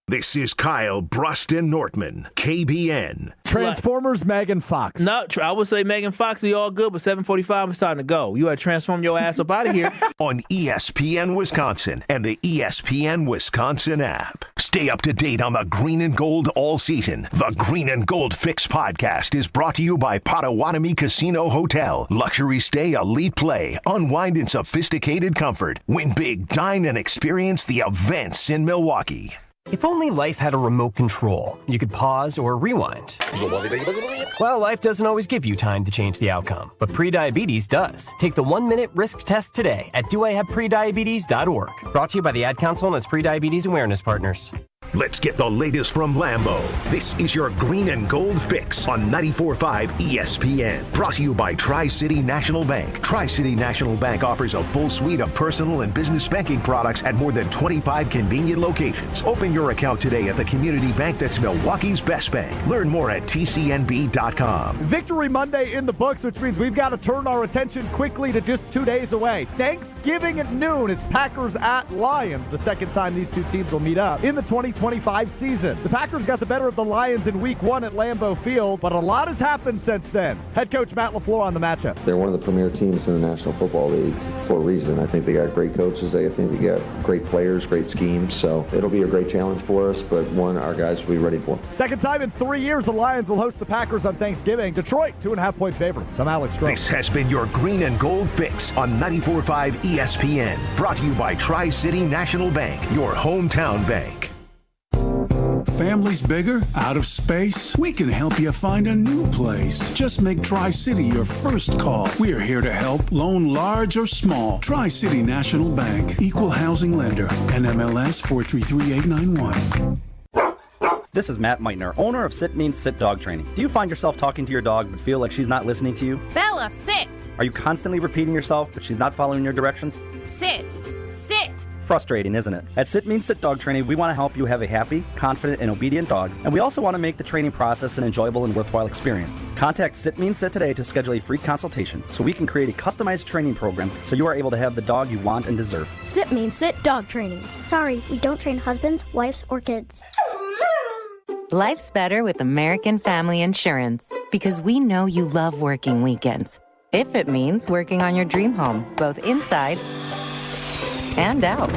This is Kyle Brust Nortman, KBN. Transformers, Megan Fox. No, I would say Megan Fox, we all good, but 7:45 is time to go. You got to transform your ass up out of here. On ESPN Wisconsin and the ESPN Wisconsin app. Stay up to date on the green and gold all season. The Green and Gold Fix podcast is brought to you by Potawatomi Casino Hotel. Luxury stay, elite play, unwind in sophisticated comfort. Win big, dine, and experience the events in Milwaukee. If only life had a remote control, you could pause or rewind. Well, life doesn't always give you time to change the outcome, but prediabetes does. Take the 1-minute risk test today at doihaveprediabetes.org. Brought to you by the Ad Council and its prediabetes awareness partners. Let's get the latest from Lambeau. This is your Green and Gold Fix on 94.5 ESPN. Brought to you by Tri-City National Bank. Tri-City National Bank offers a full suite of personal and business banking products at more than 25 convenient locations. Open your account today at the community bank that's Milwaukee's best bank. Learn more at tcnb.com. Victory Monday in the books, which means we've got to turn our attention quickly to just 2 days away. Thanksgiving at noon. It's Packers at Lions, the second time these two teams will meet up in the 2020 2025 season. The Packers got the better of the Lions in Week 1 at Lambeau Field, but a lot has happened since then. Head coach Matt LaFleur on the matchup. They're one of the premier teams in the National Football League for a reason. I think they got great coaches. I think they got great players, great schemes. So it'll be a great challenge for us, but one our guys will be ready for. Second time in 3 years, the Lions will host the Packers on Thanksgiving. Detroit, 2.5-point favorites. I'm Alex Stro. This has been your Green and Gold Fix on 94.5 ESPN. Brought to you by Tri-City National Bank, your hometown bank. Family's bigger? Out of space? We can help you find a new place. Just make Tri-City your first call. We are here to help, loan large or small. Tri-City National Bank, equal housing lender, NMLS 433891. This is Matt Meitner, owner of Sit Means Sit Dog Training. Do you find yourself talking to your dog but feel like she's not listening to you? Bella, sit! Are you constantly repeating yourself but she's not following your directions? Sit! Sit! Frustrating, isn't it? At Sit Means Sit Dog Training, we want to help you have a happy, confident, and obedient dog, and we also want to make the training process an enjoyable and worthwhile experience. Contact Sit Means Sit today to schedule a free consultation so we can create a customized training program so you are able to have the dog you want and deserve. Sit Means Sit Dog Training. Sorry, we don't train husbands, wives, or kids. Life's better with American Family Insurance because we know you love working weekends. If it means working on your dream home, both inside and out.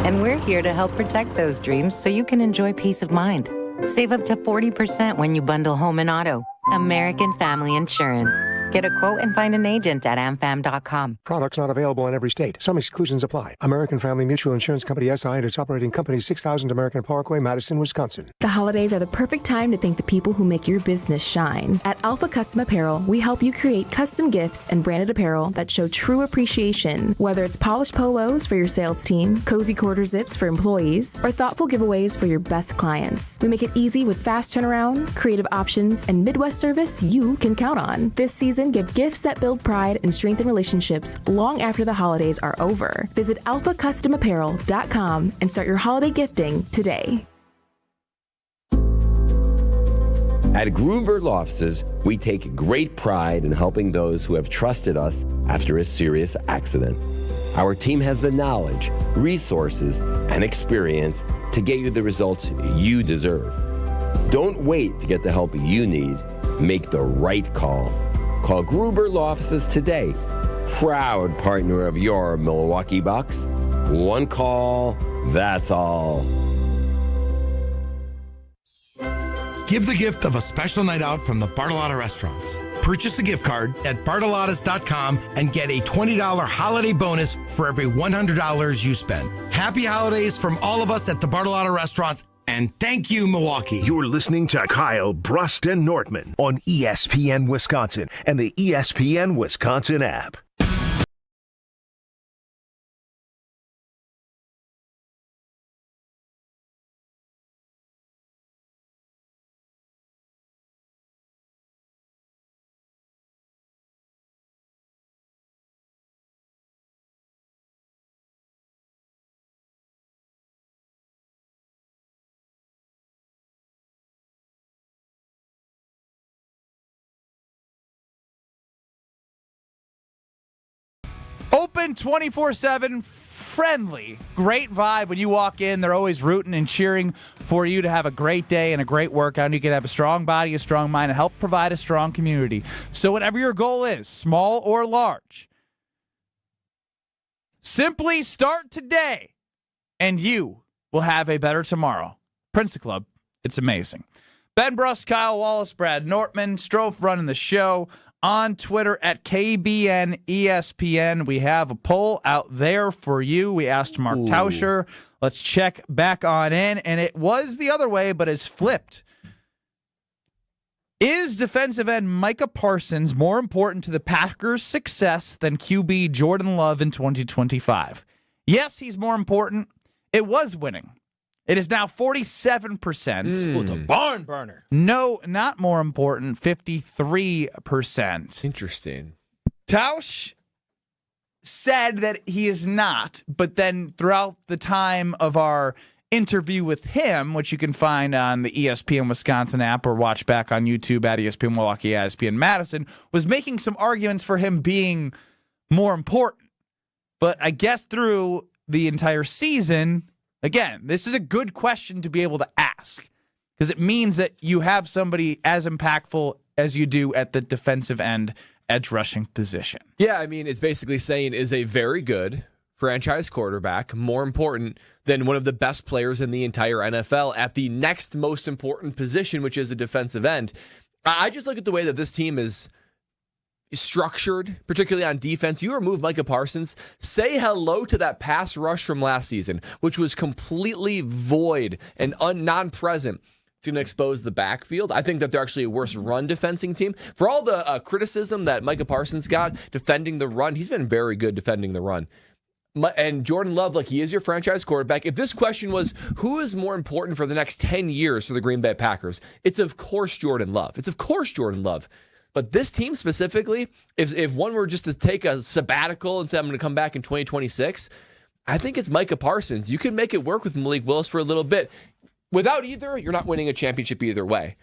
And we're here to help protect those dreams so you can enjoy peace of mind. Save up to 40% when you bundle home and auto. American Family Insurance. Get a quote and find an agent at amfam.com. Products not available in every state. Some exclusions apply. American Family Mutual Insurance Company SI and its operating company 6000 American Parkway, Madison, Wisconsin. The holidays are the perfect time to thank the people who make your business shine. At Alpha Custom Apparel, we help you create custom gifts and branded apparel that show true appreciation. Whether it's polished polos for your sales team, cozy quarter zips for employees, or thoughtful giveaways for your best clients. We make it easy with fast turnaround, creative options, and Midwest service you can count on. This season, give gifts that build pride and strengthen relationships long after the holidays are over. Visit alphacustomapparel.com and start your holiday gifting today. At Gruber Law Offices, we take great pride in helping those who have trusted us after a serious accident. Our team has the knowledge, resources, and experience to get you the results you deserve. Don't wait to get the help you need. Make the right call. Call Gruber Law Offices today. Proud partner of your Milwaukee Bucks. One call, that's all. Give the gift of a special night out from the Bartolotta Restaurants. Purchase a gift card at bartolottas.com and get a $20 holiday bonus for every $100 you spend. Happy holidays from all of us at the Bartolotta Restaurants. And thank you, Milwaukee. You're listening to Kyle, Brust, and Nortman on ESPN Wisconsin and the ESPN Wisconsin app. Open 24/7, friendly, great vibe when you walk in. They're always rooting and cheering for you to have a great day and a great workout. And you can have a strong body, a strong mind, and help provide a strong community. So whatever your goal is, small or large, simply start today and you will have a better tomorrow. Princeton Club, it's amazing. Ben Brust, Kyle Wallace, Brad Nortman, Stro running the show. On Twitter at KBN ESPN. We have a poll out there for you. We asked Mark Tauscher. Let's check back on in. And it was the other way, but is flipped. Is defensive end Micah Parsons more important to the Packers' success than QB Jordan Love in 2025? Yes, he's more important. It was winning. It is now 47%. It's a barn burner. No, not more important, 53%. Interesting. Tausch said that he is not, but then throughout the time of our interview with him, which you can find on the ESPN Wisconsin app or watch back on YouTube at ESPN Milwaukee, ESPN Madison, was making some arguments for him being more important. But I guess through the entire season, Again, this is a good question to be able to ask because it means that you have somebody as impactful as you do at the defensive end edge rushing position. Yeah, I mean, it's basically saying is a very good franchise quarterback more important than one of the best players in the entire NFL at the next most important position, which is a defensive end. I just look at the way that this team is structured, particularly on defense. You remove Micah Parsons, say hello to that pass rush from last season, which was completely void and non-present. It's going to expose the backfield. I think that they're actually a worse run defending team. For all the criticism that Micah Parsons got defending the run, he's been very good defending the run. And Jordan Love, like he is your franchise quarterback. If this question was who is more important for the next 10 years for the Green Bay Packers, it's of course Jordan Love. It's of course Jordan Love. But this team specifically, if one were just to take a sabbatical and say, I'm going to come back in 2026, I think it's Micah Parsons. You can make it work with Malik Willis for a little bit. Without either, you're not winning a championship either way.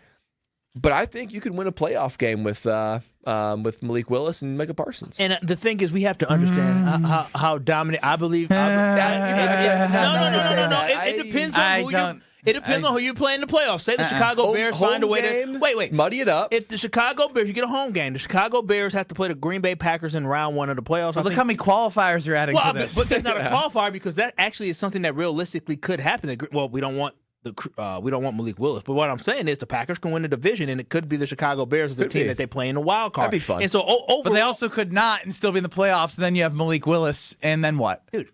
But I think you can win a playoff game with Malik Willis and Micah Parsons. And the thing is, we have to understand how dominant I believe. No. It depends on who you. It depends on who you play in the playoffs. Say the Chicago Bears find a way to wait. Muddy it up. If the Chicago Bears, you get a home game. The Chicago Bears have to play the Green Bay Packers in round 1 of the playoffs. Well, look how many qualifiers you're adding to this. But that's not a qualifier because that actually is something that realistically could happen. Well, we don't want Malik Willis, but what I'm saying is the Packers can win the division, and it could be the Chicago Bears as a team that they play in the wild card. That'd be fun. And so, overall, but they also could not and still be in the playoffs. And then you have Malik Willis, and then what? Dude,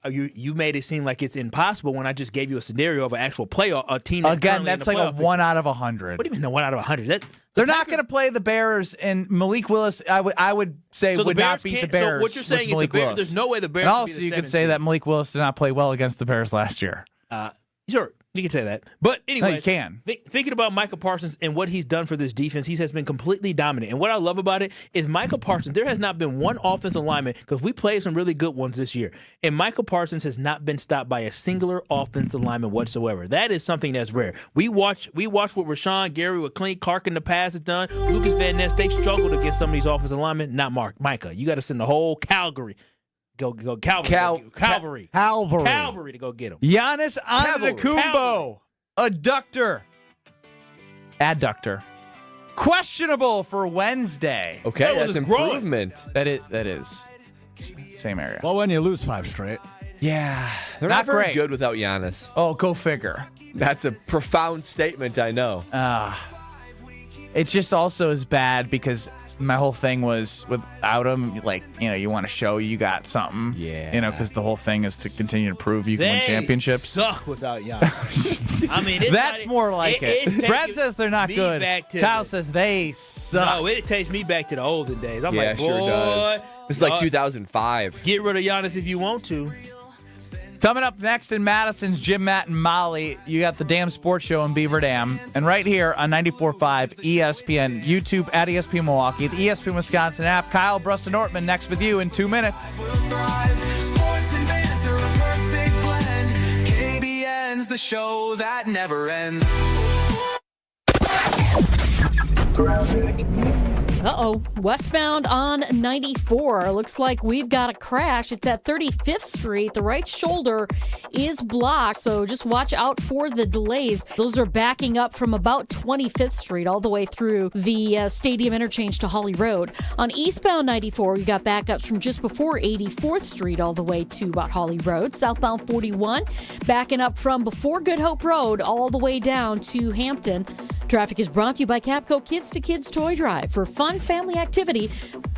you made it seem like it's impossible when I just gave you a scenario of an actual playoff, a team. Again, that's like a 1 out of 100. What do you mean a 1 out of 100? They're not going to play the Bears, and Malik Willis, I would say, would not beat the Bears. So what you're saying is there's no way the Bears. And also, you could say that Malik Willis did not play well against the Bears last year. Sure. You can say that. But anyway, no, you can. Thinking about Micah Parsons and what he's done for this defense, he has been completely dominant. And what I love about it is Micah Parsons, there has not been one offensive lineman, because we played some really good ones this year, and Micah Parsons has not been stopped by a singular offensive lineman whatsoever. That is something that's rare. We watch what Rashawn Gary, what Clint Clark in the past has done, Lucas Van Ness, they struggled against some of these offensive linemen. Not Micah. You got to send the whole Calgary. Go Calvary to go get him. Giannis Antetokounmpo, adductor. Questionable for Wednesday. Okay, that's improvement. That is. Same area. Well, when you lose 5 straight. Yeah. They're not very good without Giannis. Oh, go figure. That's a profound statement, I know. It's just also as bad because my whole thing was without him, you want to show you got something. Yeah. Because the whole thing is to continue to prove you can win championships. Suck without Giannis. I mean, that's more like it. Brad says they're not good. Kyle says they suck. No, it takes me back to the olden days. I'm like, boy, sure does. It's like 2005. Get rid of Giannis if you want to. Coming up next in Madison's Jim, Matt, and Molly, you got the Damn Sports Show in Beaver Dam. And right here on 94.5 ESPN, YouTube at ESPN Milwaukee, the ESPN Wisconsin app. Kyle, Brust Nortman next with you in 2 minutes. Sports and banter, a perfect blend. KBN's the show that never ends. Uh-oh. Westbound on 94. Looks like we've got a crash. It's at 35th Street. The right shoulder is blocked, so just watch out for the delays. Those are backing up from about 25th Street all the way through the Stadium Interchange to Holly Road. On eastbound 94, we got backups from just before 84th Street all the way to about Holly Road. Southbound 41, backing up from before Good Hope Road all the way down to Hampton. Traffic is brought to you by Capco Kids to Kids Toy Drive. For fun family activity,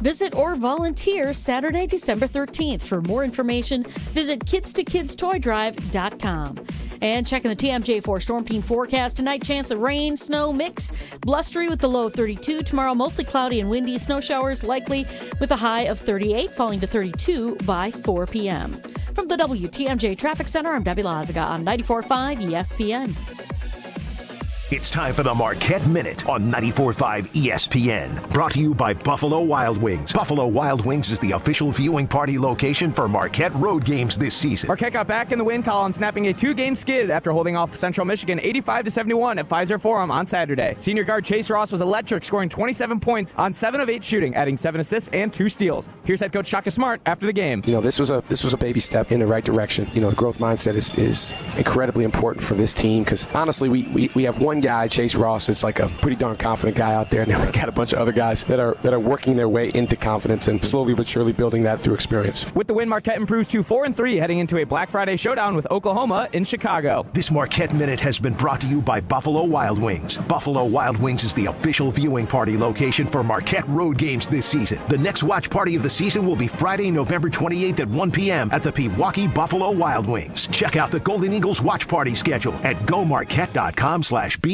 visit or volunteer Saturday, December 13th. For more information, visit kidstokidstoydrive.com. And checking the TMJ4 Storm Team forecast tonight, chance of rain, snow mix, blustery with the low of 32. Tomorrow, mostly cloudy and windy. Snow showers likely with a high of 38, falling to 32 by 4 p.m. From the WTMJ Traffic Center, I'm Debbie Lazaga on 94.5 ESPN. It's time for the Marquette Minute on 94.5 ESPN. Brought to you by Buffalo Wild Wings. Buffalo Wild Wings is the official viewing party location for Marquette road games this season. Marquette got back in the win column, snapping a 2-game skid after holding off Central Michigan 85-71 at Pfizer Forum on Saturday. Senior guard Chase Ross was electric, scoring 27 points on 7 of 8 shooting, adding 7 assists and 2 steals. Here's head coach Shaka Smart after the game. This was a baby step in the right direction. The growth mindset is incredibly important for this team because honestly, we have one guy, Chase Ross, is like a pretty darn confident guy out there, and then we got a bunch of other guys that are working their way into confidence and slowly but surely building that through experience. With the win, Marquette improves to 4-3, heading into a Black Friday showdown with Oklahoma in Chicago. This Marquette Minute has been brought to you by Buffalo Wild Wings. Buffalo Wild Wings is the official viewing party location for Marquette road games this season. The next watch party of the season will be Friday, November 28th at 1 p.m. at the Milwaukee Buffalo Wild Wings. Check out the Golden Eagles watch party schedule at gomarquette.com/BWW.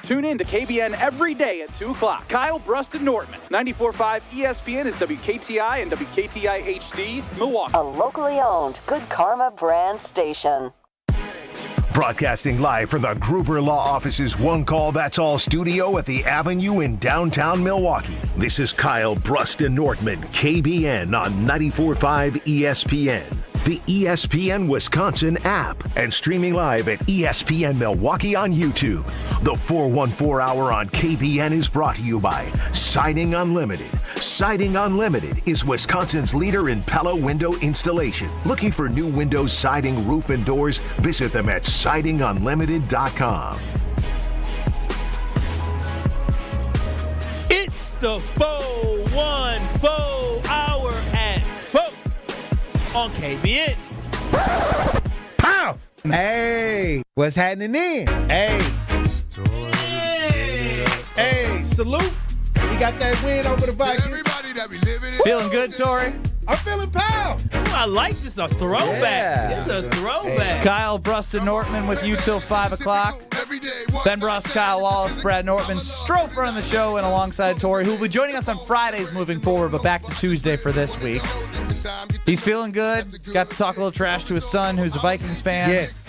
Tune in to KBN every day at 2 o'clock. Kyle, Brust, and Nortman. 94.5 ESPN is WKTI and WKTI HD, Milwaukee. A locally owned Good Karma brand station. Broadcasting live from the Gruber Law Office's One Call That's All studio at the Avenue in downtown Milwaukee. This is Kyle, Brust, and Nortman, KBN on 94.5 ESPN. The ESPN Wisconsin app, and streaming live at ESPN Milwaukee on YouTube. The 414 Hour on KBN is brought to you by Siding Unlimited. Siding Unlimited is Wisconsin's leader in Pella window installation. Looking for new windows, siding, roof, and doors? Visit them at sidingunlimited.com. It's the 414 Hour at 4 on KBN. Pow! Hey, what's happening then? Hey, salute. We got that win over the Vikings. Everybody that be living it. Feeling good, Tori? I'm feeling pow. I like this. A throwback. Yeah. It's a throwback. Kyle, Brust, and Nortman with you till 5 o'clock. Ben Brust, Kyle Wallace, Brad Nortman, Stro running the show, and alongside Tori, who will be joining us on Fridays moving forward, but back to Tuesday for this week. He's feeling good. Got to talk a little trash to his son, who's a Vikings fan. Yes.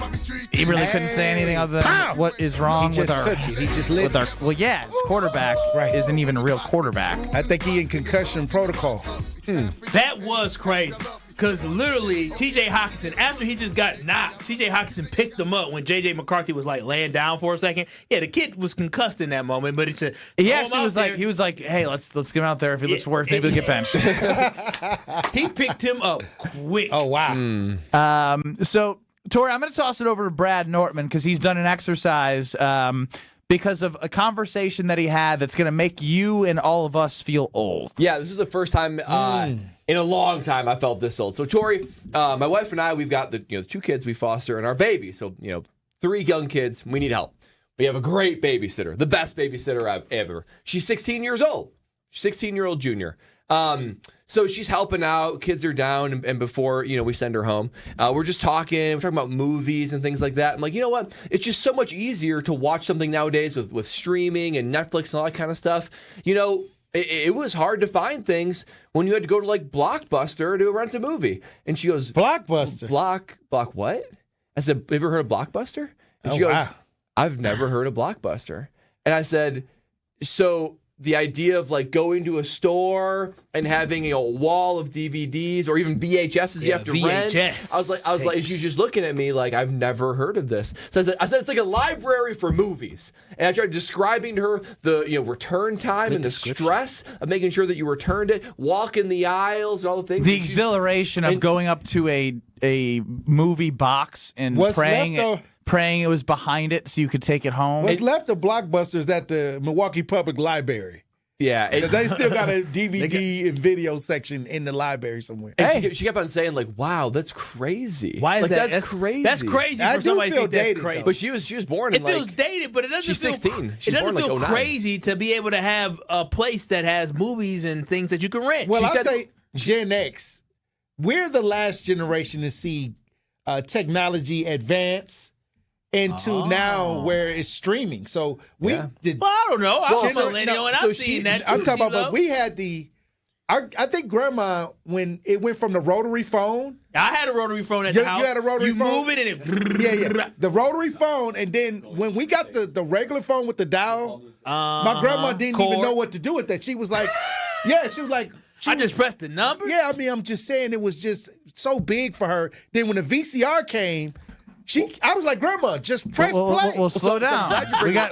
He really couldn't say anything other than what is wrong with our. He just listened. Well, yeah, his quarterback isn't even a real quarterback. I think he in concussion protocol. That was crazy. Because literally, T.J. Hockenson, after he just got knocked, T.J. Hockenson picked him up when J.J. McCarthy was like laying down for a second. Yeah, the kid was concussed in that moment, but it's a he actually was like, hey, let's get him out there. If he looks worse, maybe he'll get benched. He picked him up quick. Oh wow. So Tori, I'm going to toss it over to Brad Nortman because he's done an exercise because of a conversation that he had that's going to make you and all of us feel old. Yeah, this is the first time in a long time I felt this old. So Tori, my wife and I, we've got the 2 kids we foster and our baby. So 3 young kids. We need help. We have a great babysitter, the best babysitter I've ever. She's 16 years old. 16-year-old junior. So she's helping out. Kids are down, and before we send her home, we're just talking. We're talking about movies and things like that. I'm like, you know what? It's just so much easier to watch something nowadays with streaming and Netflix and all that kind of stuff. It was hard to find things when you had to go to like Blockbuster to rent a movie. And she goes, Blockbuster? Block what? I said, have you ever heard of Blockbuster? And she goes, wow. I've never heard of Blockbuster. And I said, so the idea of like going to a store and having a wall of DVDs or even VHSs you have to rent. I was like, she's just looking at me like I've never heard of this. So I said it's like a library for movies. And I started describing to her the return time and the stress of making sure that you returned it, walking the aisles and all the things. The exhilaration of going up to a movie box and praying it was behind it so you could take it home. What's left of Blockbusters at the Milwaukee Public Library. Yeah. They still got a DVD and video section in the library somewhere. And she kept on saying, like, wow, that's crazy. Why is that? That's crazy. That's crazy for somebody to think that's crazy. But she was born in it feels dated, but it doesn't she's 16. It doesn't feel crazy to be able to have a place that has movies and things that you can rent. Well, I say Gen X. We're the last generation to see technology advance into now where it's streaming. So we did. Well, I don't know. I'm a millennial and I've seen that too. I'm talking about, but we had I think Grandma, when it went from the rotary phone. I had a rotary phone at the house. You had a rotary phone? You move it and it. Yeah. The rotary phone, and then when we got the regular phone with the dial, my grandma didn't even know what to do with that. She was like, she was like, I just pressed the number? Yeah, I mean, I'm just saying it was just so big for her. Then when the VCR came, I was like, Grandma, just press play. Well, slow down.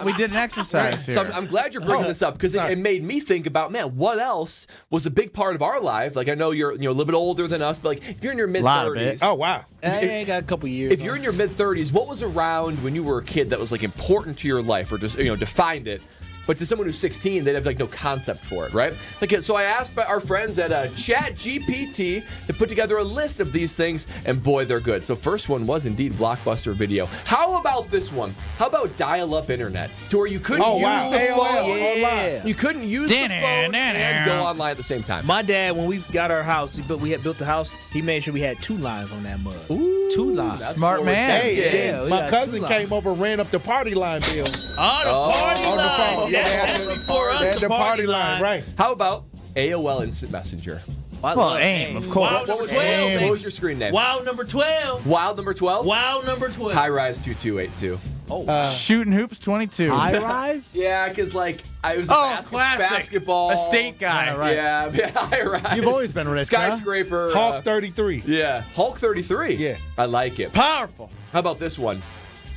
We did an exercise here. So I'm glad you're bringing this up because it made me think about, man, what else was a big part of our life? Like, I know you're a little bit older than us, but like if you're in your mid-30s. Oh, wow. I got a couple years. If you're in your mid-30s, what was around when you were a kid that was like important to your life or just, defined it? But to someone who's 16, they'd have like no concept for it, right? So I asked our friends at ChatGPT to put together a list of these things, and boy, they're good. So first one was indeed Blockbuster Video. How about this one? How about dial-up internet, to where you couldn't use the phone? Yeah. You couldn't use the phone and go online at the same time. My dad, when we got our house, we had built the house. He made sure we had 2 lines on that mug. Ooh, 2 lines. Smart man. Hey, my cousin came over, ran up the party line bill. Oh, the party line. On the phone. That's before us. They had the party line, right? How about AOL Instant Messenger? Well, AIM, of course. Wild number 12. What was your screen name? Wild number 12. Wild number 12? Wild number 12. High Rise 2282. Oh, Shooting Hoops 22. High Rise? Yeah, because like I was classic. basketball. A state guy. Right. Yeah, High Rise. You've always been rich, Skyscraper. Hulk 33. Yeah, Hulk 33. Yeah. I like it. Powerful. How about this one?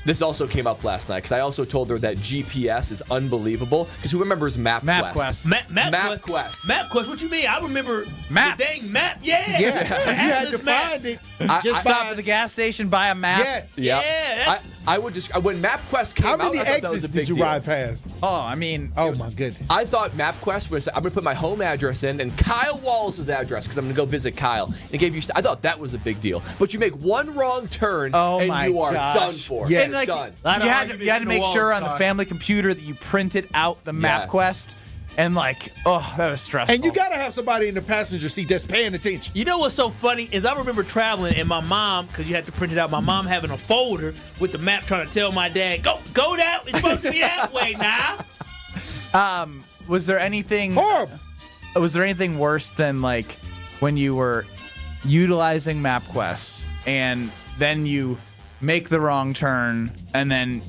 This also came up last night because I also told her that GPS is unbelievable. Because who remembers MapQuest? MapQuest. MapQuest. What you mean? I remember Maps. the dang map. Yeah. You had to find it. Just stop at the gas station, buy a map. Yes. Yeah. I would just when MapQuest came How many out, I thought that was exits a big did you deal. ride past? Oh, I mean. Oh, my goodness. I thought MapQuest was, I'm going to put my home address in and Kyle Wallace's address because I'm going to go visit Kyle. And gave you, I thought that was a big deal. But you make one wrong turn and you are done for. Yeah. And like, done. You had to make sure on the family computer that you printed out the MapQuest. And like, that was stressful. And you got to have somebody in the passenger seat that's paying attention. You know what's so funny is I remember traveling and my mom, because you had to print it out, my mom having a folder with the map trying to tell my dad, go that, it's supposed to be that way now. Was there anything horrible? Was there anything worse than like when you were utilizing MapQuest and then you make the wrong turn and then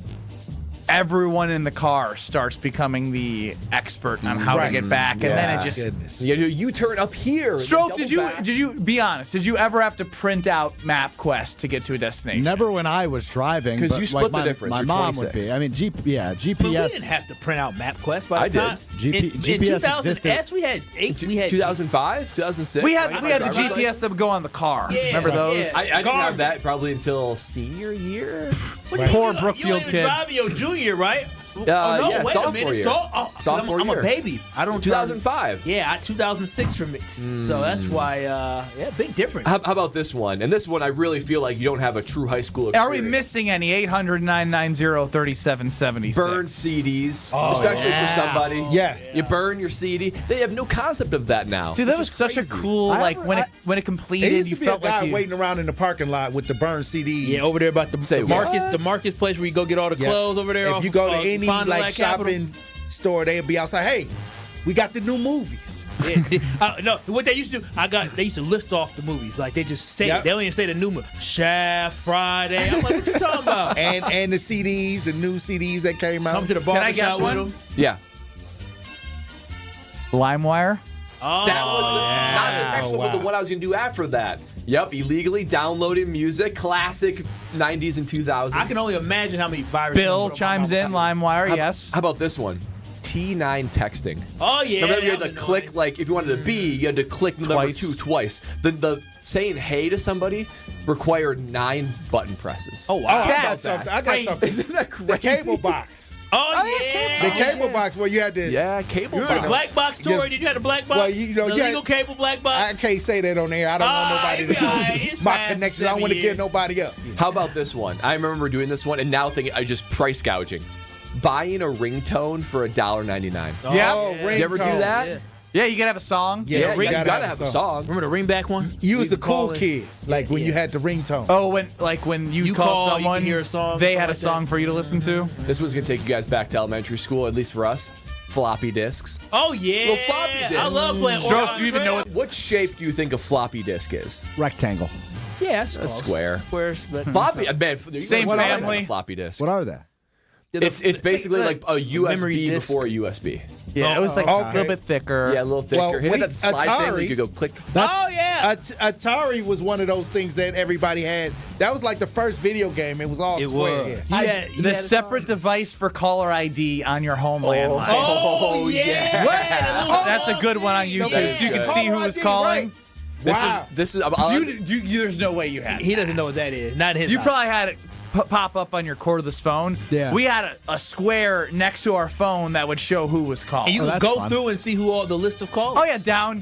everyone in the car starts becoming the expert on how to get back, and then it just you turn up here. Stroke, did you be honest? Did you ever have to print out MapQuest to get to a destination? Never when I was driving. Because you split like the difference. My You're mom 26. would be. I mean, GPS. But we didn't have to print out MapQuest by the time. GPS in 2000 existed. we had 2005, 2006. We had the GPS that would go on the car. Yeah, Remember those? yeah. I didn't have that probably until senior year. Poor Brookfield you kid. Driving your junior, right? Yeah, wait a sophomore minute. year. Sophomore I'm year. a baby. I don't 2005. Yeah, 2006 for me. So that's why, big difference. How about this one? And this one, I really feel like you don't have a true high school experience. Are we missing any? 800-990-3776. Burn CDs, especially for somebody. Yeah. You burn your CD. They have no concept of that now. Dude, that was such a cool, when it completed, There used you to be a felt guy like waiting around in the parking lot with the burned CDs. Yeah, over there about the Marcus place where you go get all the clothes over there. If you go to any Fond du like Lac shopping Capital. store, they'll be outside. Hey, we got the new movies. No, what they used to do, they used to list off the movies. Like they just say Yep. it. They don't even say the new movie. Shaft, Friday. I'm like, what you talking about? and the CDs, the new CDs that came out. Come to the Can I guess barbershop with one? them. Yeah. LimeWire. Oh, That was not the next one, but the one I was going to do after that. Yep, illegally downloading music, classic 90s and 2000s. I can only imagine how many viruses. Bill chimes in. LimeWire. Yes. How about this one? T9 texting. Oh yeah. Remember you that had to was click, annoying. like, if you wanted to be, you had to click the number 2 twice. The saying hey to somebody required 9 button presses. Oh wow. I got something. Isn't that crazy? The cable box. Oh yeah. The cable box where you had to. Yeah, cable You box. remember the black box story? Did you have the black box? Well, you know, the you legal cable black box. I can't say that on air. I don't want nobody it's to all right. It's my past connection. I don't want to 7 give years. nobody up. How about this one? I remember doing this one and now thinking I just price gouging. Buying a ringtone for $1.99. Yeah. Oh, You ever do ringtone. that? Yeah, you gotta have a song. Yeah, you gotta have a song. Remember the ringback one? You was could the cool call in. kid, like when you had the ringtone. Oh, when you call someone, you can hear a song, they something had a like song that. for you to listen to. This one's gonna take you guys back to elementary school, at least for us. floppy disks. Oh yeah, Little floppy disks. I love playing. Stro, Oregon do you even Trail. know What shape do you think a floppy disk is? Rectangle. Yeah, that's A close. square. Squares, but Floppy, man. Same what are they family. on a floppy disk. What are they? It's basically like a memory USB disk. before a USB. Yeah, it was like a little bit thicker. Yeah, a little thicker. Well, It had that slide thing where you could go click. oh yeah, Atari was one of those things that everybody had. That was like the first video game. It was all square. was. Yeah. The separate device for caller ID on your home landline. Oh yeah. That's a good one on YouTube, is so you can good. see who was calling. Wow. This is. There's no way you had. He doesn't know what that is. Not his. You house. probably had it pop up on your cordless phone. Yeah. We had a square next to our phone that would show who was calling. And you could go through and see who all the list of callers. Oh yeah, down.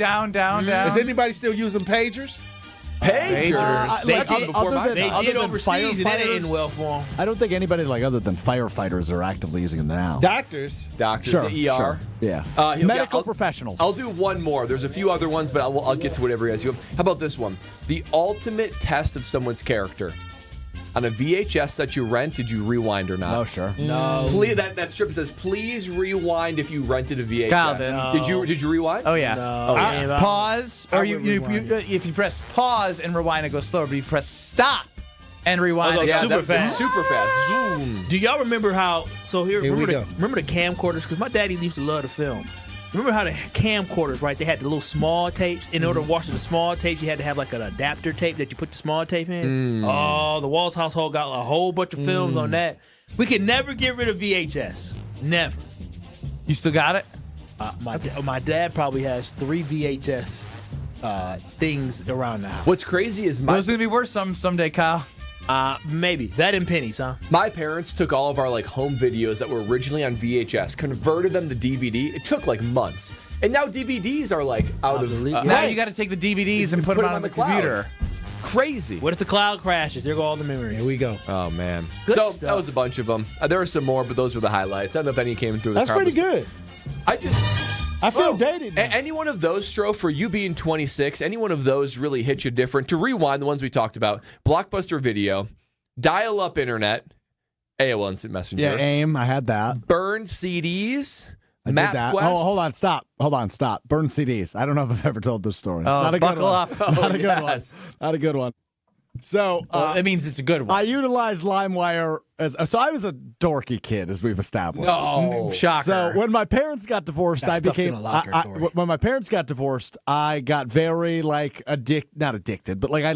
Is anybody still using pagers? Pagers. They That's did- before my They time. did overseas, and that didn't end well for them. I don't think anybody like other than firefighters are actively using them now. Doctors. Doctors, Sure, the ER. sure. Yeah. Medical professionals. I'll do one more. There's a few other ones, but I'll get to whatever you guys have. How about this one? The ultimate test of someone's character. On a VHS that you rent, did you rewind or not? No, sure. No. Please, that strip says, please rewind if you rented a VHS. Kyle did. Did you rewind? Oh yeah. No. Pause, or if you press pause and rewind, it goes slower. But you press stop and rewind. Oh, it yeah, goes super fast. Super fast. Zoom. Do y'all remember how? So here we go. remember the camcorders? Because my daddy used to love to film. Remember how the camcorders, right? They had the little small tapes. In order to watch the small tapes, you had to have like an adapter tape that you put the small tape in. Oh, the Wallace household got a whole bunch of films on that. We could never get rid of VHS. Never. You still got it? My dad probably has 3 VHS things around the house. What's crazy is Those gonna be worth someday, Kyle. Maybe that and pennies, huh? my parents took all of our like home videos that were originally on VHS, converted them to DVD. It took like months, and now DVDs are like out of. Now you got to take the DVDs and put them on the cloud. computer. Crazy. What if the cloud crashes? There go all the memories. Here we go. Oh man. Good so stuff. that was a bunch of them. There were some more, but those were the highlights. I don't know if any came through. That's pretty good. I feel dated. Any one of those, Stro, for you being 26, any one of those really hit you different. To rewind, the ones we talked about, Blockbuster Video, dial-up internet, AOL Instant Messenger. Yeah, AIM. I had that. Burned CDs, I did that. MapQuest. Oh, hold on. Stop. Burn CDs. I don't know if I've ever told this story. It's Oh, not a good buckle one. up. Not a good one. Not a good one. So It means it's a good one. I utilized LimeWire so I was a dorky kid, as we've established. No. Shocker. So when my parents got divorced, I stuffed in became. a locker, Dory. When my parents got divorced, I got very like not addicted, but like I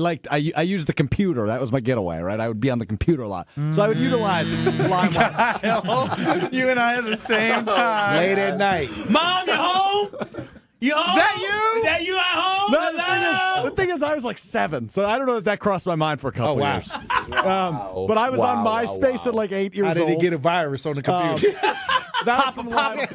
used the computer. That was my getaway, right? I would be on the computer a lot, so I would utilize LimeWire. You and I at the same time. Late at night. Mom, you home? You home? Is that you? Is that you at home? No, the thing is, I was like 7, so I don't know that crossed my mind for a couple years. But I was on MySpace at like 8 years How old. did he get a virus on the computer? That from Pop-ups.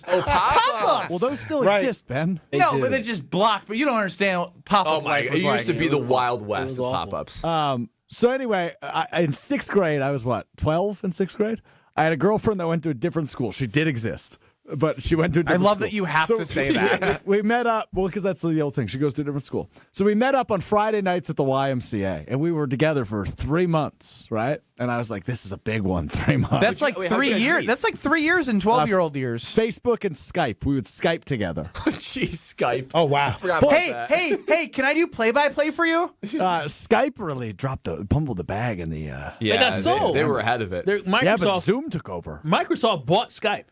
Oh, pop-ups. Well, those still Right. exist, Ben. No, but they're just blocked. But you don't understand what pop-up Oh, my life God. was It used like. to be the Wild West of awful. pop-ups. So anyway, in 6th grade, I was 12 in 6th grade? I had a girlfriend that went to a different school. She did exist, but she went to a different love school. that you have to say that. We met up, because that's the old thing. She goes to a different school. So we met up on Friday nights at the YMCA, and we were together for 3 months, right? And I was like, this is a big one, 3 months. That's like Wait, how'd 3 you guys years. meet? That's like 3 years in 12-year-old years. Facebook and Skype. We would Skype together. Jeez, Skype. Oh, wow. Forgot about Hey, that. hey, can I do play-by-play for you? Skype really pummeled the bag in the. Yeah, They got sold. They were ahead of it. Microsoft, Yeah, but Zoom took over Microsoft bought Skype.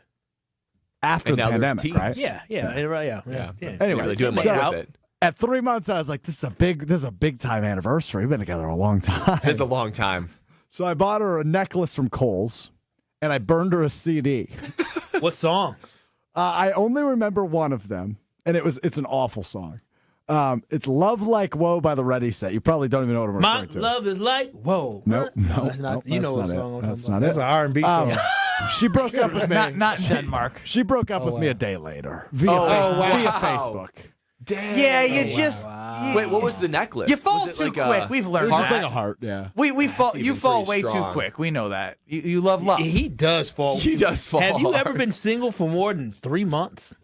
after And the now there's pandemic, Teams. right? Yeah. Anyway, They're doing much so with it. at 3 months, I was like, this is a big time anniversary. We've been together a long time. It's a long time. So I bought her a necklace from Kohl's, and I burned her a CD. What songs? I only remember one of them, and it's an awful song. It's "Love Like Whoa" by the Ready Set. You probably don't even know what I'm My referring to. love is like whoa. No, that's not. nope, You know what that's not song? it. I'm That's talking not That's it. an R&B song. She broke up with me. Not in Denmark. She broke up with me a day later via Facebook. Damn. Yeah, you just Wait, what was the necklace? you fall Was it too like quick. We've It learned was just that. like a heart, yeah. We fall. even You fall pretty way too strong. quick. We know that. You love love. He does fall. He does fall Have you ever hard. been single for more than 3 months?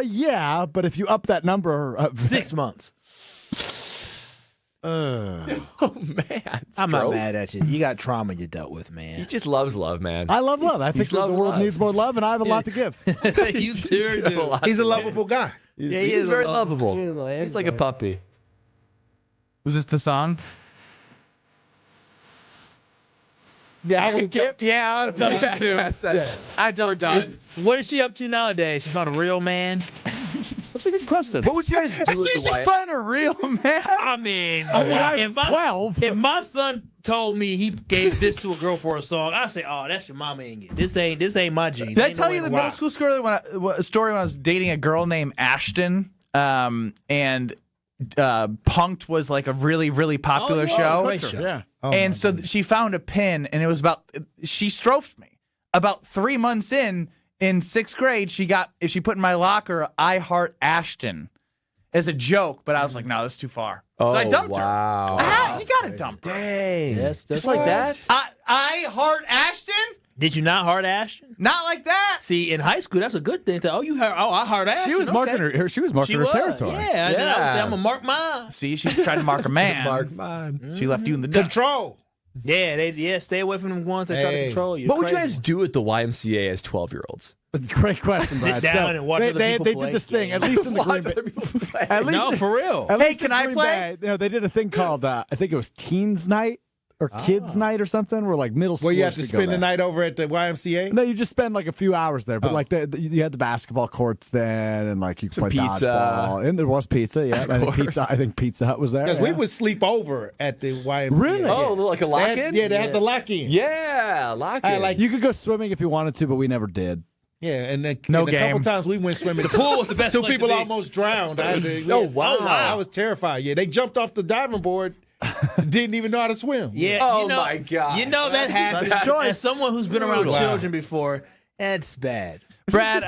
Yeah, but if you up that number, 6 months. Oh man, I'm not Stro. mad at you. You got trauma you dealt with, man. He just loves love, man. I love love. I think the world needs more love, and I have a lot to give. You sure do. He's a lovable guy. Yeah, he's very lovable. He's like a puppy. Was this the song? Yeah, I would get. Yeah, I've done that too. I don't know. What is she up to nowadays? She's not a real man. That's a good question. What would you guys do? She's fun a real man. I mean, I'm 12. If my son told me he gave this to a girl for a song, I say, "Oh, that's your mama ain't it. This ain't my jeans." Did I tell you the middle school story when I was dating a girl named Ashton? And Punk'd was like a really, really popular show. Great show. Yeah. And so she found a pin, and it was she strofed me. About 3 months in 6th grade, she put in my locker, "I heart Ashton," as a joke, but I was like, no, that's too far. So I dumped her. You gotta dump her. Dang. Yes, just like that? I heart Ashton? Did you not heart Ashton? Not like that. See, in high school, that's a good thing. I heart Ashton. She was marking her. She was marking her territory. Yeah, and then I would say, I'm gonna mark mine. See, she tried to mark a man. Mark mine. She left you in the dust. Control. Yeah, stay away from them ones that try to control you. What would you guys do at the YMCA as 12-year-olds? Great question, Brad. Sit down and watch other people they play. did this thing, at least in the Green Bay. At least, No, for real. At Hey, least can in I Green play? Bay, they did a thing called, I think it was Teens Night or Kids Night or something, where like middle school. Where you have to spend the night over at the YMCA? No, you just spend like a few hours there. But like you had the basketball courts then, and like you could play pizza. dodgeball. And there was pizza, yeah. I think Pizza Hut was there. Because we would sleep over at the YMCA. Really? Oh, like a lock-in? They had the lock-in. Yeah, lock-in. Like, you could go swimming if you wanted to, but we never did. yeah, and then No and a couple game. times we went swimming. The pool was the best Two place to people be. almost drowned. Oh, wow. I was terrified. Yeah, they jumped off the diving board, didn't even know how to swim. Yeah. Oh, my God. You know that happens. That's a choice. As someone who's been around Wow. children before, that's bad. Brad,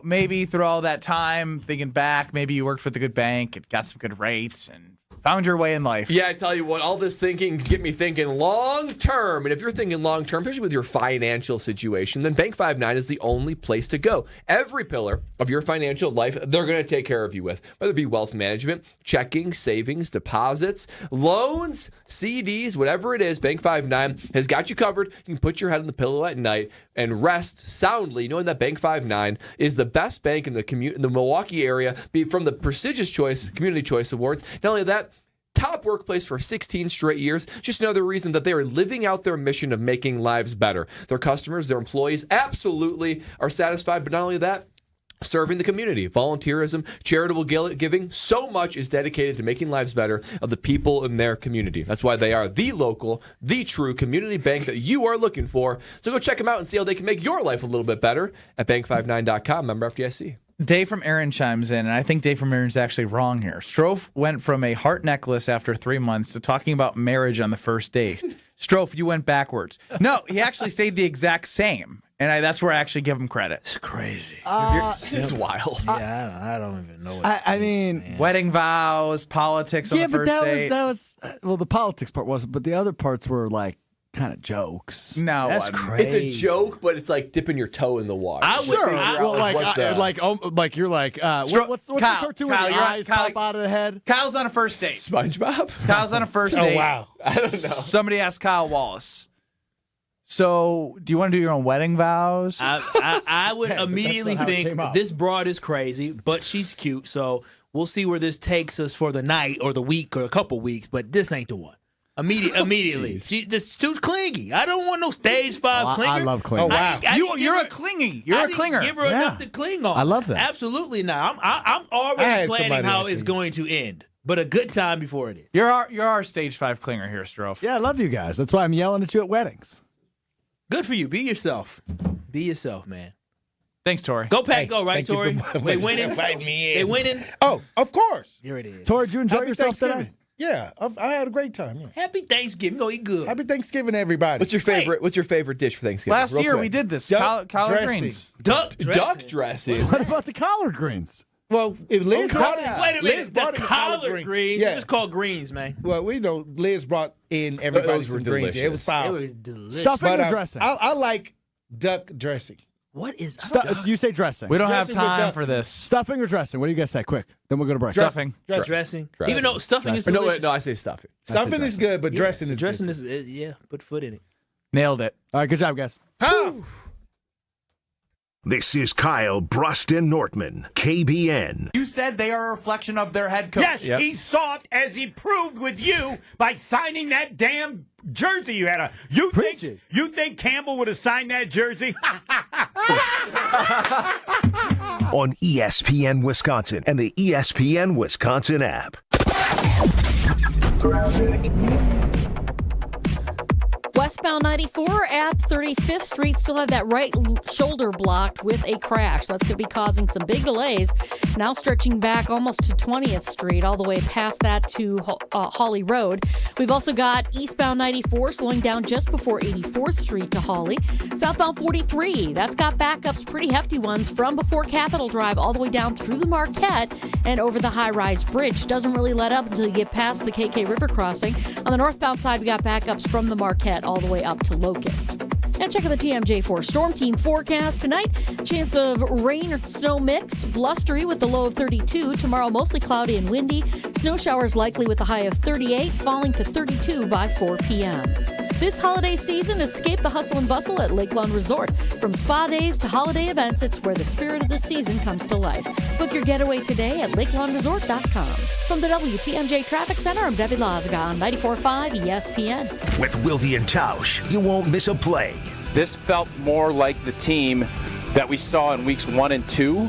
maybe through all that time, thinking back, maybe you worked with a good bank, and got some good rates, and found your way in life. Yeah, I tell you what, all this thinking get me thinking long term. And if you're thinking long term, especially with your financial situation, then Bank 59 is the only place to go. Every pillar of your financial life, they're going to take care of you with, whether it be wealth management, checking, savings, deposits, loans, CDs, whatever it is. Bank 59 has got you covered. You can put your head on the pillow at night and rest soundly, knowing that Bank 59 is the best bank in the Milwaukee area, from the prestigious Community Choice Awards. Not only that, top workplace for 16 straight years. Just another reason that they are living out their mission of making lives better. Their customers, their employees absolutely are satisfied. But not only that, serving the community, volunteerism, charitable giving, so much is dedicated to making lives better of the people in their community. That's why they are the local, the true community bank that you are looking for. So go check them out and see how they can make your life a little bit better at bank59.com. Member FDIC. Dave from Aaron chimes in, and I think Dave from Aaron's actually wrong here. Strofe went from a heart necklace after 3 months to talking about marriage on the first date. Strofe, you went backwards. No, he actually stayed the exact same, and that's where I actually give him credit. It's crazy. It's wild. Yeah, I don't even know. I mean, wedding vows, politics on the first date. that was well, the politics part wasn't, but the other parts were like kind of jokes. No, That's crazy. It's a joke, but it's like dipping your toe in the water. Like you're like, what's the cartoon where your eyes pop out of the head? Kyle's on a first date. SpongeBob? Kyle's on a first date. Oh, wow. I don't know. Somebody asked Kyle Wallace, so do you want to do your own wedding vows? I would immediately how it think came up. this broad is crazy, but she's cute, so we'll see where this takes us for the night or the week or a couple weeks, but this ain't the one. Immediately. This too clingy. I don't want no stage 5 clinger. I love clinging. Oh, wow. You're a clingy. You're a clinger. Give her enough to cling on. I love that. Absolutely not. I'm I already had planning somebody how like it's that. going to end, but a good time before it is. You're our stage 5 clinger here, Strofe. Yeah, I love you guys. That's why I'm yelling at you at weddings. Good for you. Be yourself. Be yourself, man. Thanks, Tori. Go Pack, go, right, thank you Tori? for They winning? inviting me in. They winning? Oh, of course. There it is. Tori, did you enjoy Happy yourself Thanksgiving. today? Yeah, I had a great time. Yeah. Happy Thanksgiving. Go eat good. Happy Thanksgiving, everybody. What's your favorite dish for Thanksgiving? Last Real year quick. we did this. Duck Collard dressing. greens. Duck Duck dressing. What about the collard greens? Well, if Liz brought it, Wait a Liz minute. brought The in collard greens. Yeah. It was called greens, man. Well, we know Liz brought in everybody's Those were greens. It was delicious. It powerful. was delicious. Stuffing But or dressing? I like duck dressing. What is You say dressing. We don't have Dressing with time duck. for this. Stuffing or dressing? What do you guys say? Quick. Then we'll go to break. Stuffing. dressing? Even though stuffing is No, delicious. no, I say stuffing. Stuffing is good, but dressing is dressing good. is yeah. Put foot in it. Nailed it. All right, good job, guys. This is Kyle Brust Nortman, KBN. You said they are a reflection of their head coach. Yes, he's soft, as he proved with you by signing that damn jersey you had on. You think Campbell would have signed that jersey? On ESPN Wisconsin and the ESPN Wisconsin app. Westbound 94 at 35th Street still have that right shoulder blocked with a crash. That's going to be causing some big delays. Now stretching back almost to 20th Street, all the way past that to Hawley Road. We've also got eastbound 94 slowing down just before 84th Street to Hawley. Southbound 43, that's got backups, pretty hefty ones, from before Capitol Drive all the way down through the Marquette and over the high-rise bridge. Doesn't really let up until you get past the KK River crossing. On the northbound side, we got backups from the Marquette all the way up to Locust. And check out the TMJ4 Storm Team forecast tonight. Chance of rain or snow mix, blustery with the low of 32. Tomorrow, mostly cloudy and windy. Snow showers likely with a high of 38, falling to 32 by 4 p.m. This holiday season, escape the hustle and bustle at Lakeland Resort. From spa days to holiday events, it's where the spirit of the season comes to life. Book your getaway today at lakelandresort.com. From the WTMJ Traffic Center, I'm Debbie Lazaga on 94.5 ESPN. With Wilde and Tausch, you won't miss a play. This felt more like the team that we saw in weeks 1 and 2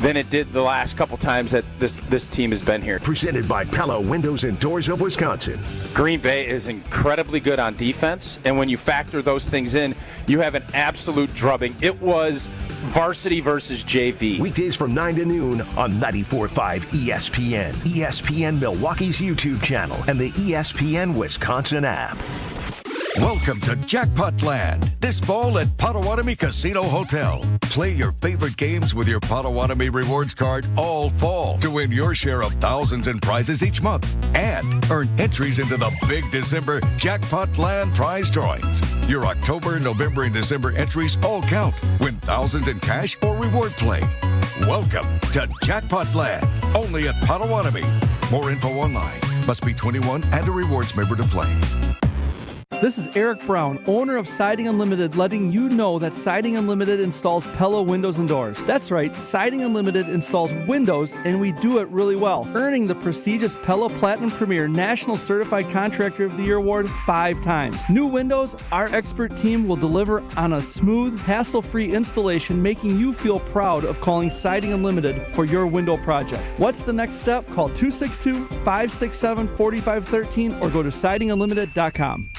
than it did the last couple times that this team has been here. Presented by Pella Windows and Doors of Wisconsin. Green Bay is incredibly good on defense, and when you factor those things in, you have an absolute drubbing. It was varsity versus JV. Weekdays from 9 to noon on 94.5 ESPN, ESPN Milwaukee's YouTube channel, and the ESPN Wisconsin app. Welcome to Jackpot Land, this fall at Potawatomi Casino Hotel. Play your favorite games with your Potawatomi Rewards card all fall to win your share of thousands in prizes each month and earn entries into the big December Jackpot Land prize drawings. Your October, November, and December entries all count. Win thousands in cash or reward play. Welcome to Jackpot Land, only at Potawatomi. More info online. Must be 21 and a rewards member to play. This is Eric Brown, owner of Siding Unlimited, letting you know that Siding Unlimited installs Pella windows and doors. That's right, Siding Unlimited installs windows, and we do it really well, earning the prestigious Pella Platinum Premier National Certified Contractor of the Year award 5 times. New windows, our expert team will deliver on a smooth, hassle-free installation, making you feel proud of calling Siding Unlimited for your window project. What's the next step? Call 262-567-4513 or go to sidingunlimited.com.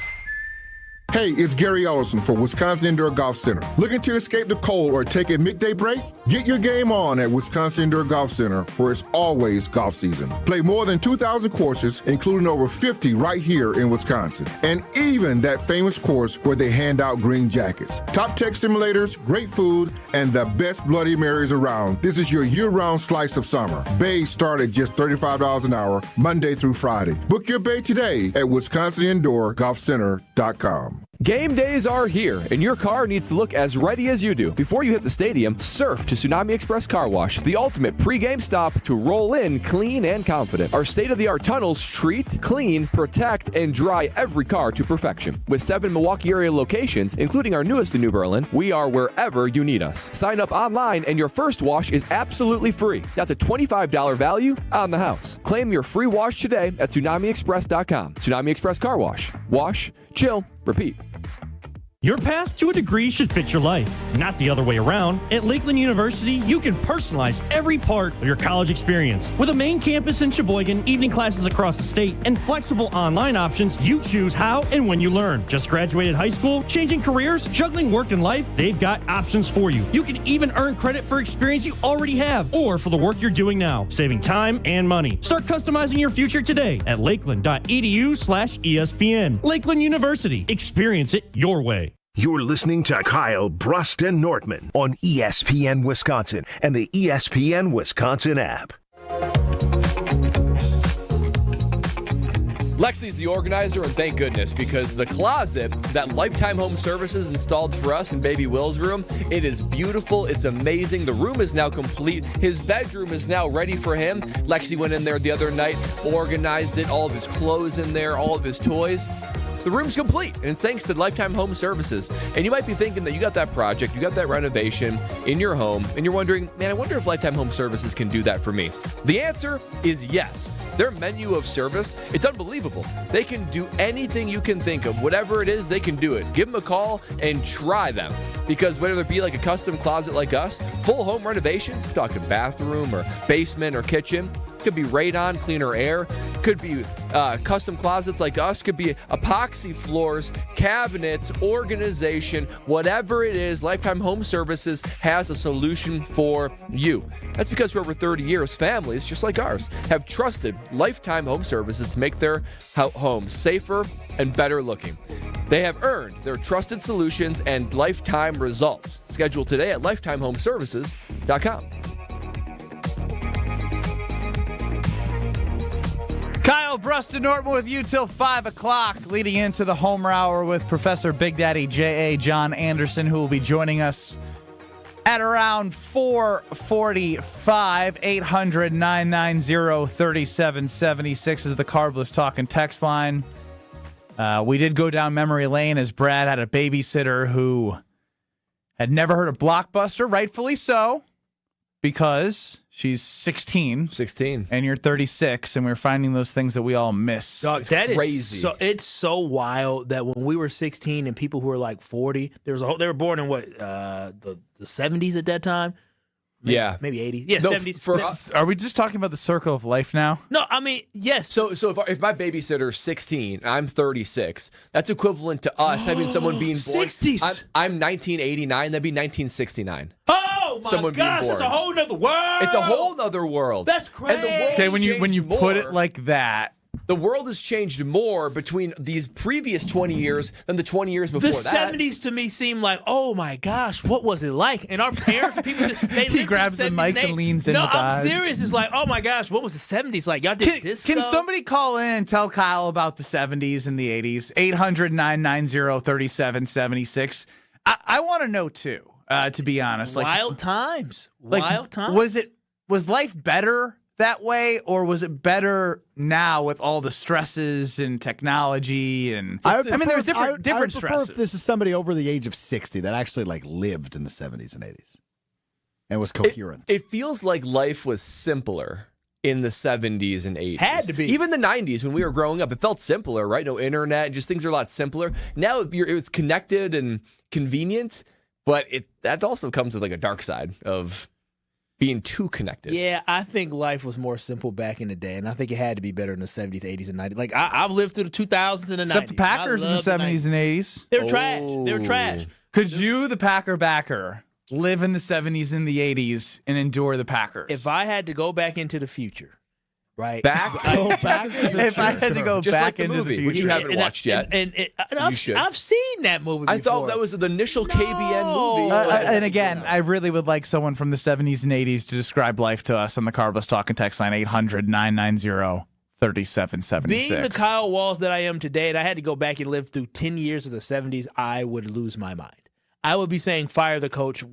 Hey, it's Gary Ellison for Wisconsin Indoor Golf Center. Looking to escape the cold or take a midday break? Get your game on at Wisconsin Indoor Golf Center, where it's always golf season. Play more than 2,000 courses, including over 50 right here in Wisconsin. And even that famous course where they hand out green jackets. Top tech simulators, great food, and the best Bloody Marys around. This is your year-round slice of summer. Bays start at just $35 an hour, Monday through Friday. Book your bay today at WisconsinIndoorGolfCenter.com. Game days are here, and your car needs to look as ready as you do. Before you hit the stadium, surf to Tsunami Express Car Wash, the ultimate pre-game stop to roll in clean and confident. Our state-of-the-art tunnels treat, clean, protect, and dry every car to perfection. With 7 Milwaukee area locations, including our newest in New Berlin, we are wherever you need us. Sign up online, and your first wash is absolutely free. That's a $25 value on the house. Claim your free wash today at TsunamiExpress.com. Tsunami Express Car Wash. Wash, chill, repeat. Your path to a degree should fit your life, not the other way around. At Lakeland University, you can personalize every part of your college experience. With a main campus in Sheboygan, evening classes across the state, and flexible online options, you choose how and when you learn. Just graduated high school, changing careers, juggling work and life, they've got options for you. You can even earn credit for experience you already have, or for the work you're doing now, saving time and money. Start customizing your future today at lakeland.edu/ESPN. Lakeland University. Experience it your way. You're listening to Kyle Brust Nortman on ESPN Wisconsin and the ESPN Wisconsin app. Lexi's the organizer, and thank goodness, because the closet that Lifetime Home Services installed for us in Baby Will's room, it is beautiful. It's amazing. The room is now complete. His bedroom is now ready for him. Lexi went in there the other night, organized it, all of his clothes in there, all of his toys. The room's complete, and it's thanks to Lifetime Home Services. And you might be thinking that you got that project, you got that renovation in your home, and you're wondering, man, I wonder if Lifetime Home Services can do that for me. The answer is yes. Their menu of service, it's unbelievable. They can do anything you can think of. Whatever it is, they can do it. Give them a call and try them. Because whether it be like a custom closet like us, full home renovations, talking bathroom or basement or kitchen, could be radon, cleaner air, could be custom closets like us, could be epoxy floors, cabinets, organization, whatever it is, Lifetime Home Services has a solution for you. That's because for over 30 years, families just like ours have trusted Lifetime Home Services to make their home safer and better looking. They have earned their trusted solutions and lifetime results. Schedule today at lifetimehomeservices.com. Kyle, Brust Nortman with you till 5 o'clock, leading into the Homer Hour with Professor Big Daddy J.A. John Anderson, who will be joining us at around 4:45. 800-990-3776 is the Carbless Talk and Text line. We did go down memory lane as Brad had a babysitter who had never heard of Blockbuster, rightfully so, because she's 16. 16. And you're 36, and we're finding those things that we all miss. Dog, It's that is crazy. it's so wild that when we were 16 and people who were like 40, they were born in what, the 70s at that time? Maybe 80s. Yeah, 70s. Are we just talking about the circle of life now? No, I mean, yes. So if my babysitter's 16, I'm 36, that's equivalent to us having someone being born. 60s. I'm 1989, that'd be 1969. Oh my Someone being gosh, born. that's a whole nother world. It's a whole nother world. That's crazy. And the world Okay, has when you changed put more. it like that. The world has changed more between these previous 20 years than the 20 years before The that. 70s to me seem like, oh my gosh, what was it like? And our parents, people, He grabs the mics and leans in No, with I'm eyes. serious. It's like, oh my gosh, what was the 70s like? Y'all did disco? Can somebody call in and tell Kyle about the 70s and the 80s? 800-990-3776. I want to know too, to be honest. Wild times. Like, Wild times. Was life better that way, or was it better now with all the stresses and technology? And I mean, there's different I prefer stresses. if this is somebody over the age of 60 that actually lived in the 70s and 80s and was coherent. It feels like life was simpler in the 70s and 80s. Had to be. Even the 90s when we were growing up, it felt simpler, right? No internet, just things are a lot simpler. Now it was connected and convenient, but that also comes with like a dark side of being too connected. Yeah, I think life was more simple back in the day, and I think it had to be better in the 70s, 80s, and 90s. Like, I've lived through the 2000s and the 90s. Except the Packers in the 70s and 80s. They were trash. They were trash. Could you, the Packer backer, live in the 70s and the 80s and endure the Packers? If I had to go back into the future, right? If I had to go Just back like the into movie, the future. which you haven't watched yet. And You should. I've seen that movie before. I thought that was the initial KBN movie. And again, I really would like someone from the 70s and 80s to describe life to us on the Carbless Talk and Text line 800-990-3776. Being the Kyle Walls that I am today, and I had to go back and live through 10 years of the 70s, I would lose my mind. I would be saying fire the coach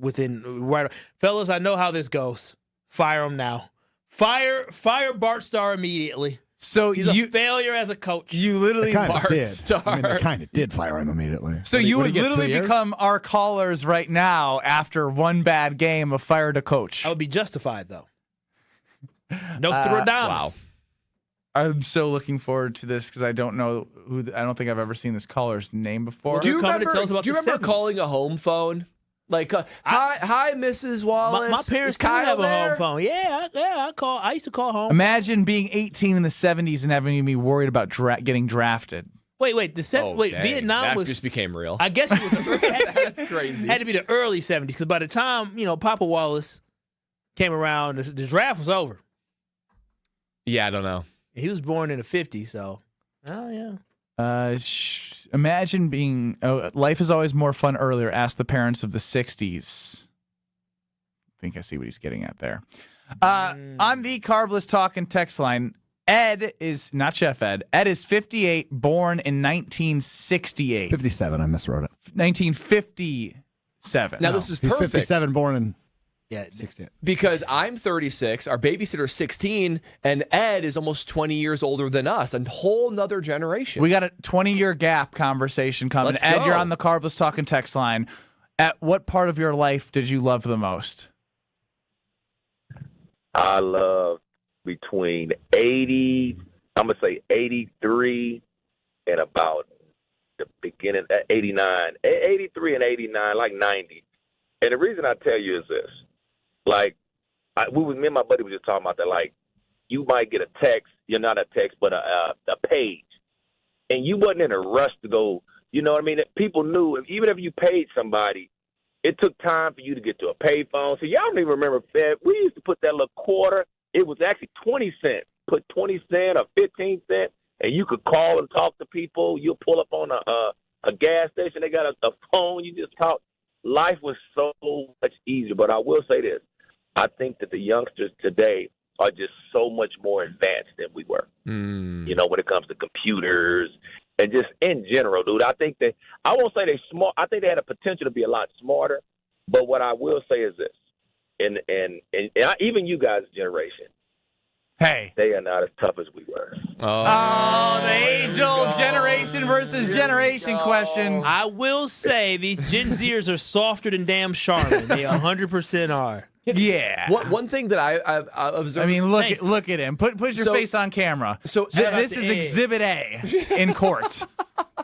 fellas, I know how this goes. Fire him now. Fire Bart Starr immediately. So he's a failure as a coach. You literally Bart Starr. I mean, they kind of did fire him immediately. So you would literally become our callers right now after one bad game of fire to coach. I would be justified, though. Nostradamus. Wow. I'm so looking forward to this because I don't know I don't think I've ever seen this caller's name before. Do you remember the calling a home phone? Like, hi, Mrs. Wallace. My parents Is Kyle have a there? home phone. Yeah, I used to call home. Imagine being 18 in the 70s and having to be worried about getting drafted. Wait, Dang, Vietnam that just became real. I guess it was That's crazy. Had to be the early 70s because by the time Papa Wallace came around, the draft was over. Yeah, I don't know. He was born in the 50s, so yeah. Imagine being. Life is always more fun earlier. Ask the parents of the 60s. I think I see what he's getting at there. On the Carbless Talk and Text line, Ed is not Chef Ed. Ed is 58, born in 1968. 57. I miswrote it. 1957. Now this is He's perfect. 57, born in 68. Because I'm 36, our babysitter's 16, and Ed is almost 20 years older than us. A whole nother generation. We got a 20-year gap conversation coming. Let's Ed, go. you're on the Carbless Talking text line. At what part of your life did you love the most? I love between 80, I'm going to say 83 and about the beginning, 89, 83 and 89, like 90. And the reason I tell you is this. Like, me and my buddy were just talking about that. Like, you might get a text, you're not a text, but a page. And you wasn't in a rush to go, you know what I mean? People knew, even if you paid somebody, it took time for you to get to a payphone. So y'all don't even remember Fed. We used to put that little quarter. It was actually 20 cents. Put 20 cents or 15 cents, and you could call and talk to people. You'll pull up on a gas station. They got a phone. You just talk. Life was so much easier. But I will say this. I think that the youngsters today are just so much more advanced than we were. You know, when it comes to computers and just in general, dude. I think I won't say they're smart. I think they had a potential to be a lot smarter. But what I will say is this, and even you guys' generation, hey, they are not as tough as we were. Oh, the age-old generation versus generation question. I will say these Gen Zers are softer than damn Charmin. They 100% are. Yeah. One thing that I observed. I mean, look at him. Put your face on camera. So this is Exhibit A in court.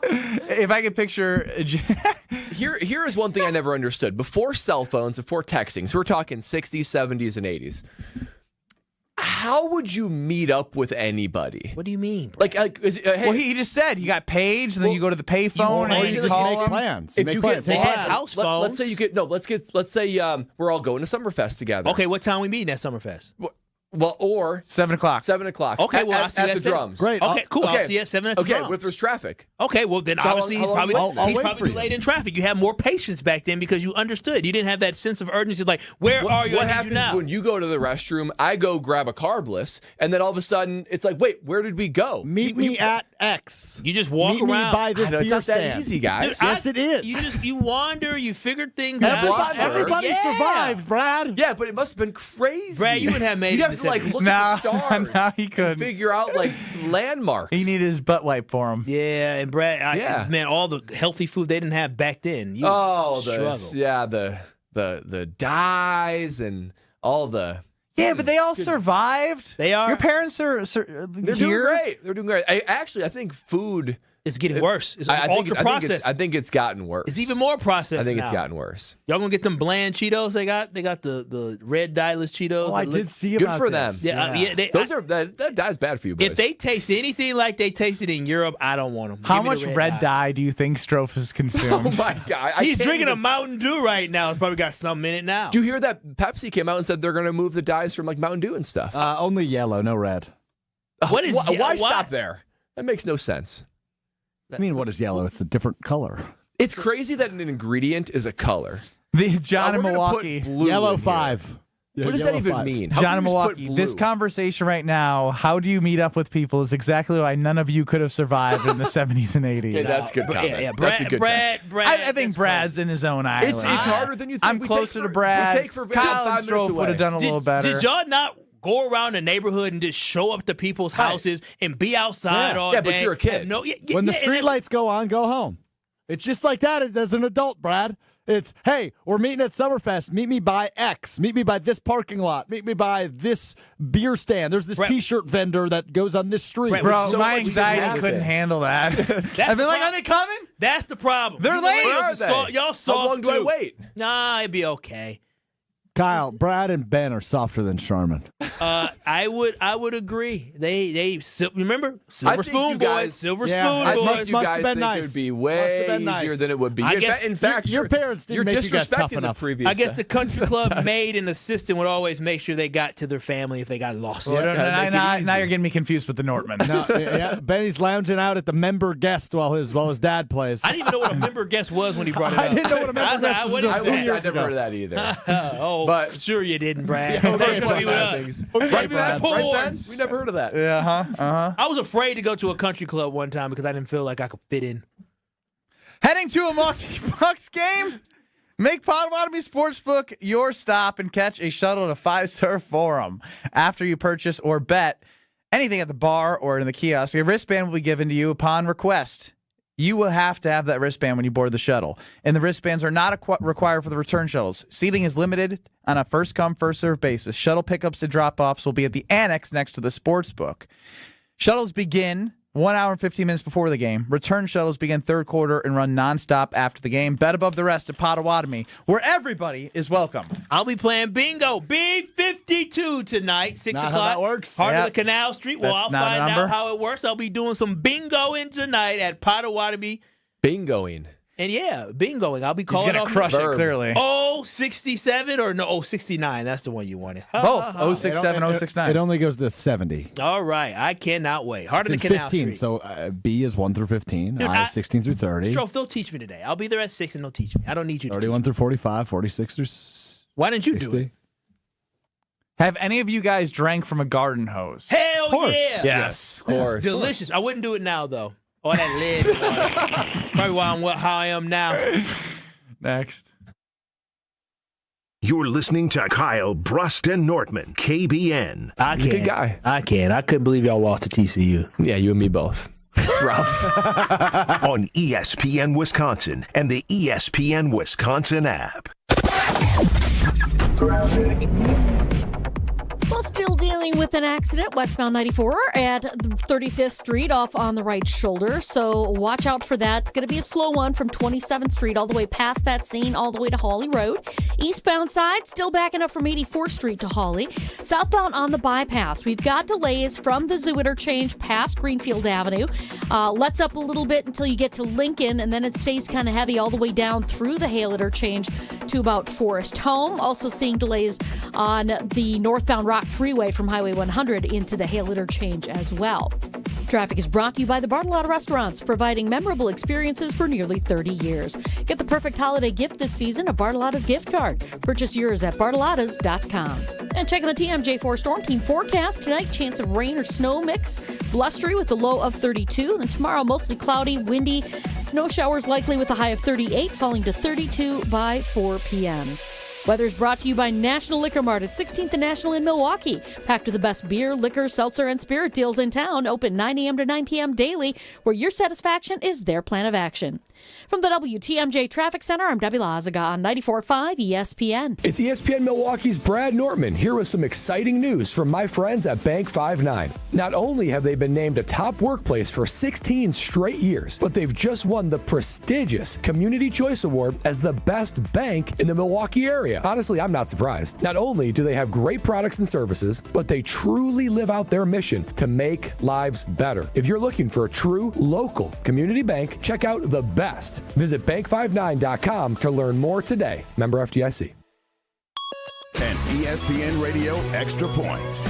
If I could picture. Here is one thing I never understood. Before cell phones, before texting, so we're talking 60s, 70s, and 80s. How would you meet up with anybody? What do you mean? Hey, well, he just said you got paged, and then you go to the payphone and you call them. Plans. If you get They had house phones. let's say you get let's say we're all going to Summerfest together. Okay, what time we meeting at Summerfest? Well, or 7 o'clock. 7 o'clock. Okay, well, I'll see you at at the 7. drums. Great. Okay, cool. I'll see you at 7 at the drums. What if there's traffic? Okay, well, then So how obviously long- how long he's I'll probably wait for you. delayed in traffic. You had more patience back then because you understood. You didn't have that sense of urgency like, where are you? What I need happens you now. when you go to the restroom, I go grab a carbless, and then all of a sudden it's like, wait, where did we go? Meet me at X. You just walk Meet around. me by this I know, it's beer not that stand. easy, guys. Dude, Yes, it is. You wander, you figure things out. Everybody survived, Brad. Yeah, but it must have been crazy. Brad, you would have made You'd it have to like in look No, at the stars. no, he couldn't. Figure out like landmarks. He needed his butt wipe for him. Yeah, and Brad, man, all the healthy food they didn't have back then. You struggle. the dyes and all the. Yeah, but they all survived. They are. Your parents are. They're doing great. They're doing great. I think food. It's getting worse. It's I think ultra-processed. I think it's gotten worse. It's even more processed I think it's now. gotten worse. Y'all gonna get them bland Cheetos they got? They got the red dyeless Cheetos. Oh, I that did look- see Good about for this. them. Yeah, that dye's bad for you, boys. If they taste anything like they tasted in Europe, I don't want them. How much red dye do you think Strofe has consumed? Oh my God! He's drinking a Mountain Dew right now. It's probably got something in it now. Do you hear that Pepsi came out and said they're going to move the dyes from like Mountain Dew and stuff? Only yellow, no red. What is why stop there? That makes no sense. I mean, what is yellow? It's a different color. It's crazy that an ingredient is a color. The John in We're gonna put Milwaukee. blue Yellow in here. 5. Yeah, What does that yellow even 5. mean? How John in can you just put Milwaukee. blue? This conversation right now, how do you meet up with people, is exactly why none of you could have survived in the 70s and 80s. Yeah, that's a good comment. Yeah, That's a good Brad. I think Brad's in his own island. It's harder than you think. I'm We closer take to for- Brad. we take for Kyle and 5 minutes Strofe would have done a little better. Did y'all not go around the neighborhood and just show up to people's houses and be outside all day? Yeah, but you're a kid. When the street lights go on, go home. It's just like that as an adult, Brad. It's, hey, we're meeting at Summerfest. Meet me by X. Meet me by this parking lot. Meet me by this beer stand. There's this T-shirt vendor that goes on this street. Bro, my anxiety couldn't handle that. I've been like, are they coming? That's the problem. They're late. Where are they? Y'all soft How long do I too. wait? Nah, it'd be okay. Kyle, Brad, and Ben are softer than Charmin. I would agree. They remember Silver Spoon boys. Silver Spoon I boys. think you guys think it would be way easier than it would be. I guess in fact, your parents didn't you're make you guys tough disrespecting the enough. previous. I guess the country club maid and assistant would always make sure they got to their family if they got lost. Well, now you're getting me confused with the Nortmans. Benny's lounging out at the member guest while his dad plays. I didn't even know what a member guest was when he brought it up. I didn't know what a member guest was. I never heard of that either. Oh, But sure you didn't, Brad. Yeah, Don't okay, play with Brad. us. Okay, Play with Brad. us. Right, Ben? We never heard of that. I was afraid to go to a country club one time because I didn't feel like I could fit in. Heading to a Milwaukee Bucks game? Make Potawatomi Sportsbook your stop and catch a shuttle to Fiserv Forum. After you purchase or bet anything at the bar or in the kiosk, a wristband will be given to you upon request. You will have to have that wristband when you board the shuttle. And the wristbands are not required for the return shuttles. Seating is limited on a first-come, first-served basis. Shuttle pickups and drop-offs will be at the annex next to the sportsbook. Shuttles begin 1 hour and 15 minutes before the game. Return shuttles begin third quarter and run nonstop after the game. Bet above the rest at Potawatomi, where everybody is welcome. I'll be playing bingo. B52 tonight, 6 Not o'clock. how that works. Heart Yep. of the Canal Street. Well, That's I'll not a find number. out how it works. I'll be doing some bingoing tonight at Potawatomi. Bingoing. And yeah, bingoing. I'll be calling He's going to crush it, clearly. 067 or no, 069. That's the one you wanted. Both. 067, 069. It only goes to 70. All right. I cannot wait. Heart It's of the in Canal 15, Street. so B is 1 through 15, Dude, I is 16 through 30, Stro, they'll teach me today. I'll be there at 6 and they'll teach me. I don't need you to 31 teach through 45, 46 through Why didn't you 60. do it? Have any of you guys drank from a garden hose? Hell course. yeah. Yes. Of course. Delicious. I wouldn't do it now, though. Oh, that lid. Probably why I'm how I am now. Next. You're listening to Kyle Brust and Nortman, KBN. I He's a can't. good guy. I can't. I couldn't believe y'all lost to TCU. Yeah, you and me both. Rough. On ESPN Wisconsin and the ESPN Wisconsin app. Well, still dealing with an accident westbound 94 at 35th Street off on the right shoulder. So watch out for that. It's going to be a slow one from 27th Street all the way past that scene, all the way to Hawley Road. Eastbound side, still backing up from 84th Street to Hawley. Southbound on the bypass, we've got delays from the Zoo interchange past Greenfield Avenue. Lets up a little bit until you get to Lincoln, and then it stays kind of heavy all the way down through the Hale interchange to about Forest Home. Also seeing delays on the northbound Rock Freeway from Highway 100 into the Hale interchange as well. Traffic is brought to you by the Bartolotta Restaurants, providing memorable experiences for nearly 30 years. Get the perfect holiday gift this season, a Bartolotta's gift card. Purchase yours at bartolottas.com. And checking the TMJ4 Storm Team forecast tonight, chance of rain or snow mix, blustery with a low of 32. And tomorrow, mostly cloudy, windy, snow showers likely with a high of 38, falling to 32 by 4 p.m. Weather's brought to you by National Liquor Mart at 16th and National in Milwaukee. Packed with the best beer, liquor, seltzer, and spirit deals in town. Open 9 a.m. to 9 p.m. daily, where your satisfaction is their plan of action. From the WTMJ Traffic Center, I'm Debbie Lazaga on 94.5 ESPN. It's ESPN Milwaukee's Brad Nortman here with some exciting news from my friends at Bank 59. Not only have they been named a top workplace for 16 straight years, but they've just won the prestigious Community Choice Award as the best bank in the Milwaukee area. Honestly, I'm not surprised. Not only do they have great products and services, but they truly live out their mission to make lives better. If you're looking for a true local community bank, check out The Best. Visit bank59.com to learn more today. Member FDIC. An ESPN Radio Extra Point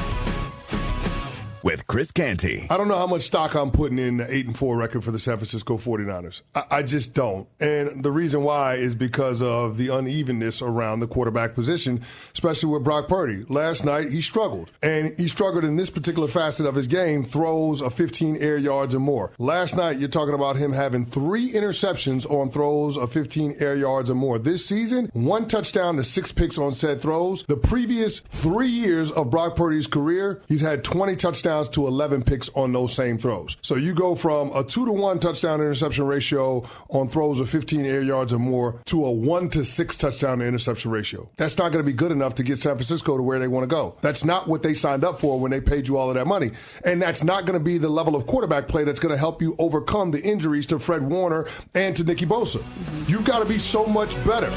with Chris Canty. I don't know how much stock I'm putting in the 8-4 record for the San Francisco 49ers. I just don't. And the reason why is because of the unevenness around the quarterback position, especially with Brock Purdy. Last night, he struggled. And he struggled in this particular facet of his game, throws of 15 air yards or more. Last night, you're talking about him having 3 interceptions on throws of 15 air yards or more. This season, 1 touchdown to 6 picks on said throws. The previous 3 years of Brock Purdy's career, he's had 20 touchdowns to 11 picks on those same throws. So you go from a 2-to-1 touchdown interception ratio on throws of 15 air yards or more to a 1-to-6 touchdown to interception ratio. That's not going to be good enough to get San Francisco to where they want to go. That's not what they signed up for when they paid you all of that money. And that's not going to be the level of quarterback play that's going to help you overcome the injuries to Fred Warner and to Nicky Bosa. You've got to be so much better.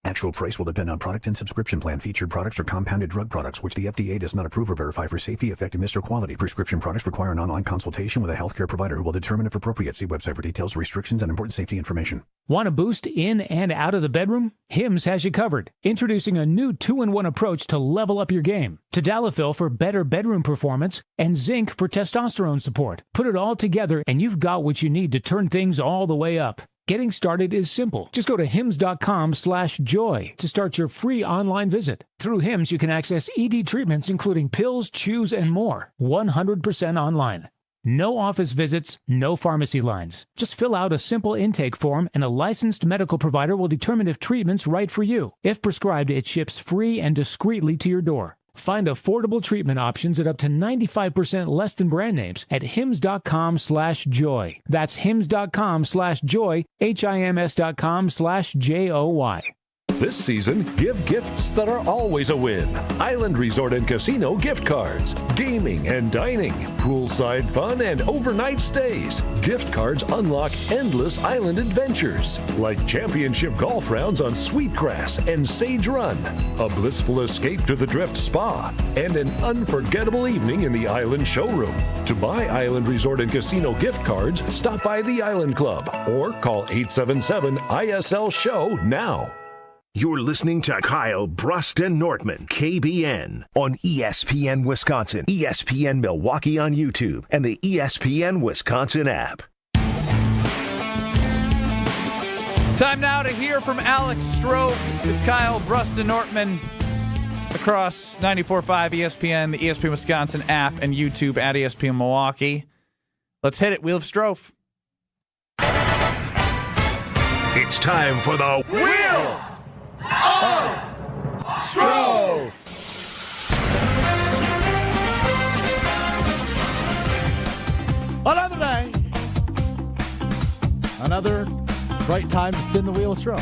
Actual price will depend on product and subscription plan. Featured products are compounded drug products, which the FDA does not approve or verify for safety, effectiveness, or quality. Prescription products require an online consultation with a healthcare provider who will determine if appropriate. See website for details, restrictions, and important safety information. Want a boost in and out of the bedroom? Hims has you covered. Introducing a new 2-in-1 approach to level up your game. Tadalafil for better bedroom performance and zinc for testosterone support. Put it all together and you've got what you need to turn things all the way up. Getting started is simple. Just go to hims.com/joy to start your free online visit. Through Hims, you can access ED treatments including pills, chews, and more. 100% online. No office visits, no pharmacy lines. Just fill out a simple intake form and a licensed medical provider will determine if treatment's right for you. If prescribed, it ships free and discreetly to your door. Find affordable treatment options at up to 95% less than brand names at hims.com/joy. That's hims.com/joy, hims.com/joy. This season, give gifts that are always a win. Island Resort and Casino gift cards, gaming and dining, poolside fun, and overnight stays. Gift cards unlock endless island adventures, like championship golf rounds on Sweetgrass and Sage Run, a blissful escape to the Drift Spa, and an unforgettable evening in the Island Showroom. To buy Island Resort and Casino gift cards, stop by the Island Club or call 877-ISL-SHOW now. You're listening to Kyle, Brust, and Nortman, KBN, on ESPN Wisconsin, ESPN Milwaukee on YouTube, and the ESPN Wisconsin app. Time now to hear from Alex Stro. It's Kyle, Brust, and Nortman across 94.5 ESPN, the ESPN Wisconsin app, and YouTube at ESPN Milwaukee. Let's hit it. Wheel of Strofe. It's time for the Wheel of Stro. Another day. Another bright time to spin the wheel of Stro.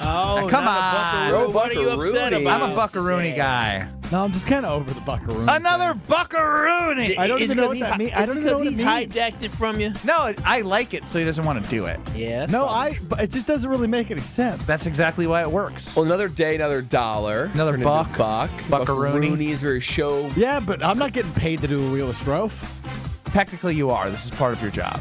Oh, come on. What are you upset about? I'm a buckaroonie guy. No, I'm just kind of over the buckaroonie. Another buckaroonie. I don't even know what that means. I don't even know what it means. Hijacked it from you. No, I like it, so he doesn't want to do it. Yeah. But it just doesn't really make any sense. That's exactly why it works. Well, another day, another dollar. Another buck. Buckaroonie is very show. Yeah, but I'm not getting paid to do a wheel of Strofe. Technically, you are. This is part of your job.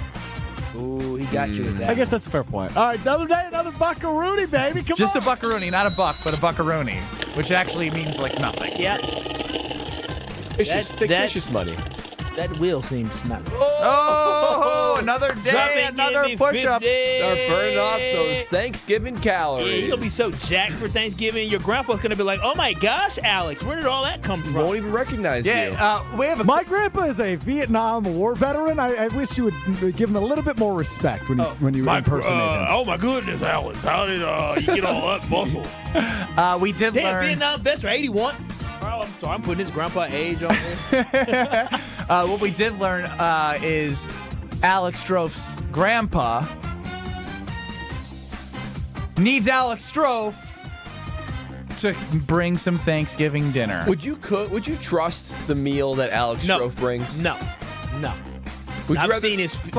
Ooh, he got you with that. I guess that's a fair point. All right, another day, another buckaroonie, baby. Come Just on. a buckaroonie, not a buck, but a buckaroonie, which actually means like nothing. Yeah. Fictitious money. That wheel seems not. Oh, another day, another push-ups. Start burning off those Thanksgiving calories. Yeah, you're gonna be so jacked for Thanksgiving. Your grandpa's gonna be like, "Oh my gosh, Alex, where did all that come from?" Won't even recognize you. We have My grandpa is a Vietnam War veteran. I wish you would give him a little bit more respect when you impersonate him. Oh my goodness, Alex, how did you get all that muscle? We did learn. Vietnam vets are 81. Oh, I'm sorry, I'm putting his grandpa age on there. What we did learn is Alex Strofe's grandpa needs Alex Strofe to bring some Thanksgiving dinner. Would you cook? Would you trust the meal that Alex Strofe brings? No. I've seen his food.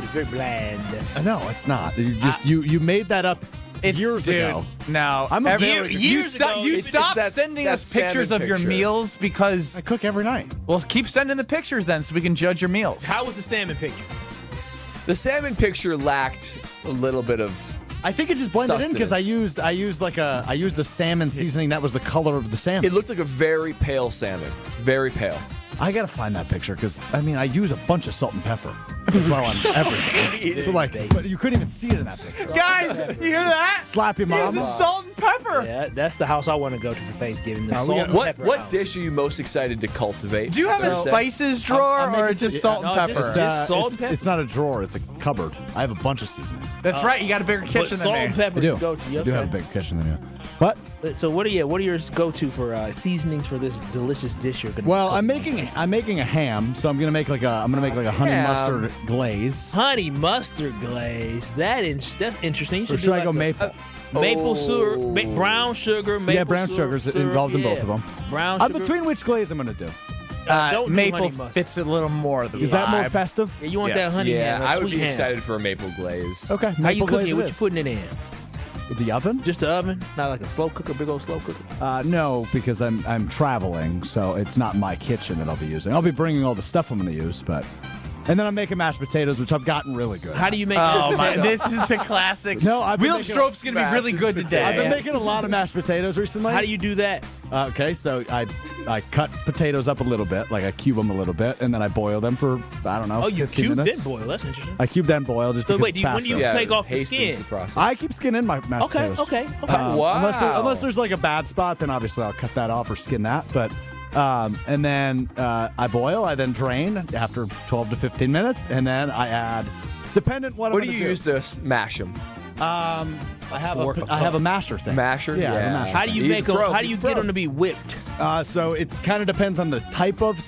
It's very bland. No, it's not. You made that up years ago. No, I'm you stop sending us pictures of your meals because I cook every night. Well, keep sending the pictures then, so we can judge your meals. How was the salmon picture? The salmon picture lacked a little bit of. I think it just blended in because I used a salmon seasoning that was the color of the salmon. It looked like a very pale salmon, very pale. I gotta find that picture because I use a bunch of salt and pepper as well on everything. So but you couldn't even see it in that picture. Guys, you hear that? Slap your mom. This is salt and pepper. Yeah, that's the house I want to go to for Thanksgiving. The Now, salt and pepper what house. dish are you most excited to cultivate? Do you have a spices drawer or just salt and pepper? Just salt and pepper. It's not a drawer. It's a cupboard. I have a bunch of seasonings. That's right. You got a bigger kitchen than salt me. and pepper I do. to go to. I do have a bigger kitchen than you. What? So what are your go-to for seasonings for this delicious dish you're gonna? Well, I'm making a ham, so I'm gonna make like a honey mustard glaze. Honey mustard glaze. That's interesting. You Or should I go a maple? Maple sugar, brown sugar. Maple brown sugar's syrup, involved in both of them. Brown I'm sugar. between which glaze I'm gonna do. Don't do maple honey mustard. fits a little more. Is that more festive? Yeah, you want that honey ham? I would sweet be ham. excited for a maple glaze. Okay. How you maple cooking glaze it? What you is. putting it in? The oven? Just the oven? Not like a slow cooker, big old slow cooker? No, because I'm traveling, so it's not my kitchen that I'll be using. I'll be bringing all the stuff I'm going to use, but And then I'm making mashed potatoes, which I've gotten really good. How do you make? Oh my! This is the classic. No, I've been Wheel making Strope's gonna be really good today. I've been making a lot of mashed potatoes recently. How do you do that? Okay, so I cut potatoes up a little bit, like I cube them a little bit, and then I boil them for, I don't know, Oh, you 15 cube minutes. then boil. That's interesting. I cube then boil just So because wait, it's when do you take off the skin? I keep skin in my mashed potatoes. Okay. Unless there's like a bad spot, then obviously I'll cut that off or skin that. But and then I boil. I then drain after 12 to 15 minutes, and then I add, dependent what. What do you use to mash them? I have a masher thing. Masher? Yeah. I have a masher How do you thing. make them? How do you get them to be whipped? So it kind of depends on the type of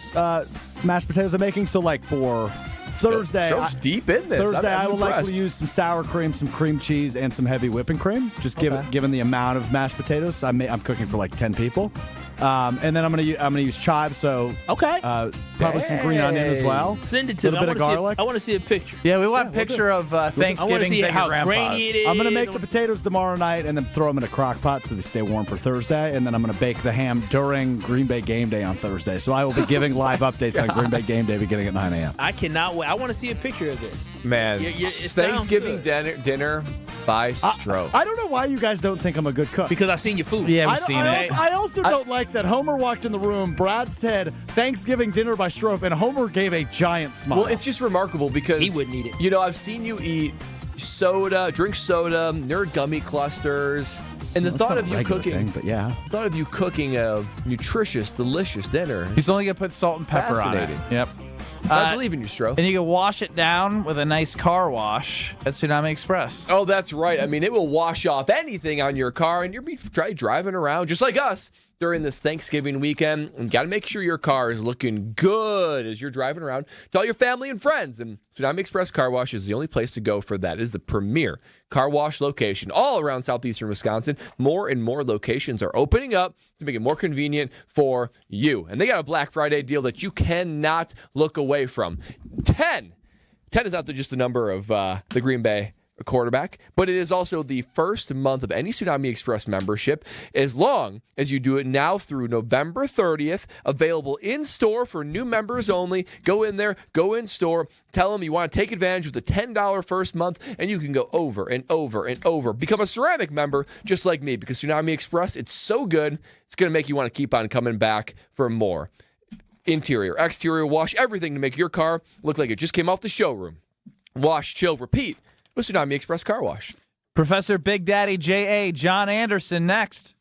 mashed potatoes I'm making. So like for Thursday, Stroke's deep in this. Thursday, I'm I will impressed. likely use some sour cream, some cream cheese, and some heavy whipping cream. Just given the amount of mashed potatoes, I'm cooking for like 10 people. And then I'm gonna use chives. So probably some green onion as well. Send it to me. A little bit of garlic. I want to see a picture. Yeah, we want a picture of Thanksgiving at your grandpa's. I'm gonna make the potatoes tomorrow night and then throw them in a crock pot so they stay warm for Thursday. And then I'm gonna bake the ham during Green Bay game day on Thursday. So I will be giving live updates on Green Bay game day beginning at 9 a.m. I cannot wait. I want to see a picture of this. Man, it Thanksgiving dinner by Stro. I don't know why you guys don't think I'm a good cook. Because I've seen your food. Yeah, we've seen it. I also don't like that Homer walked in the room, Brad said, Thanksgiving dinner by Strofe, and Homer gave a giant smile. Well, it's just remarkable because he wouldn't eat it. You know, I've seen you eat drink soda, nerd gummy clusters, and the thought of you cooking. Thought of you cooking a nutritious, delicious dinner. He's only gonna put salt and pepper on it. Fascinating. Yep. I believe in you, Stro. And you can wash it down with a nice car wash at Tsunami Express. Oh, that's right. I mean, it will wash off anything on your car, and you'll be driving around just like us during this Thanksgiving weekend. And got to make sure your car is looking good as you're driving around to all your family and friends. And Tsunami Express Car Wash is the only place to go for that. It is the premier car wash location all around southeastern Wisconsin. More and more locations are opening up to make it more convenient for you. And they got a Black Friday deal that you cannot look away from. 10 is not just the number of the Green Bay quarterback, but it is also the first month of any Tsunami Express membership as long as you do it now through November 30th. Available in store for new members only. Go in there, go in store, tell them you want to take advantage of the $10 first month, and you can go over and over and over. Become a ceramic member just like me, because Tsunami Express, it's so good, it's going to make you want to keep on coming back for more. Interior, exterior wash, everything to make your car look like it just came off the showroom. Wash, chill, repeat with Tsunami Express Car Wash. Professor Big Daddy J.A. John Anderson next.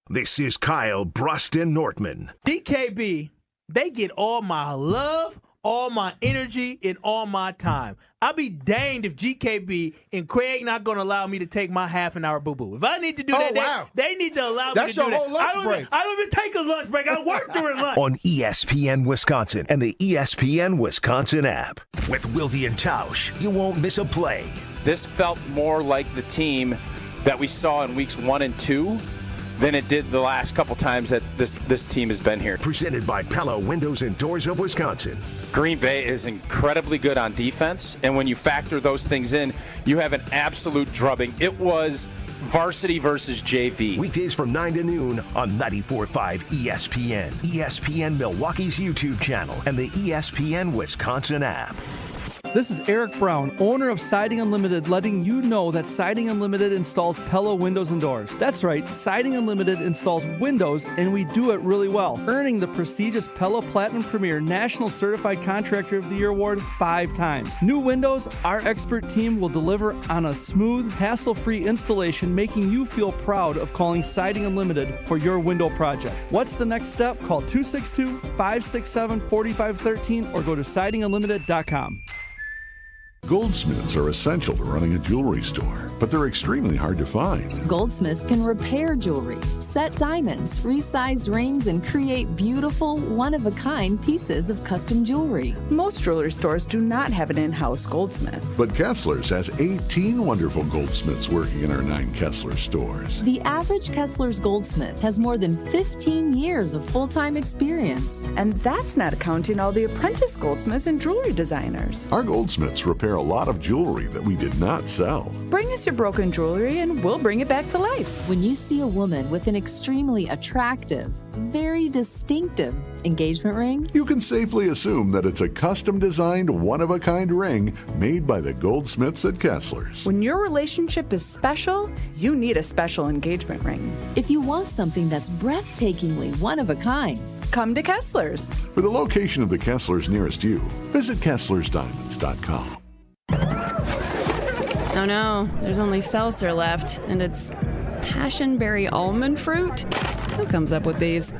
This is Kyle Brust Nortman. DKB, they get all my love, all my energy, and all my time. I'll be danged if GKB and Craig not going to allow me to take my half-an-hour boo-boo. If I need to do that, they need to allow me to do that. That's your whole lunch break. I don't even take a lunch break. I work during lunch. On ESPN Wisconsin and the ESPN Wisconsin app. With Wilde and Tausch, you won't miss a play. This felt more like the team that we saw in weeks 1 and 2 than it did the last couple times that this team has been here. Presented by Pella Windows and Doors of Wisconsin. Green Bay is incredibly good on defense, and when you factor those things in, you have an absolute drubbing. It was varsity versus JV. Weekdays from 9 to noon on 94.5 ESPN, ESPN Milwaukee's YouTube channel, and the ESPN Wisconsin app. This is Eric Brown, owner of Siding Unlimited, letting you know that Siding Unlimited installs Pella windows and doors. That's right, Siding Unlimited installs windows, and we do it really well, earning the prestigious Pella Platinum Premier National Certified Contractor of the Year award 5 times. New windows, our expert team will deliver on a smooth, hassle-free installation, making you feel proud of calling Siding Unlimited for your window project. What's the next step? Call 262-567-4513 or go to sidingunlimited.com. Goldsmiths are essential to running a jewelry store, but they're extremely hard to find. Goldsmiths can repair jewelry, set diamonds, resize rings, and create beautiful, one-of-a-kind pieces of custom jewelry. Most jewelry stores do not have an in-house goldsmith. But Kessler's has 18 wonderful goldsmiths working in our 9 Kessler stores. The average Kessler's goldsmith has more than 15 years of full-time experience. And that's not counting all the apprentice goldsmiths and jewelry designers. Our goldsmiths repair wear a lot of jewelry that we did not sell. Bring us your broken jewelry and we'll bring it back to life. When you see a woman with an extremely attractive, very distinctive engagement ring, You can safely assume that it's a custom-designed, one-of-a-kind ring made by the goldsmiths at Kessler's. When your relationship is special, you need a special engagement ring. if you want something that's breathtakingly one of a kind, Come to Kessler's. For the location of the Kessler's nearest you, visit KesslersDiamonds.com. Oh no, there's only seltzer left, and it's passionberry almond fruit? Who comes up with these?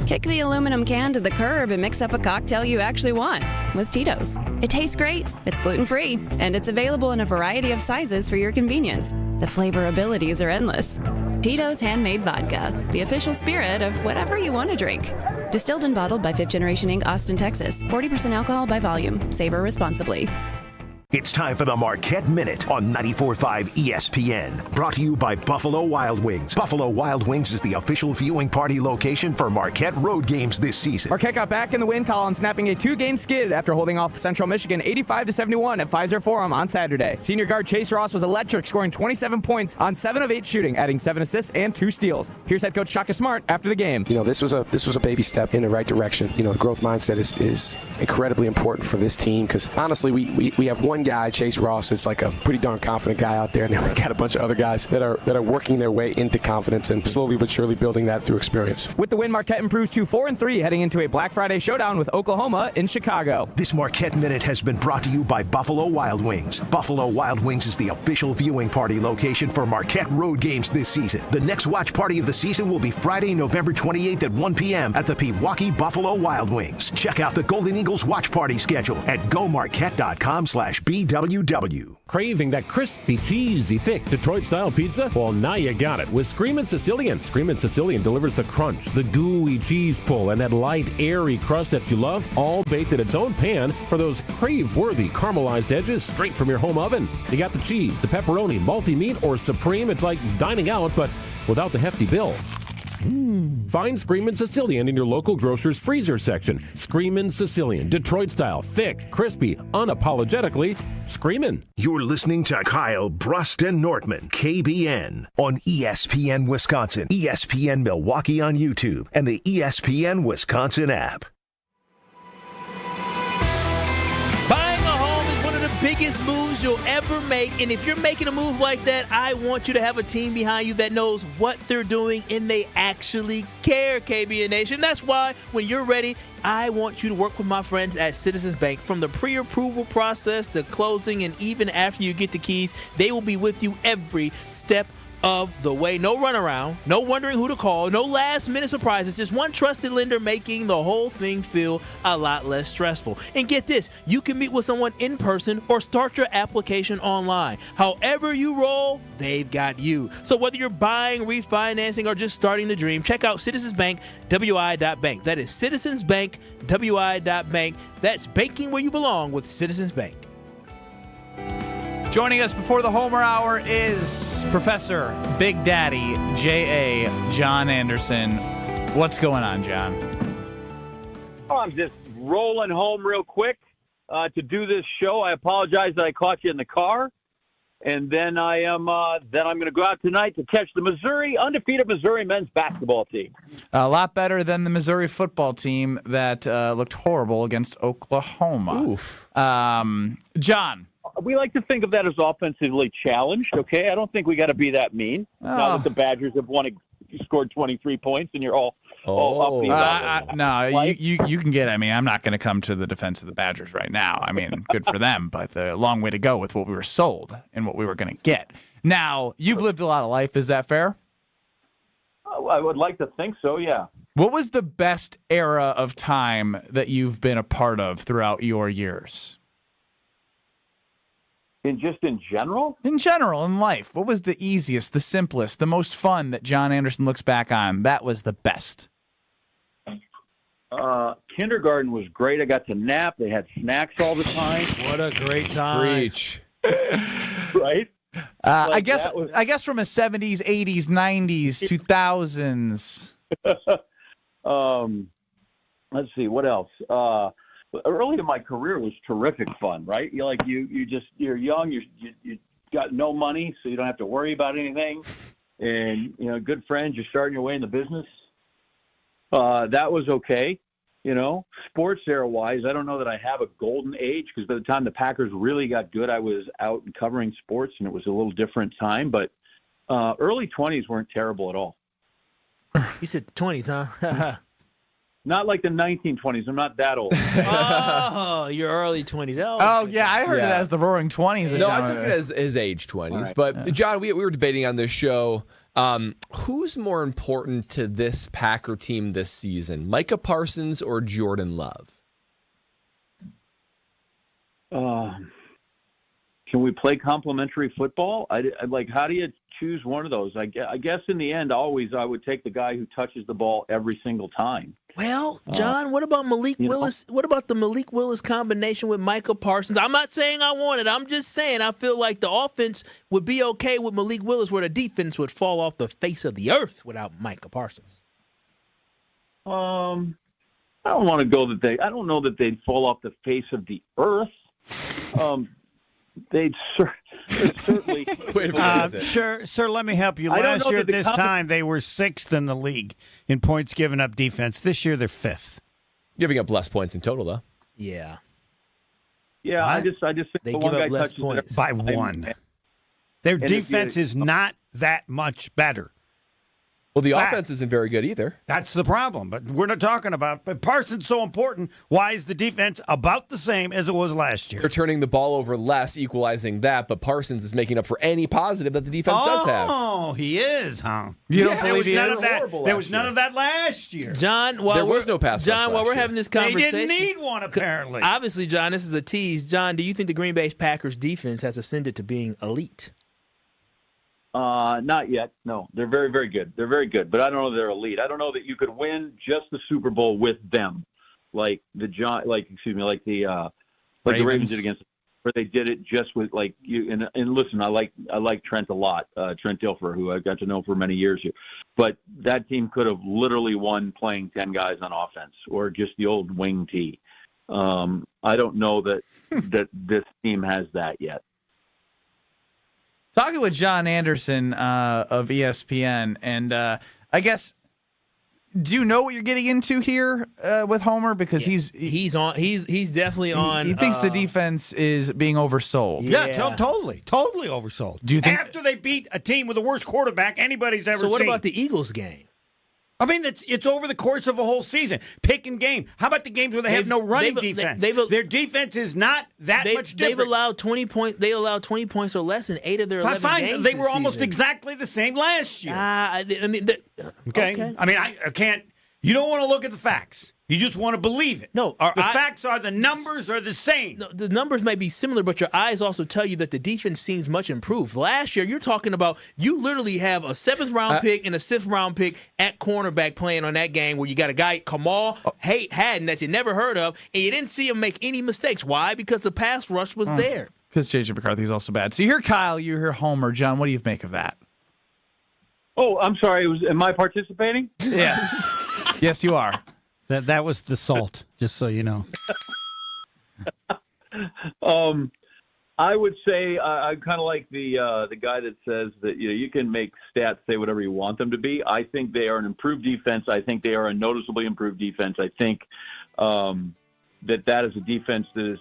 Kick the aluminum can to the curb and mix up a cocktail you actually want with Tito's. It tastes great, it's gluten-free, and it's available in a variety of sizes for your convenience. The flavor abilities are endless. Tito's Handmade Vodka, the official spirit of whatever you want to drink. Distilled and bottled by 5th Generation Inc., Austin, Texas. 40% alcohol by volume. Savor responsibly. It's time for the Marquette Minute on 94.5 ESPN. Brought to you by Buffalo Wild Wings. Buffalo Wild Wings is the official viewing party location for Marquette road games this season. Marquette got back in the win column, snapping a 2-game skid after holding off Central Michigan 85-71 at Pfizer Forum on Saturday. Senior guard Chase Ross was electric, scoring 27 points on 7 of 8 shooting, adding 7 assists and 2 steals. Here's head coach Shaka Smart after the game. This was a baby step in the right direction. The growth mindset is incredibly important for this team because honestly, we have one guy, Chase Ross, is like a pretty darn confident guy out there, and then we got a bunch of other guys that are working their way into confidence and slowly but surely building that through experience. With the win, Marquette improves to 4-3, heading into a Black Friday showdown with Oklahoma in Chicago. This Marquette Minute has been brought to you by Buffalo Wild Wings. Buffalo Wild Wings is the official viewing party location for Marquette road games this season. The next watch party of the season will be Friday, November 28th at 1 p.m. at the Pewaukee Buffalo Wild Wings. Check out the Golden Eagles watch party schedule at gomarquette.com/BWW. Craving that crispy, cheesy, thick Detroit-style pizza? Well, now you got it with Screamin' Sicilian. Screamin' Sicilian delivers the crunch, the gooey cheese pull, and that light, airy crust that you love, all baked in its own pan for those crave-worthy caramelized edges straight from your home oven. You got the cheese, the pepperoni, multi-meat, or supreme. It's like dining out, but without the hefty bill. Find Screamin' Sicilian in your local grocer's freezer section. Screamin' Sicilian, Detroit-style, thick, crispy, unapologetically screamin'. You're listening to Kyle, Brust, and Nortman, KBN, on ESPN Wisconsin, ESPN Milwaukee on YouTube, and the ESPN Wisconsin app. Biggest moves you'll ever make, and if you're making a move like that, I want you to have a team behind you that knows what they're doing and they actually care, KBN Nation. That's why when you're ready, I want you to work with my friends at Citizens Bank. From the pre-approval process to closing, and even after you get the keys, they will be with you every step of the way. No runaround, no wondering who to call, no last-minute surprises. Just one trusted lender making the whole thing feel a lot less stressful. And get this, you can meet with someone in person or start your application online. However you roll, they've got you. So whether you're buying, refinancing, or just starting the dream, check out citizensbankwi.bank. That is citizensbankwi.bank. That's banking where you belong with Citizens Bank. Joining us before the Homer Hour is Professor Big Daddy J.A. John Anderson. What's going on, John? Oh, I'm just rolling home real quick to do this show. I apologize that I caught you in the car. And then I'm going to go out tonight to catch the undefeated Missouri men's basketball team. A lot better than the Missouri football team that looked horrible against Oklahoma. Oof. John. We like to think of that as offensively challenged, okay? I don't think we got to be that mean. Now that the Badgers have scored 23 points and you're all up these no, you can get it. I mean, I'm not going to come to the defense of the Badgers right now. I mean, good for them, but a long way to go with what we were sold and what we were going to get. Now, you've lived a lot of life. Is that fair? Oh, I would like to think so, yeah. What was the best era of time that you've been a part of throughout your years? In general? In general, in life. What was the easiest, the simplest, the most fun that John Anderson looks back on? That was the best. Kindergarten was great. I got to nap. They had snacks all the time. What a great time. Preach. Right? I guess from a 70s, 80s, 90s, 2000s. Let's see, what else? early in my career was terrific fun, right? You're young, you got no money, so you don't have to worry about anything, and good friends. You're starting your way in the business. That was okay. Sports era wise, I don't know that I have a golden age, because by the time the Packers really got good, I was out and covering sports, and it was a little different time. But early 20s weren't terrible at all. You said the 20s, huh? Not like the 1920s. I'm not that old. Oh, your early 20s. Oh, yeah, I heard it as the Roaring 20s. No, I took it as his age 20s. Right. But, John, we were debating on this show, who's more important to this Packer team this season, Micah Parsons or Jordan Love? Can we play complimentary football? How do you choose one of those? I guess in the end, always I would take the guy who touches the ball every single time. Well, John, what about Malik Willis? What about the Malik Willis combination with Micah Parsons? I'm not saying I want it. I'm just saying I feel like the offense would be okay with Malik Willis, where the defense would fall off the face of the earth without Micah Parsons. I don't want to go that I don't know that they'd fall off the face of the earth. They'd certainly. Sir, let me help you. Last year at this time, they were 6th in the league in points given up defense. This year, they're 5th. Giving up less points in total, though. Yeah. Yeah, I just think they the give one guy up less touches points by one. Their defense is not that much better. Well, the offense isn't very good either. That's the problem, but we're not talking about. But Parsons so important. Why is the defense about the same as it was last year? They're turning the ball over less, equalizing that, but Parsons is making up for any positive that the defense does have. Oh, he is, huh? You don't believe he is? There was none of that last year. John, there was no pass rush John, while last we're year. having this conversation, they didn't need one, apparently. Obviously, John, this is a tease. John, do you think the Green Bay Packers defense has ascended to being elite? Not yet. No, they're very, very good. They're very good, but I don't know they're elite. I don't know that you could win just the Super Bowl with them, like the Ravens did against, where they did it just with you. And listen, I like Trent a lot, Trent Dilfer, who I got to know for many years here. But that team could have literally won playing 10 guys on offense or just the old wing tee. I don't know that this team has that yet. Talking with John Anderson of ESPN, and I guess, do you know what you're getting into here with Homer? Because he's definitely on. He thinks the defense is being oversold. Yeah, totally oversold. Do you think after they beat a team with the worst quarterback anybody's ever seen? So what about the Eagles game? I mean, it's over the course of a whole season. Pick and game. How about the games where they have no running defense? Their defense is not that much different. They've allowed 20 points. They allowed 20 points or less in 8 of their 11 games. They were almost exactly the same last year. Okay. I mean, I can't. You don't want to look at the facts. You just want to believe it. No, the facts are the numbers are the same. No, the numbers may be similar, but your eyes also tell you that the defense seems much improved. Last year, you're talking about you literally have a 7th round pick and a 6th round pick at cornerback playing on that game where you got a guy, Kamal Hadden, that you never heard of, and you didn't see him make any mistakes. Why? Because the pass rush was there. Because J.J. McCarthy is also bad. So you hear Kyle, you hear Homer. John, what do you make of that? Oh, I'm sorry. Am I participating? Yes. Yes, you are. That was the salt, just so you know. I would say I'm kind of like the guy that says that you can make stats say whatever you want them to be. I think they are an improved defense. I think they are a noticeably improved defense. I think that is a defense that is